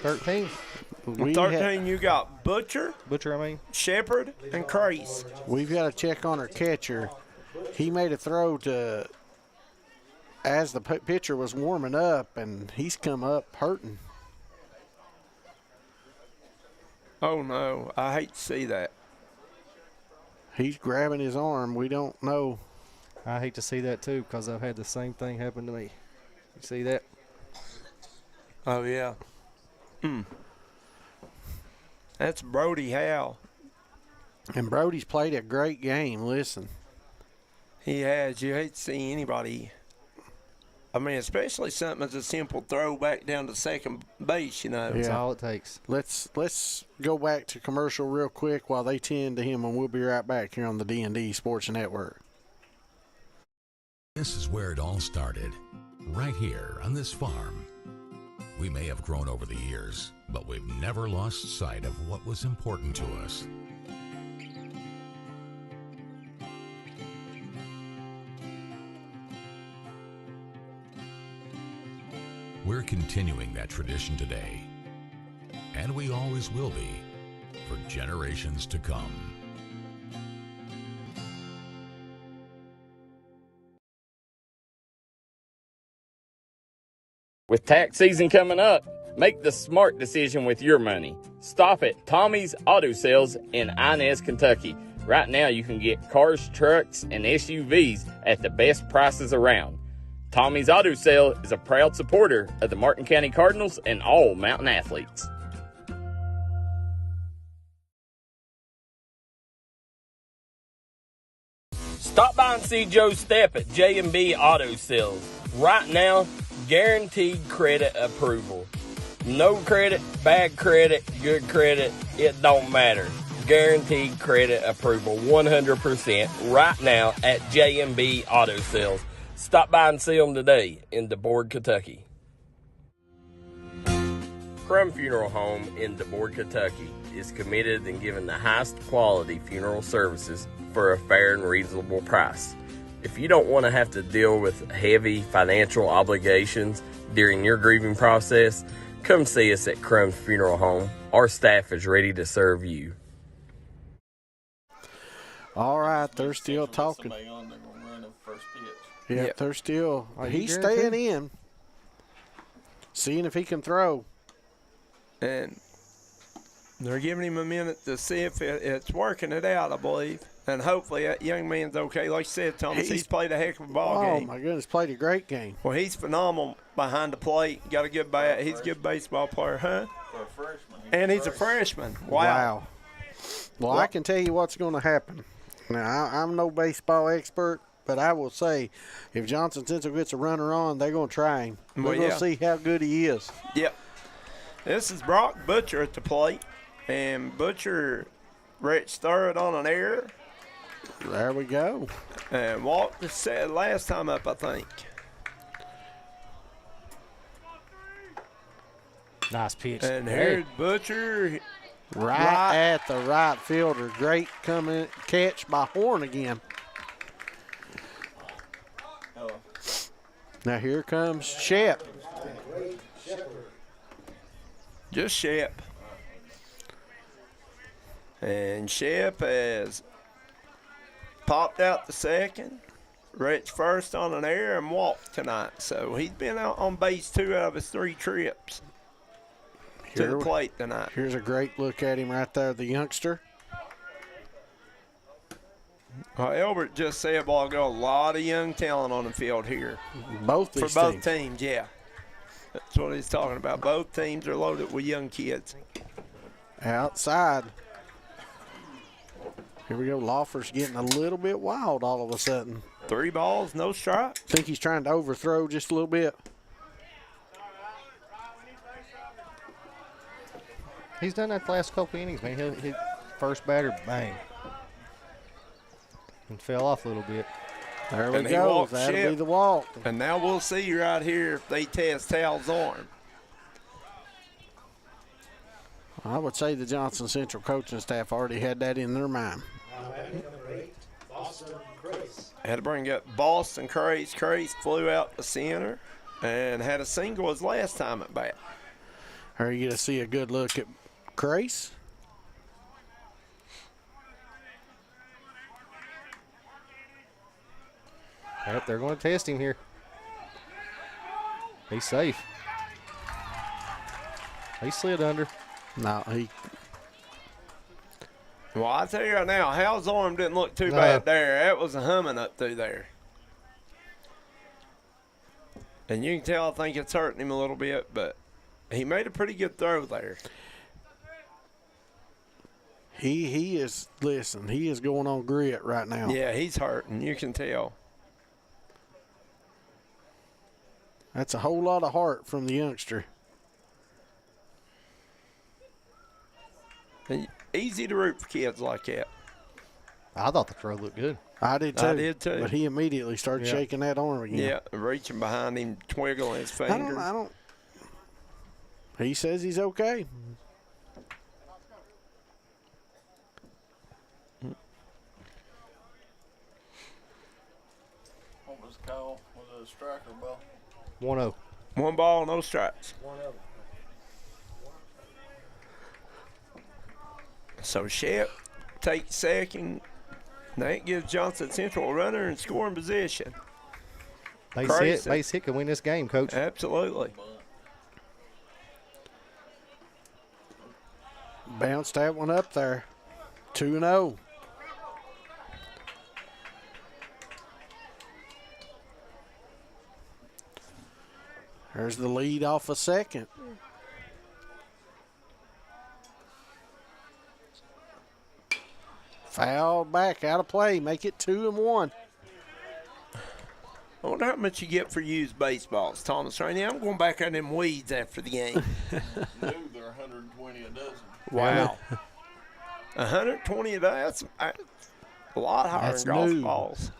13. 13, you got Butcher, Shepherd, and Crease. We've got to check on our catcher. He made a throw to as the pitcher was warming up, and he's come up hurting. Oh, no. I hate to see that. He's grabbing his arm. We don't know. I hate to see that, too, because I've had the same thing happen to me. You see that? Oh, yeah. That's Brody Howe. And Brody's played a great game. Listen. He has. You hate to see anybody. I mean, especially something as a simple throw back down to second base, you know. That's all it takes. Let's go back to commercial real quick while they tend to him, and we'll be right back here on the D&D Sports Network. This is where it all started, right here on this farm. We may have grown over the years, but we've never lost sight of what was important to us. We're continuing that tradition today, and we always will be for generations to come. With tax season coming up, make the smart decision with your money. Stop at Tommy's Auto Sales in Inez, Kentucky. Right now you can get cars, trucks, and SUVs at the best prices around. Tommy's Auto Sale is a proud supporter of the Martin County Cardinals and all Mountain athletes. Stop by and see Joe Stepp at J&B Auto Sales. Right now, guaranteed credit approval. No credit, bad credit, good credit, it don't matter. Guaranteed credit approval 100% right now at J&B Auto Sales. Stop by and see them today in DeBoard, Kentucky. Crum Funeral Home in DeBoard, Kentucky is committed in giving the highest quality funeral services for a fair and reasonable price. If you don't want to have to deal with heavy financial obligations during your grieving process, come see us at Crum Funeral Home. Our staff is ready to serve you. All right, they're still talking. Yeah, they're still. He's staying in, seeing if he can throw. And they're giving him a minute to see if it's working it out, I believe. And hopefully that young man's okay. Like you said, Thomas, he's played a heck of a ball game. Oh, my goodness, played a great game. Well, he's phenomenal behind the plate. Got a good bat. He's a good baseball player, huh? For a freshman. And he's a freshman. Wow. Well, I can tell you what's going to happen. Now, I'm no baseball expert, but I will say if Johnson Central gets a runner on, they're going to try him. We're going to see how good he is. Yep. This is Brock Butcher at the plate. And Butcher reached third on an error. There we go. And walked the last time up, I think. Nice pitch. And here's Butcher. Right at the right fielder. Great catch by Horn again. Now here comes Shep. Just Shep. And Shep has popped out the second, reached first on an error, and walked tonight. So he's been out on base 2 out of his 3 trips to the plate tonight. Here's a great look at him right there, the youngster. Albert just said, well, got a lot of young talent on the field here. Both teams, yeah. That's what he's talking about. Both teams are loaded with young kids. Outside. Here we go. Lawfer's getting a little bit wild all of a sudden. 3 balls, no strike. Think he's trying to overthrow just a little bit. He's done that the last couple innings, man. He'll hit first batter, bang. And fell off a little bit. There we go. That'll be the walk. And now we'll see right here if they test Tal's arm. I would say the Johnson Central coaching staff already had that in their mind. Had to bring up Boston Craze. Craze flew out the center and had a single his last time at bat. Are you going to see a good look at Craze? Yep, they're going to test him here. He's safe. He slid under. No, he. Well, I tell you right now, Hal's arm didn't look too bad there. That was a humming up through there. And you can tell, I think it's hurting him a little bit, but he made a pretty good throw there. He is, listen, he is going on grit right now. Yeah, he's hurting. You can tell. That's a whole lot of heart from the youngster. Easy to root for kids like that. I thought the throw looked good. I did too. I did too. But he immediately started shaking that arm again. Yeah, reaching behind him, twiggling his fingers. I don't. He says he's okay. What was the call? Was it a strike or ball? 1-0. 1 ball, no strikes. So Shep takes second. That gives Johnson Central a runner in scoring position. Base hit can win this game, Coach. Absolutely. Bounced that one up there. 2-0. There's the lead off a second. Foul back, out of play. Make it 2-1. I wonder how much you get for used baseballs, Thomas Rainey. I'm going back on them weeds after the game. New, they're 120 a dozen. Wow. 120 a day? That's a lot higher than golf balls.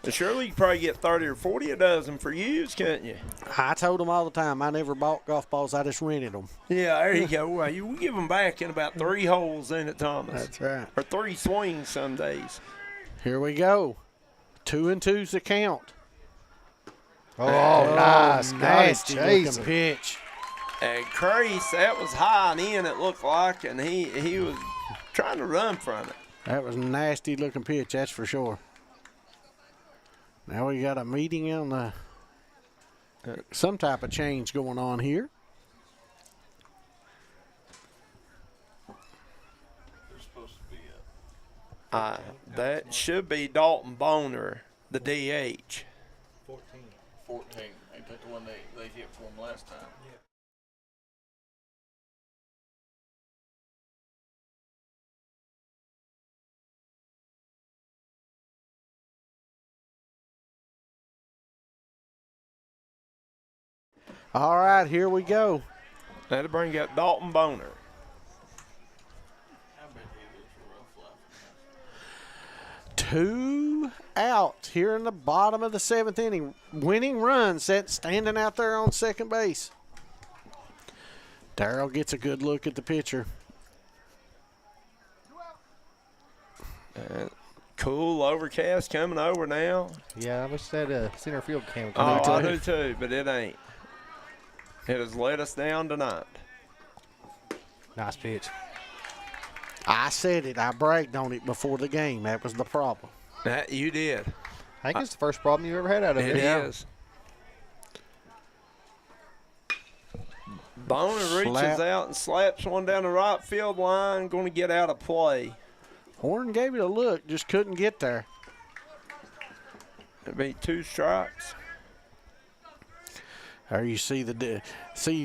Surely you could probably get 30 or 40 a dozen for used, couldn't you? I told them all the time I never bought golf balls. I just rented them. Yeah, there you go. Well, you give them back in about 3 holes in it, Thomas. That's right. Or 3 swings some days. Here we go. 2-2's the count. Oh, nice. Nasty looking looking pitch. And Crease, that was high and in, it looked like, and he was trying to run from it. That was a nasty looking pitch, that's for sure. Now we got a meeting on the some type of change going on here. There's supposed to be that should be Dalton Boner, the DH. 14. Ain't that the one they hit for him last time? Yeah. All right, here we go. That'll bring up Dalton Boner. 2 out here in the bottom of the 7th inning. Winning run standing out there on second base. Darryl gets a good look at the pitcher. Cool overcast coming over now. Yeah, I wish that center field came. I do too, but it ain't. It has let us down tonight. Nice pitch. I said it. I bragged on it before the game. That was the problem. That you did. I think it's the first problem you ever had out of it. It is. Boner reaches out and slaps one down the right field line. Going to get out of play. Horn gave it a look, just couldn't get there. It'd be 2 strikes. There you see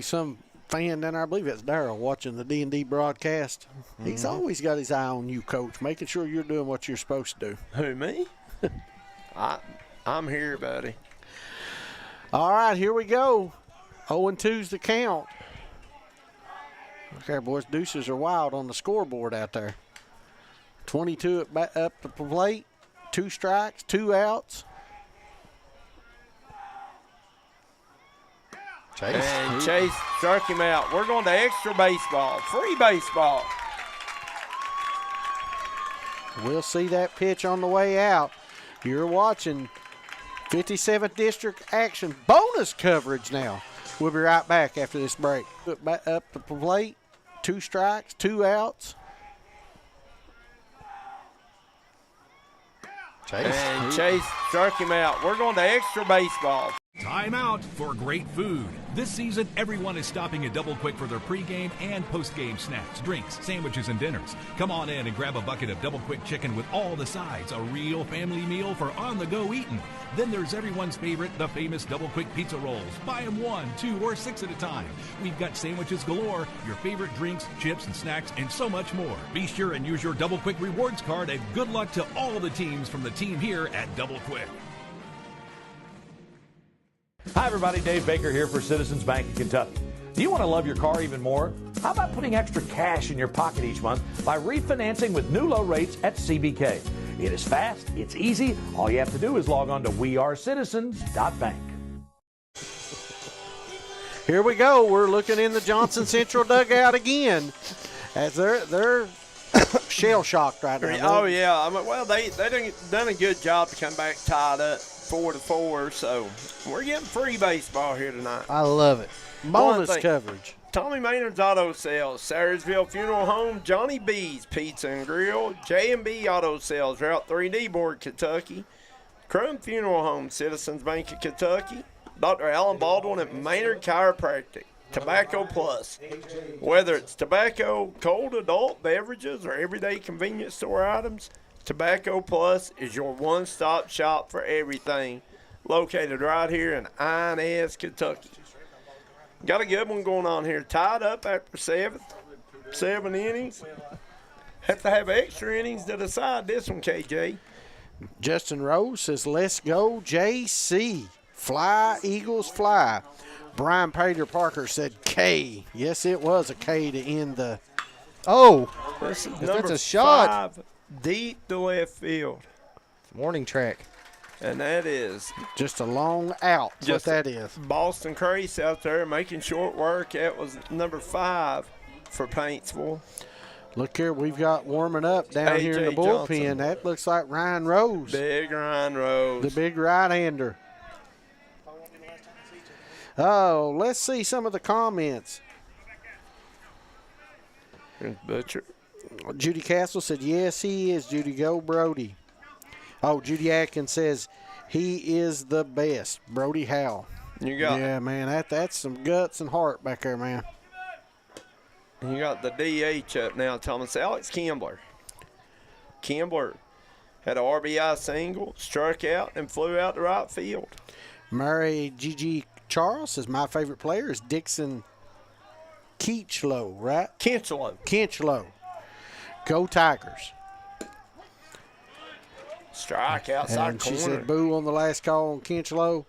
some fan down there, I believe it's Darryl, watching the D&D broadcast. He's always got his eye on you, Coach, making sure you're doing what you're supposed to do. Who, me? I'm here, buddy. All right, here we go. 0-2's the count. Okay, boys, deuces are wild on the scoreboard out there. 22 up the plate, 2 strikes, 2 outs. Chase struck him out. We're going to extra baseball, free baseball. We'll see that pitch on the way out. You're watching 57th District action. Bonus coverage now. We'll be right back after this break. Up the plate, 2 strikes, 2 outs. Chase struck him out. We're going to extra baseball. Time out for great food. This season, everyone is stopping at Double Quick for their pregame and postgame snacks, drinks, sandwiches, and dinners. Come on in and grab a bucket of Double Quick chicken with all the sides, a real family meal for on-the-go eating. Then there's everyone's favorite, the famous Double Quick pizza rolls. Buy them 1, 2, or 6 at a time. We've got sandwiches galore, your favorite drinks, chips, and snacks, and so much more. Be sure and use your Double Quick rewards card, and good luck to all the teams from the team here at Double Quick. Hi, everybody. Dave Baker here for Citizens Bank of Kentucky. Do you want to love your car even more? How about putting extra cash in your pocket each month by refinancing with new low rates at CBK? It is fast. It's easy. All you have to do is log on to wearecitizens.bank. Here we go. We're looking in the Johnson Central dugout again as they're shell-shocked right now. Oh, yeah. They done a good job to come back tied up 4-4, so we're getting free baseball here tonight. I love it. Bonus coverage. Tommy Maynard's Auto Sales, Sayersville Funeral Home, Johnny B's Pizza and Grill, J&B Auto Sales, Route 3D Board, Kentucky, Crum Funeral Home, Citizens Bank of Kentucky, Dr. Alan Baldwin at Maynard Chiropractic, Tobacco Plus. Whether it's tobacco, cold adult beverages, or everyday convenience store items, Tobacco Plus is your one-stop shop for everything. Located right here in Inez, Kentucky. Got a good one going on here. Tied up after 7 innings. Have to have extra innings to decide this one, KJ. Justin Rose says, let's go, JC. Fly, Eagles, fly. Brian Pater Parker said K. Yes, it was a K to end the. Oh, that's a shot. 5, deep to left field. Warning track. And that is just a long out. What that is. Boston Crace out there making short work. That was number 5 for Paintsville. Look here, we've got warming up down here in the bullpen. Johnson. That looks like Ryan Rose. Big Ryan Rose. The big right-hander. Oh, let's see some of the comments. Butcher. Judy Castle said, yes, he is. Judy, go Brody. Oh, Judy Atkins says, he is the best. Brody Howell. Yeah, man, that's some guts and heart back there, man. You got the DH up now, Thomas. Alex Kimbler. Kimbler had an RBI single, struck out, and flew out to right field. Murray G.G. Charles says, my favorite player is Dixon Keachlow, right? Kinchlow. Go Tigers. Strike outside and corner. She said boo on the last call on Kinchlow.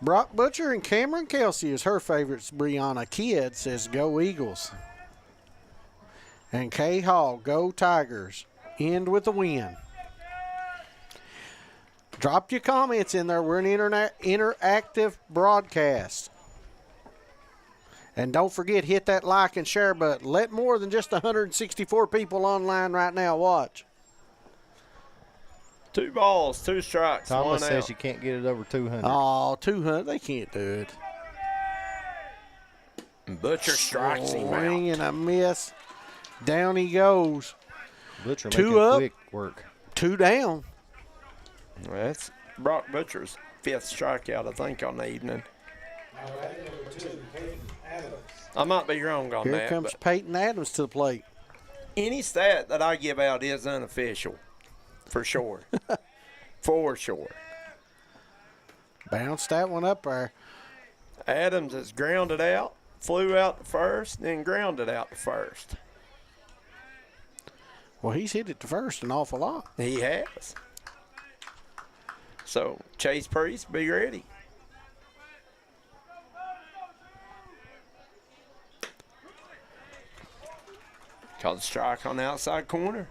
Brock Butcher and Cameron Kelsey is her favorites. Brianna Kidd says go Eagles. And Kay Hall, go Tigers. End with a win. Drop your comments in there. We're an interactive broadcast. And don't forget, hit that like and share button. Let more than just 164 people online right now watch. 2 balls, 2 strikes, Thomas 1 says out. you can't get it over 200. Oh, 200. They can't do it. Butcher strikes him Swing out. and a miss. Down he goes. Butcher 2 making up, quick work. 2 down. That's Brock Butcher's 5th strikeout, I think, on the evening. I might be wrong on Here that. comes but Peyton Adams to the plate. any stat that I give out is unofficial, for sure. For sure. Bounced that one up there. Adams is grounded out, flew out to first, then grounded out to first. Well, he's hit it to first an awful lot. He has. So, Chase Priest, be ready. Called a strike on the outside corner.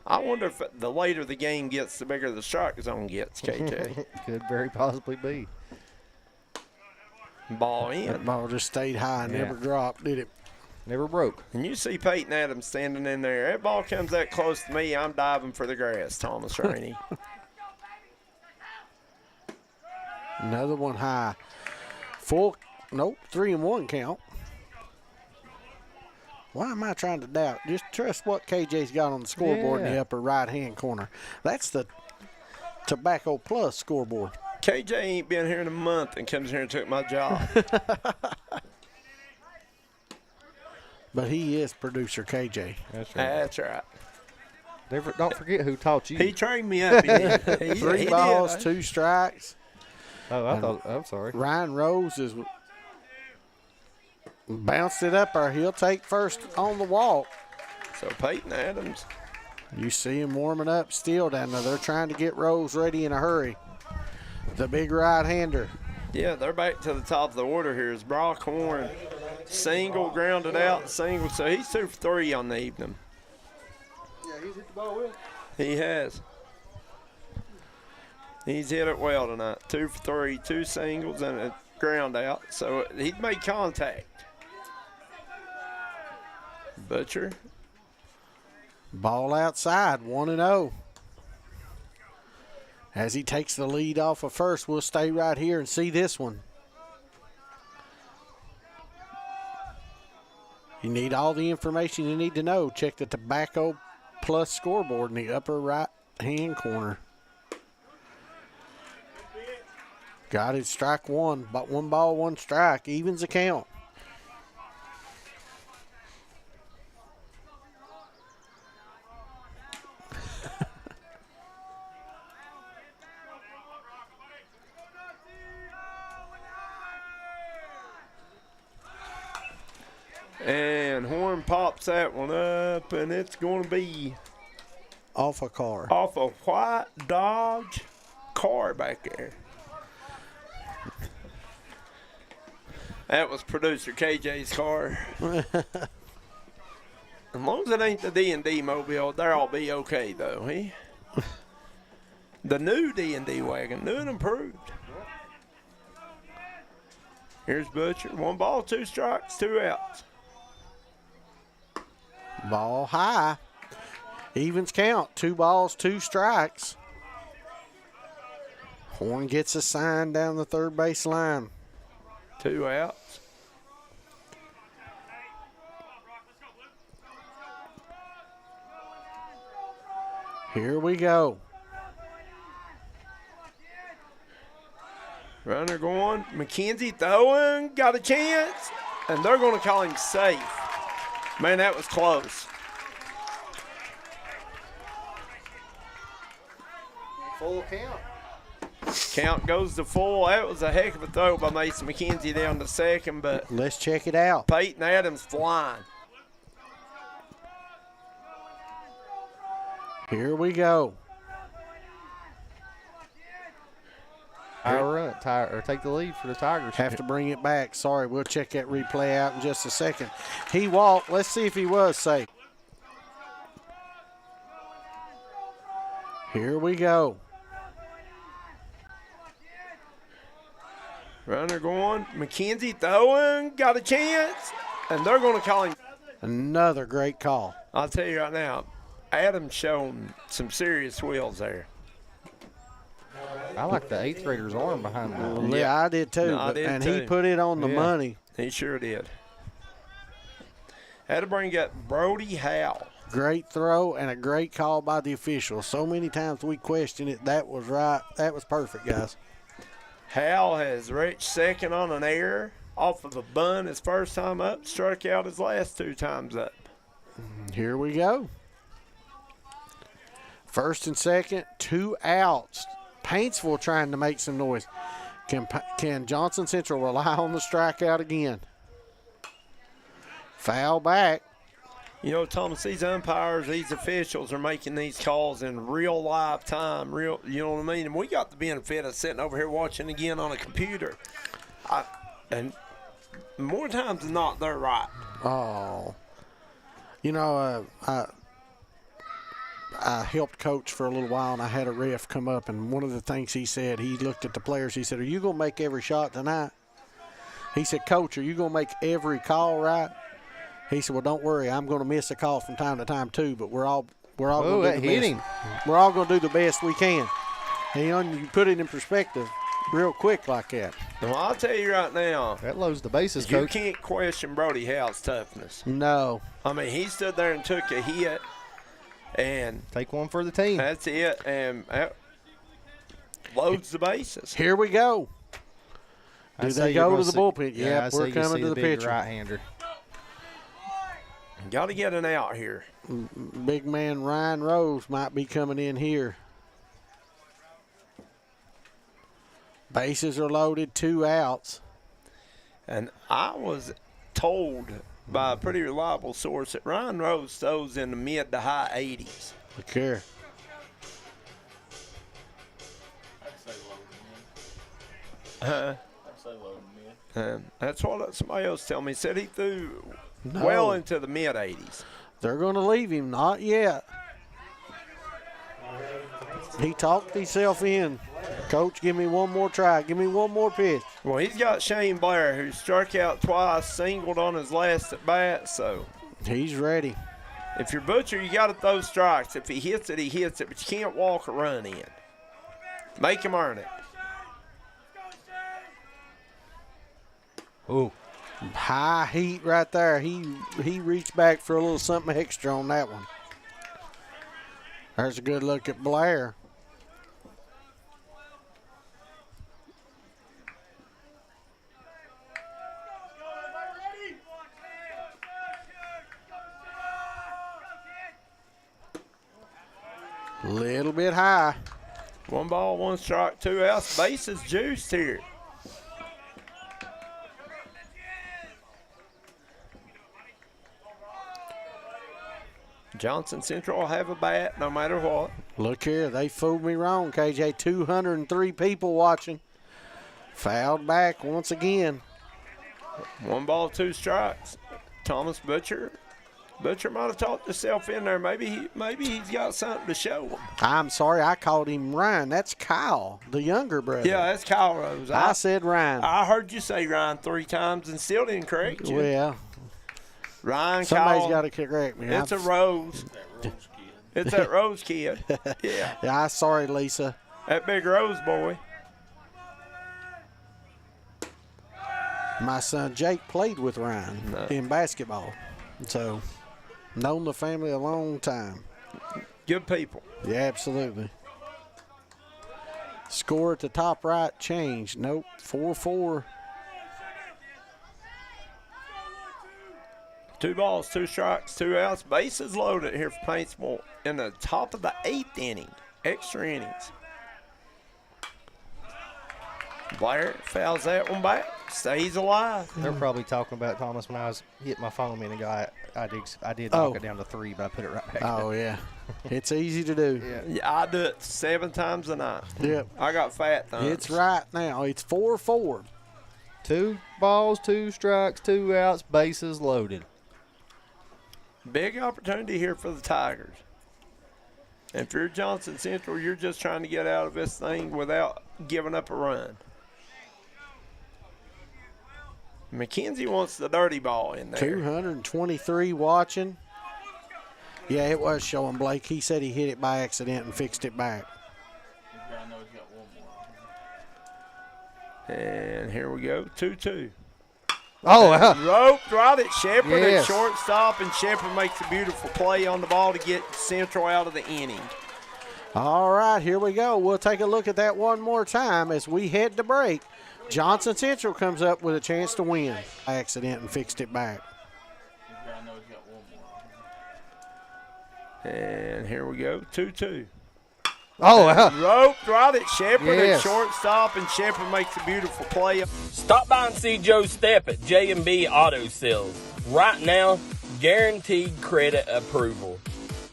I wonder if the later the game gets, the bigger the strike zone gets, KJ. Could very possibly be. Ball in. That ball just stayed high and never dropped, did it? Never broke. And you see Peyton Adams standing in there. That ball comes that close to me, I'm diving for the grass, Thomas Rainey. Another one high. 3-1 count. Why am I trying to doubt? Just trust what KJ's got on the scoreboard in the upper right-hand corner. That's the Tobacco Plus scoreboard. KJ ain't been here in a month and comes here and took my job. But he is producer KJ. That's right. That's right. Don't forget who taught you. He trained me up. He did. He 3 did. balls, 2 strikes. Oh, I'm sorry. Ryan Rose is bounced it up there. He'll take first on the walk. So Peyton Adams. You see him warming up still down there. They're trying to get Rose ready in a hurry. The big right-hander. Yeah, they're back to the top of the order here. Is Brock Horn single, grounded out, single. So he's 2 for 3 on the evening. Yeah, he's hit the ball well. He has. He's hit it well tonight. 2 for 3, 2 singles and a ground out. So he's made contact. Butcher. Ball outside, 1-0. As he takes the lead off of first, we'll stay right here and see this one. You need all the information you need to know. Check the Tobacco Plus scoreboard in the upper right-hand corner. Got it, strike 1. But 1 ball, 1 strike. Evens the count. And Horn pops that one up, and it's going to be off a car. Off a white Dodge car back there. That was producer KJ's car. As long as it ain't the D&D mobile, they'll be okay, though. The new D&D wagon, new and improved. Here's Butcher. 1 ball, 2 strikes, 2 outs. Ball high. Evens count. 2 balls, 2 strikes. Horn gets a sign down the third base line. 2 outs. Here we go. Runner going. McKenzie throwing. Got a chance. And they're going to call him safe. Man, that was close. Full count. Count goes to full. That was a heck of a throw by Mason McKenzie down to second, but let's check it out. Peyton Adams flying. Here we go. Take the lead for the Tigers. Have to bring it back. Sorry, we'll check that replay out in just a second. He walked. Let's see if he was safe. Here we go. Runner going. McKenzie throwing. Got a chance. And they're going to call him. Another great call. I'll tell you right now, Adam's shown some serious wheels there. I like the 8th grader's arm behind him. Yeah, I did too. No, I did and too. he put it on the money. He sure did. Had to bring up Brody Howell. Great throw and a great call by the official. So many times we question it. That was right. That was perfect, guys. Howell has reached second on an error off of a bunt his first time up, struck out his last 2 times up. Here we go. First and second, 2 outs. Paintsville trying to make some noise. Can Johnson Central rely on the strikeout again? Foul back. You know, Thomas, these umpires, these officials are making these calls in real live time, you know what I mean? And we got the benefit of sitting over here watching again on a computer. And more times than not, they're right. Oh. You know, I helped coach for a little while, and I had a ref come up, and one of the things he said, he looked at the players, he said, "Are you going to make every shot tonight?" He said, "Coach, are you going to make every call right?" He said, "Well, don't worry, I'm going to miss a call from time to time too, but we're all going to do the best. We're all going to do the best we can." And you put it in perspective real quick like that. Well, I'll tell you right now. That loads the bases, you Coach. You can't question Brody Howell's toughness. No. I mean, he stood there and took a hit. And take one for the team. That's it. And loads the bases. Here we go. Do they go to the bullpen? Yeah, we're coming to the pitcher. Right-hander. Got to get an out here. Big man Ryan Rose might be coming in here. Bases are loaded, 2 outs. And I was told by a pretty reliable source that Ryan Rose throws in the mid to high 80s. Look here. I'd say low to mid. That's what somebody else told me. He said he threw well into the mid 80s. They're going to leave him. Not yet. He talked himself in. Coach, give me one more try. Give me one more pitch. Well, he's got Shane Blair, who struck out twice, singled on his last at bat, so. He's ready. If you're Butcher, you got to throw strikes. If he hits it, he hits it, but you can't walk a run in. Make him earn it. Ooh. High heat right there. He reached back for a little something extra on that one. There's a good look at Blair. Little bit high. 1 ball, 1 strike, 2 outs. Bases juiced here. Johnson Central will have a bat no matter what. Look here, they fooled me wrong, KJ. 203 people watching. Fouled back once again. 1 ball, 2 strikes. Thomas Butcher might have talked himself in there. Maybe he's got something to show him. I'm sorry, I called him Ryan. That's Kyle, the younger brother. Yeah, that's Kyle Rose. I said Ryan. I heard you say Ryan 3 times and still didn't correct you. Well, Ryan, somebody's Kyle, got to correct me. It's a Rose. It's that Rose kid. Yeah. Yeah, sorry, Lisa. That big Rose boy. My son Jake played with Ryan in basketball. So, known the family a long time. Good people. Yeah, absolutely. Score at the top right changed. Nope, 4-4. 2 balls, 2 strikes, 2 outs. Bases loaded here for Paintsville in the top of the 8th inning. Extra innings. Blair fouls that one back. Stays alive. They're probably talking about Thomas when I was hitting my phone a minute ago. I did knock it down to 3, but I put it right back. Oh, yeah. It's easy to do. Yeah, I do it 7 times a night. Yep. I got fat thumbs. It's right now. It's 4-4. 2 balls, 2 strikes, 2 outs, bases loaded. Big opportunity here for the Tigers. And if you're Johnson Central, you're just trying to get out of this thing without giving up a run. McKenzie wants the dirty ball in there. 223 watching. Yeah, it was showing Blake. He said he hit it by accident and fixed it back. And here we go, 2-2. Oh, roped right at Shepard yes. at shortstop, and Shepard makes a beautiful play on the ball to get Central out of the inning. All right, here we go. We'll take a look at that one more time as we head to break. Johnson Central comes up with a chance to win. Accident and fixed it back. And here we go, 2-2. Oh, roped right at Shepard yes. at shortstop, and Shepard makes a beautiful play. Stop by and see Joe Stepp at J&B Auto Sales. Right now, guaranteed credit approval.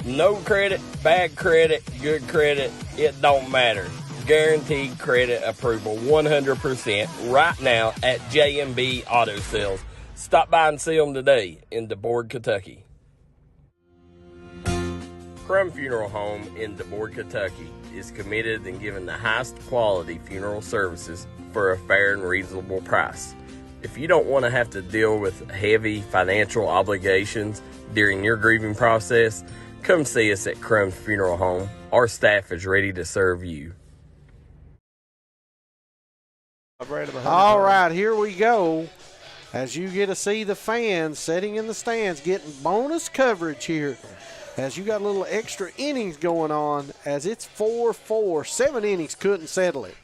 No credit, bad credit, good credit, it don't matter. Guaranteed credit approval 100% right now at J&B Auto Sales. Stop by and see them today in DeBoard, Kentucky. Crum Funeral Home in DeBoard, Kentucky is committed in giving the highest quality funeral services for a fair and reasonable price. If you don't want to have to deal with heavy financial obligations during your grieving process, come see us at Crum Funeral Home. Our staff is ready to serve you. All right, here we go. As you get to see the fans sitting in the stands getting bonus coverage here. As you got a little extra innings going on, as it's 4-4. 7 innings couldn't settle it.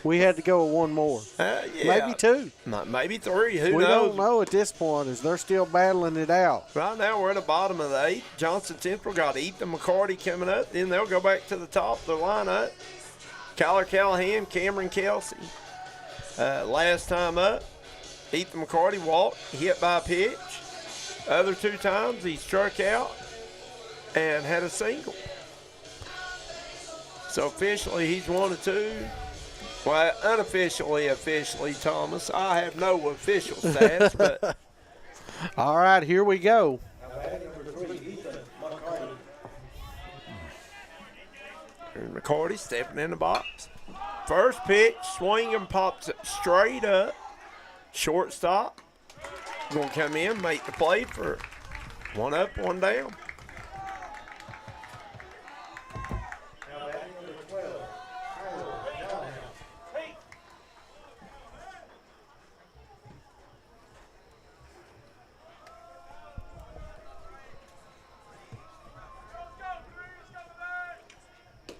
We had to go with one more. Yeah. Maybe 2. Maybe 3. Who knows? We don't know at this point as they're still battling it out. Right now we're at the bottom of the 8th. Johnson Central got Ethan McCarty coming up. Then they'll go back to the top of the lineup. Kyler Callahan, Cameron Kelsey. Last time up, Ethan McCarty walked, hit by a pitch. Other 2 times he struck out and had a single. So officially he's 1 of 2. Well, unofficially, officially, Thomas. I have no official stats, but. All right, here we go. McCarty stepping in the box. First pitch, swinging, pops it straight up. Shortstop. Going to come in, make the play for 1 up, 1 down.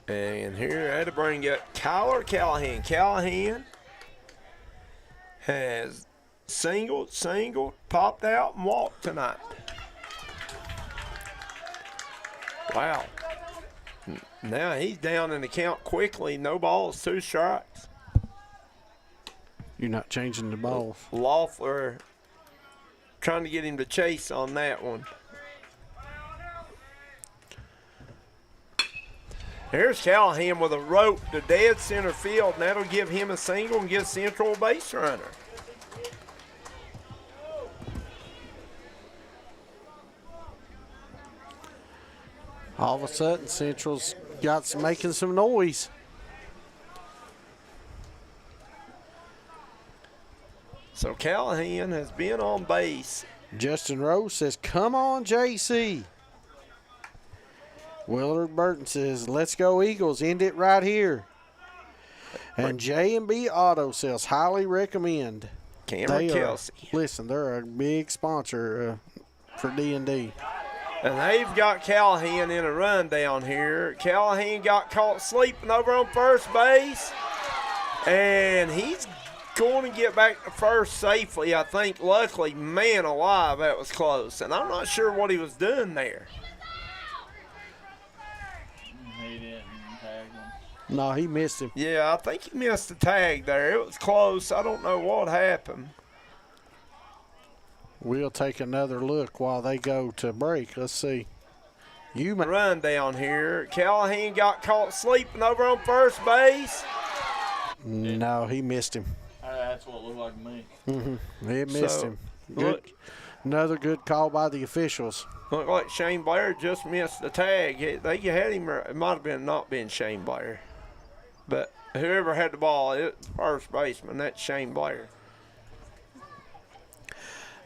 And here I had to bring up Kyler Callahan. Callahan has singled, popped out, and walked tonight. Wow. Now he's down in the count quickly. No balls, 2 strikes. You're not changing the balls. Loeffler trying to get him to chase on that one. Here's Callahan with a rope to dead center field, and that'll give him a single and give Central a base runner. All of a sudden, Central's making some noise. So Callahan has been on base. Justin Rose says, "Come on, JC." Willard Burton says, "Let's go Eagles, end it right here." And J&B Auto Sales, highly recommend. Cameron Kelsey. Listen, they're a big sponsor for D&D. And they've got Callahan in a run down here. Callahan got caught sleeping over on first base. And he's going to get back to first safely, I think. Luckily, man alive, that was close. And I'm not sure what he was doing there. He didn't tag him. No, he missed him. Yeah, I think he missed the tag there. It was close. I don't know what happened. We'll take another look while they go to break. Let's see. Run down here. Callahan got caught sleeping over on first base. No, he missed him. That's what it looked like to me. Mm-hmm. He missed him. Good. Another good call by the officials. Looked like Shane Blair just missed the tag. They had him, or it might have been not been Shane Blair. But whoever had the ball, it's first baseman. That's Shane Blair.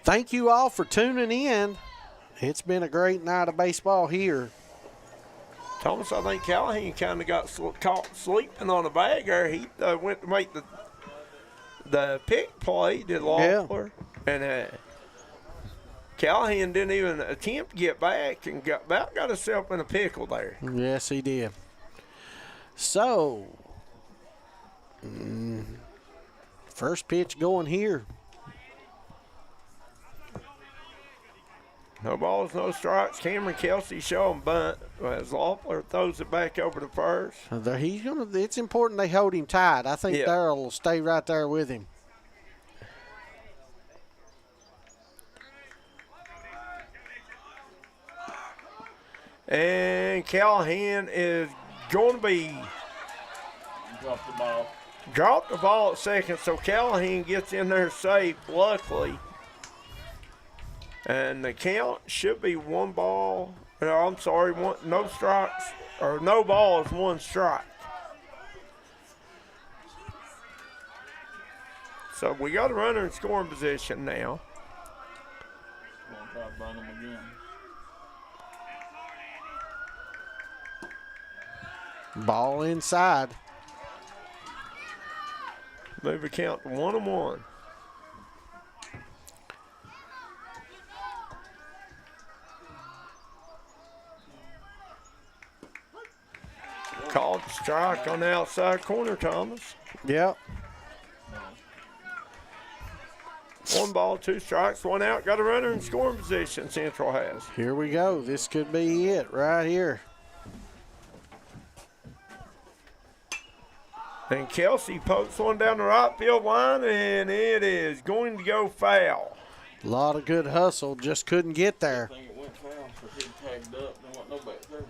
Thank you all for tuning in. It's been a great night of baseball here. Thomas, I think Callahan kind of got caught sleeping on a bag there. He went to make the pick play, did Loeffler. Yeah. And Callahan didn't even attempt to get back and got himself in a pickle there. Yes, he did. So, first pitch going here. No balls, no strikes. Cameron Kelsey showing bunt as Loeffler throws it back over to first. It's important they hold him tight. I think Darryl will stay right there with him. And Callahan is going to be Drop the ball at second, so Callahan gets in there safe, luckily. And the count should be no strikes, or no balls, one strike. So we got a runner in scoring position now. Try to burn him again. Ball inside. Move the count to 1-1. Called strike on the outside corner, Thomas. Yep. 1 ball, 2 strikes, 1 out. Got a runner in scoring position, Central has. Here we go. This could be it right here. And Kelsey pokes one down the right field line, and it is going to go foul. A lot of good hustle, just couldn't get there. I think it went foul, so he tagged up. There wasn't nobody there.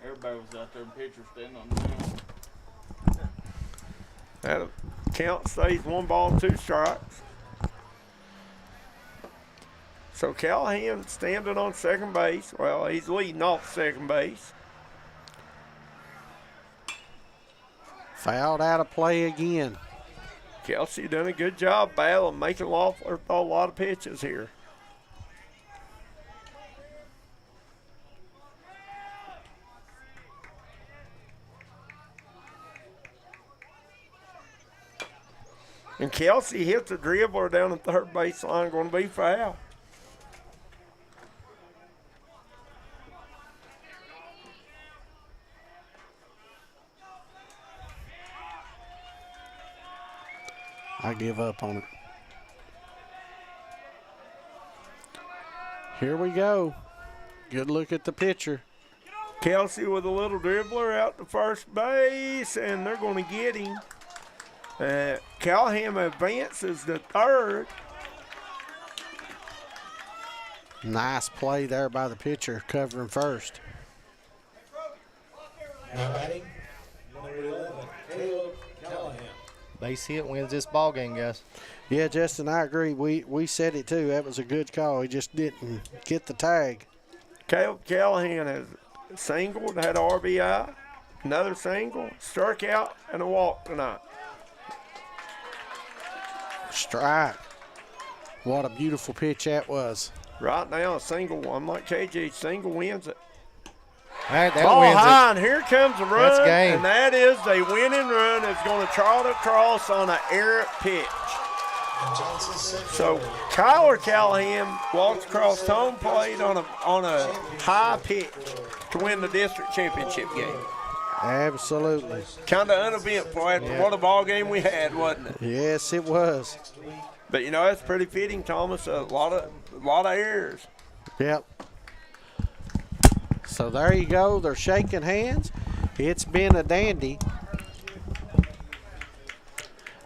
Everybody was out there, pitcher standing on the mound. That count stays 1 ball, 2 strikes. So Callahan standing on second base. Well, he's leading off second base. Fouled out of play again. Kelsey done a good job battling, making Loeffler throw a lot of pitches here. And Kelsey hits a dribbler down the third baseline, going to be foul. I give up on it. Here we go. Good look at the pitcher. Kelsey with a little dribbler out to first base, and they're going to get him. Callahan advances to third. Nice play there by the pitcher, covering first. Now batting, number 11, Caleb Callahan. Base hit wins this ball game, guys. Yeah, Justin, I agree. We said it too. That was a good call. He just didn't get the tag. Caleb Callahan has singled, had an RBI, another single, struck out, and a walk tonight. Strike. What a beautiful pitch that was. Right now, a single. I'm like KJ, single wins it. All right, that ball wins high, it. and here comes a run. That's game. And that is a winning run. It's going to trot across on an errant pitch. So Kyler Callahan walks across home plate on a high pitch to win the district championship game. Absolutely. Kind of uneventful after what a ball game we had, wasn't it? Yes, it was. But you know, that's pretty fitting, Thomas. A lot of errors. Yep. So there you go. They're shaking hands. It's been a dandy.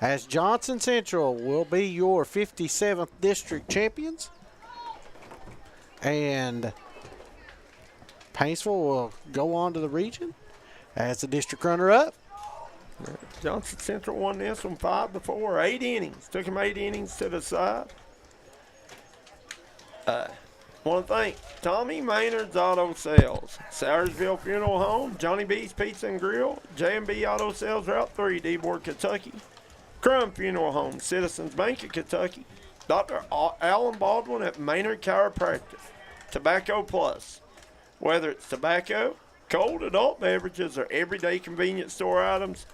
As Johnson Central will be your 57th district champions. And Paintsville will go on to the region as the district runner-up. Johnson Central won this one 5-4, 8 innings. Took him 8 innings to the side. Want to thank Tommy Maynard's Auto Sales, Sayersville Funeral Home, Johnny B's Pizza and Grill, J&B Auto Sales Route 3, D-Board, Kentucky, Crum Funeral Home, Citizens Bank of Kentucky, Dr. Alan Baldwin at Maynard Chiropractic, Tobacco Plus. Whether it's tobacco, cold adult beverages, or everyday convenience store items,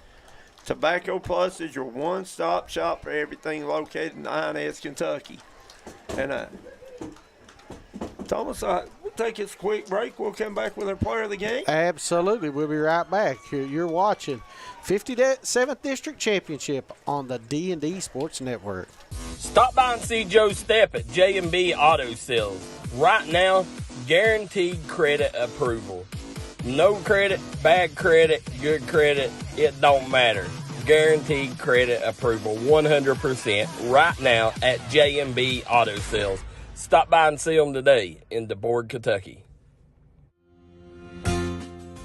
Tobacco Plus is your one-stop shop for everything located in INS, Kentucky. And Thomas, we'll take this quick break. We'll come back with our player of the game. Absolutely. We'll be right back. You're watching 57th District Championship on the D&D Sports Network. Stop by and see Joe Stepp at J&B Auto Sales. Right now, guaranteed credit approval. No credit, bad credit, good credit, it don't matter. Guaranteed credit approval 100% right now at J&B Auto Sales. Stop by and see them today in DeBoard, Kentucky.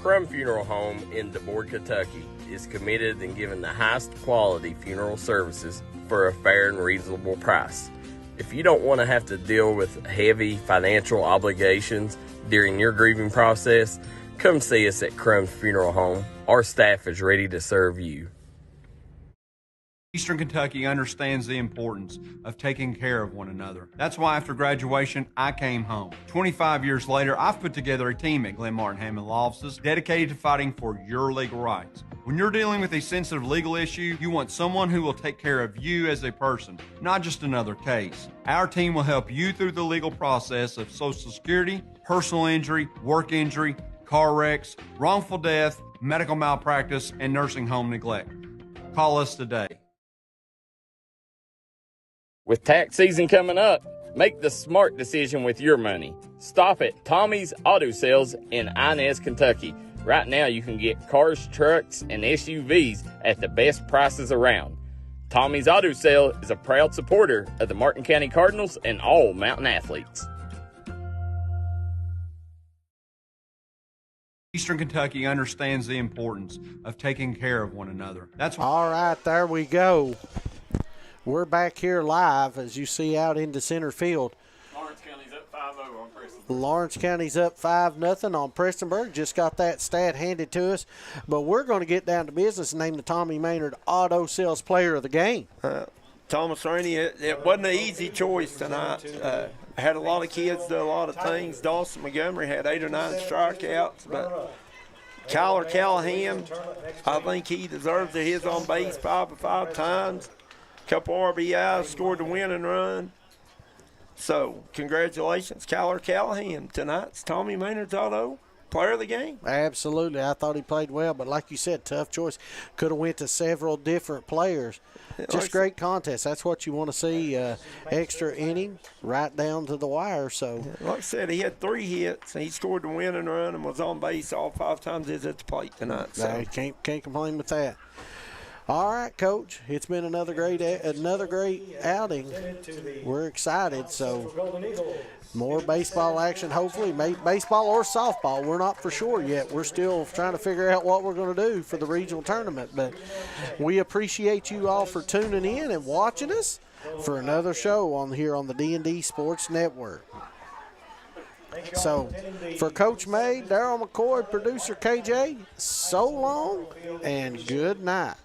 Crum Funeral Home in DeBoard, Kentucky is committed in giving the highest quality funeral services for a fair and reasonable price. If you don't want to have to deal with heavy financial obligations during your grieving process, come see us at Crum Funeral Home. Our staff is ready to serve you. Eastern Kentucky understands the importance of taking care of one another. That's why after graduation, I came home. 25 years later, I've put together a team at Glenn Martin Hammond Law Offices dedicated to fighting for your legal rights. When you're dealing with a sensitive legal issue, you want someone who will take care of you as a person, not just another case. Our team will help you through the legal process of Social Security, personal injury, work injury, car wrecks, wrongful death, medical malpractice, and nursing home neglect. Call us today. With tax season coming up, make the smart decision with your money. Stop at Tommy's Auto Sales in Inez, Kentucky. Right now you can get cars, trucks, and SUVs at the best prices around. Tommy's Auto Sale is a proud supporter of the Martin County Cardinals and all Mountain athletes. Eastern Kentucky understands the importance of taking care of one another. That's why. All right, there we go. We're back here live, as you see out into center field. Lawrence County's up 5-0 on Preston. Lawrence County's up 5-0 on Prestonburg. Just got that stat handed to us. But we're going to get down to business and name the Tommy Maynard Auto Sales Player of the Game. Thomas Rainey, it wasn't an easy choice tonight. Had a lot of kids do a lot of things. Dawson Montgomery had 8 or 9 strikeouts, but Kyler Callahan, I think he deserves it. He's on base 5 or 5 times. Couple RBIs, scored the winning run. So, congratulations, Kyler Callahan. Tonight's Tommy Maynard's Auto Player of the Game. Absolutely. I thought he played well, but like you said, tough choice. Could have went to several different players. Just great contest. That's what you want to see. Extra inning, right down to the wire. So, like I said, he had 3 hits. And he scored the winning run and was on base all 5 times he's at the plate tonight. So, no, can't complain with that. All right, Coach. It's been another great outing. We're excited. So more baseball action, hopefully. Baseball or softball. We're not for sure yet. We're still trying to figure out what we're going to do for the regional tournament. But we appreciate you all for tuning in and watching us for another show here on the D&D Sports Network. So, for Coach May, Darryl McCoy, producer KJ, so long and good night.